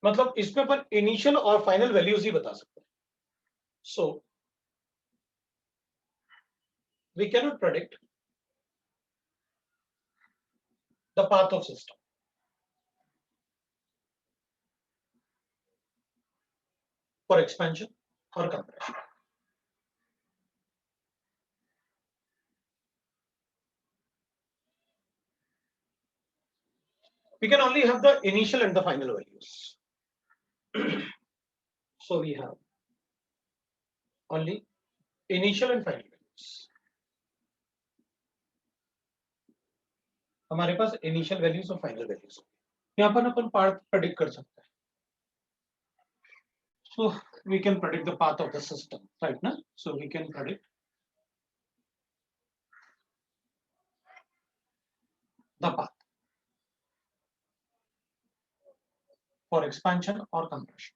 मतलब इसमें पर इनिशियल और फाइनल वैल्यूज ही बता सकते हैं। So we cannot predict the path of system for expansion और compression. We can only have the initial and the final values. So we have only initial and final values. हमारे पास initial values और final values, यहाँ पर अपन पाथ predict कर सकते हैं। So we can predict the path of the system, right now? So we can predict the path for expansion or compression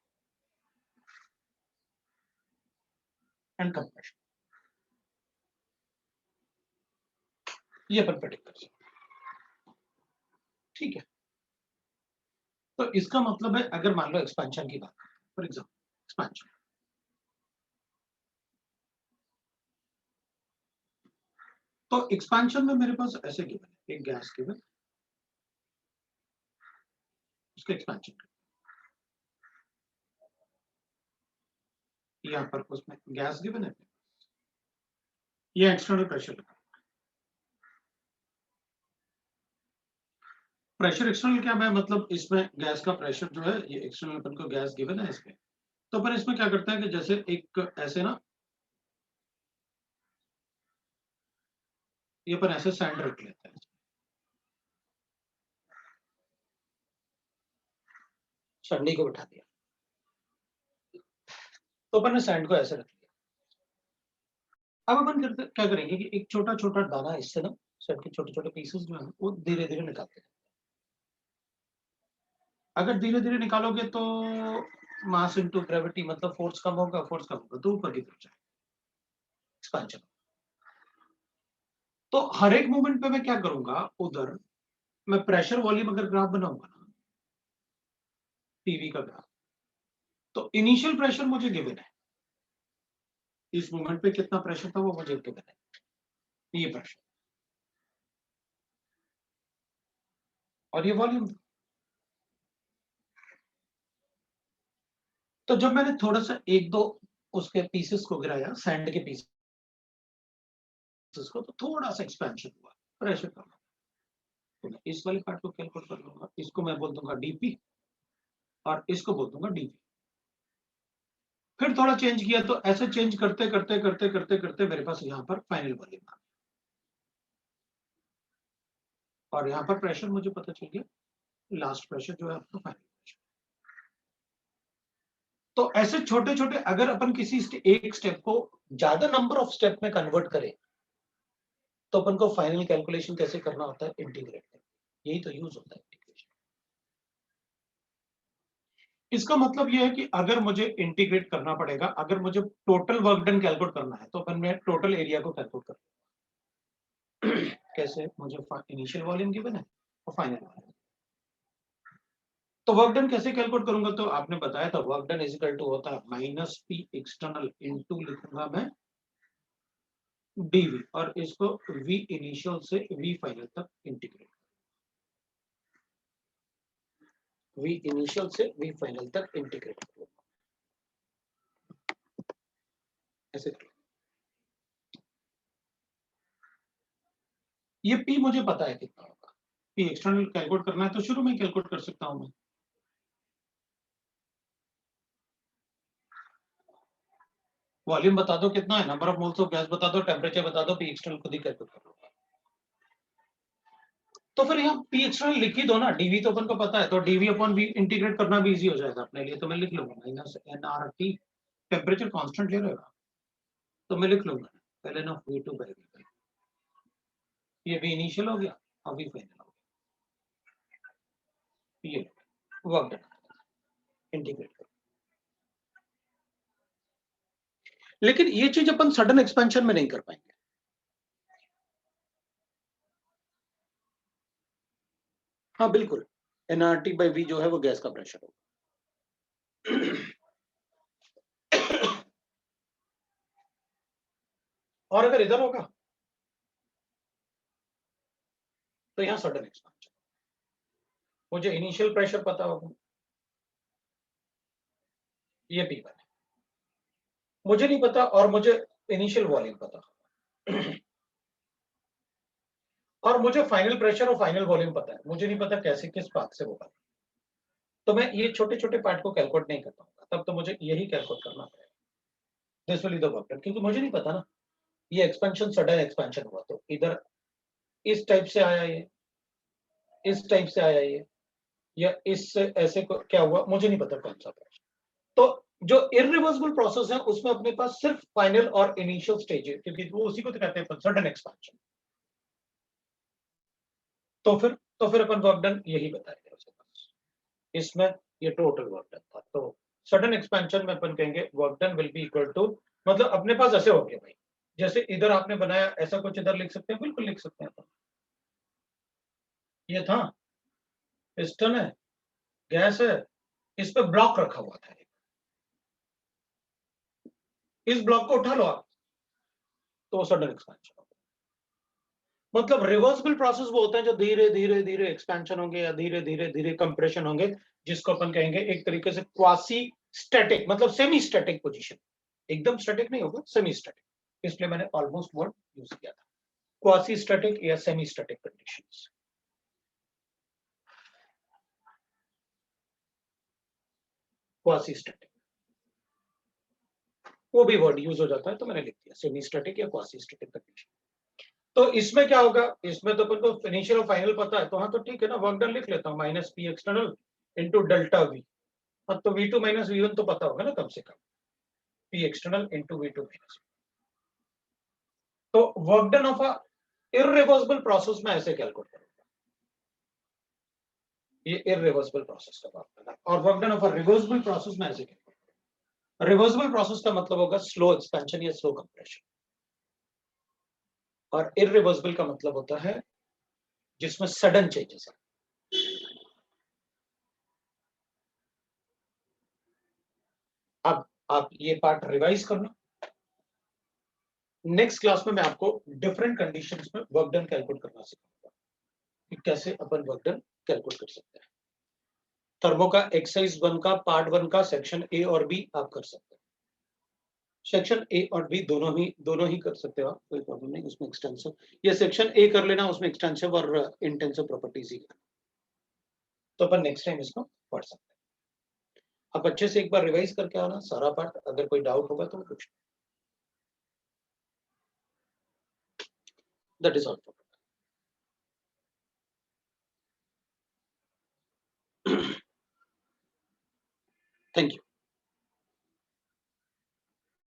and compression. ये अपन predict कर सकते हैं, ठीक है। तो इसका मतलब है अगर मान लो एक्सपेंशन की बात, फॉर एग्जाम्पल एक्सपेंशन, तो एक्सपेंशन में मेरे पास ऐसे गिवन है, एक गैस गिवन, उसका एक्सपेंशन यहाँ पर उसमें गैस गिवन है, ये एक्सटर्नल प्रेशर, प्रेशर एक्सटर्नल क्या है, मतलब इसमें गैस का प्रेशर जो है, ये एक्सटर्नल अपन को गैस गिवन है इसमें, तो अपन इसमें क्या करते हैं कि जैसे एक ऐसे ना, ये अपन ऐसे सैंड रख लेते हैं, सैंडी को बिठा दिया, तो अपन ने सैंड को ऐसे रख लिया। अब अपन करते क्या करेंगे कि एक छोटा छोटा दाना इससे ना, सैंड के छोटे छोटे पीसेस जो है वो धीरे धीरे निकालते हैं। अगर धीरे धीरे निकालोगे तो मास इनटू ग्रेविटी, मतलब फोर्स कम होगा, तो ऊपर की तरफ जाएगा एक्सपेंशन। तो हर एक मोमेंट पे मैं क्या करूंगा, उधर मैं प्रेशर वॉल्यूम अगर ग्राफ बनाऊंगा ना, पीवी का ग्राफ, तो इनिशियल प्रेशर मुझे गिवन है, इस मोमेंट पे कितना प्रेशर था वो मुझे गिवन है, ये प्रेशर और ये वॉल्यूम। तो जब मैंने थोड़ा सा एक दो उसके पीसेस को गिराया, सैंड के पीसेस को, तो थोड़ा सा एक्सपेंशन हुआ, प्रेशर कम। तो मैं इस वाले पार्ट को कैलकुलेट कर लूंगा, इसको मैं बोल दूंगा डीपी और इसको बोल दूंगा डीवी। फिर थोड़ा चेंज किया तो ऐसे चेंज करते करते करते करते करते मेरे पास यहाँ पर फाइनल वॉल्यूम आ गया और यहाँ पर प्रेशर मुझे पता चल गया, लास्ट प्रेशर जो है आपका फाइनल प्रेशर। तो ऐसे छोटे छोटे अगर अपन किसी एक स्टेप को ज्यादा नंबर ऑफ स्टेप में कन्वर्ट करें तो अपन को फाइनल कैलकुलेशन कैसे करना होता है, इंटीग्रेट करके। यही तो यूज होता है इंटीग्रेशन। इसका मतलब यह है कि अगर मुझे इंटीग्रेट करना पड़ेगा, अगर मुझे टोटल वर्क डन कैलकुलेट करना है तो अपन मैं टोटल एरिया को कैलकुलेट कर कैसे, मुझे इनिशियल वॉल्यूम गिवन है और फाइनल वॉल्यूम। तो वर्क डन कैसे कैलकुलेट करूंगा, तो आपने बताया था work done is equal to होता है माइनस पी एक्सटर्नल इनटू लिखूंगा मैं डीवी और इसको वी इनिशियल से वी फाइनल तक इंटीग्रेट, वी इनिशियल से वी फाइनल तक इंटीग्रेट करूंगा ऐसे। ये पी मुझे पता है कितना होगा, पी एक्सटर्नल कैलकुलेट करना है तो शुरू में कैलकुलेट कर सकता हूं मैं। वॉल्यूम बता दो कितना है, number of moles of gas बता दो, टेम्परेचर बता दो, पी एक्सटर्नल खुद ही कैलकुलेट कर लूंगा। तो फिर यहाँ पी एक्सटर्नल लिख ही दो ना, डीवी तो अपन को पता है, तो डीवी अपॉन वी इंटीग्रेट करना भी इजी हो जाएगा अपने लिए। तो मैं लिख लूंगा minus N R T, temperature constant ले रहेगा तो मैं लिख लूंगा पहले ना वी टू बाई वी, ये वी इनिशियल हो गया और वी फाइनल हो गया, ये वर्क डन इंटीग्रेट कर। लेकिन ये चीज अपन सडन एक्सपेंशन में नहीं कर पाएंगे। हाँ बिल्कुल, एनआरटी बाई वी जो है वो गैस का प्रेशर होगा। और अगर इधर होगा तो यहां सडन एक्सपेंशन, मुझे इनिशियल प्रेशर पता होगा, ये पी वन है, मुझे नहीं पता, और मुझे इनिशियल वॉल्यूम पता और मुझे फाइनल प्रेशर और फाइनल वॉल्यूम पता है, मुझे नहीं पता कैसे किस पाथ से वो बना। तो मैं ये छोटे छोटे पार्ट को कैलकुलेट नहीं कर पाऊंगा, तब तो मुझे यही कैलकुलेट करना पड़ेगा, this will be the work done, क्योंकि मुझे नहीं पता ना ये एक्सपेंशन सडन एक्सपेंशन हुआ तो इधर इस टाइप से आया, ये इस टाइप से आया, ये या इससे ऐसे क्या हुआ मुझे नहीं पता कौन सा प्रेशर। तो जो इरिवर्सिबल प्रोसेस है उसमें अपने पास सिर्फ फाइनल और इनिशियल स्टेज है, क्योंकि वो उसी को तो कहते हैं सडन एक्सपेंशन। तो फिर अपन वर्क डन यही बताएंगे उसके पास, इसमें ये टोटल वर्क डन था। तो सडन एक्सपेंशन में अपन कहेंगे work done will be equal to, मतलब अपने पास ऐसे हो गया भाई, जैसे इधर आपने बनाया ऐसा कुछ इधर लिख सकते हैं, बिल्कुल लिख सकते हैं अपन। ये था पिस्टन है, गैस है, इस पे ब्लॉक रखा हुआ था, इस ब्लॉक को उठा लो आप तो सडन एक्सपेंशन होगा। मतलब रिवर्सिबल प्रोसेस वो होते हैं जो धीरे धीरे धीरे एक्सपेंशन होंगे या धीरे धीरे धीरे कंप्रेशन होंगे, जिसको अपन कहेंगे एक तरीके से क्वासी स्टैटिक, मतलब सेमी स्टैटिक पोजीशन। एकदम स्टैटिक नहीं होगा, सेमी स्टैटिक, इसलिए मैंने ऑलमोस्ट वर्ड यूज किया था, क्वासी स्टैटिक या semi static conditions. Quasi static वो भी वर्ड यूज हो जाता है, तो मैंने लिख दिया सेमी स्टैटिक या क्वासी स्टैटिक कंडीशन। तो इसमें क्या होगा, इसमें तो अपन को इनिशियल और फाइनल पता है, तो हाँ तो ठीक है ना, वर्क डन लिख लेता हूँ minus P external into delta we. अब तो V2 माइनस V1 तो पता होगा ना कम से कम, P external into V2 minus. तो work done of a irreversible process में ऐसे कैलकुलेट करूंगा, ये इररिवर्सिबल प्रोसेस का बात करना, और work done of a reversible process में ऐसे कैलकुलेट करूंगा। रिवर्सिबल प्रोसेस का मतलब होगा स्लो एक्सपेंशन या स्लो कंप्रेशन, और इररिवर्सिबल का मतलब होता है जिसमें सडन चेंजेस है। अब आप ये पार्ट रिवाइज करना, नेक्स्ट क्लास में मैं आपको डिफरेंट कंडीशंस में वर्क डन कैलकुलेट करना सिखाऊंगा कि कैसे अपन वर्क डन कैलकुलेट कर सकते हैं। थर्मो का एक्सरसाइज 1 का पार्ट 1 का सेक्शन ए और बी आप कर सकते हैं। सेक्शन ए और बी दोनों ही कर सकते हो आप, कोई प्रॉब्लम नहीं उसमें एक्सटेंसिव। ये सेक्शन ए कर लेना, उसमें एक्सटेंसिव और इंटेंसिव प्रॉपर्टीज ही है। तो अपन नेक्स्ट टाइम इसको पढ़ सकते हैं। आप अच्छे से एक बार रिवाइज करके आना सारा पार्ट, अगर कोई डाउट होगा तो पूछना। That is all. Thank you.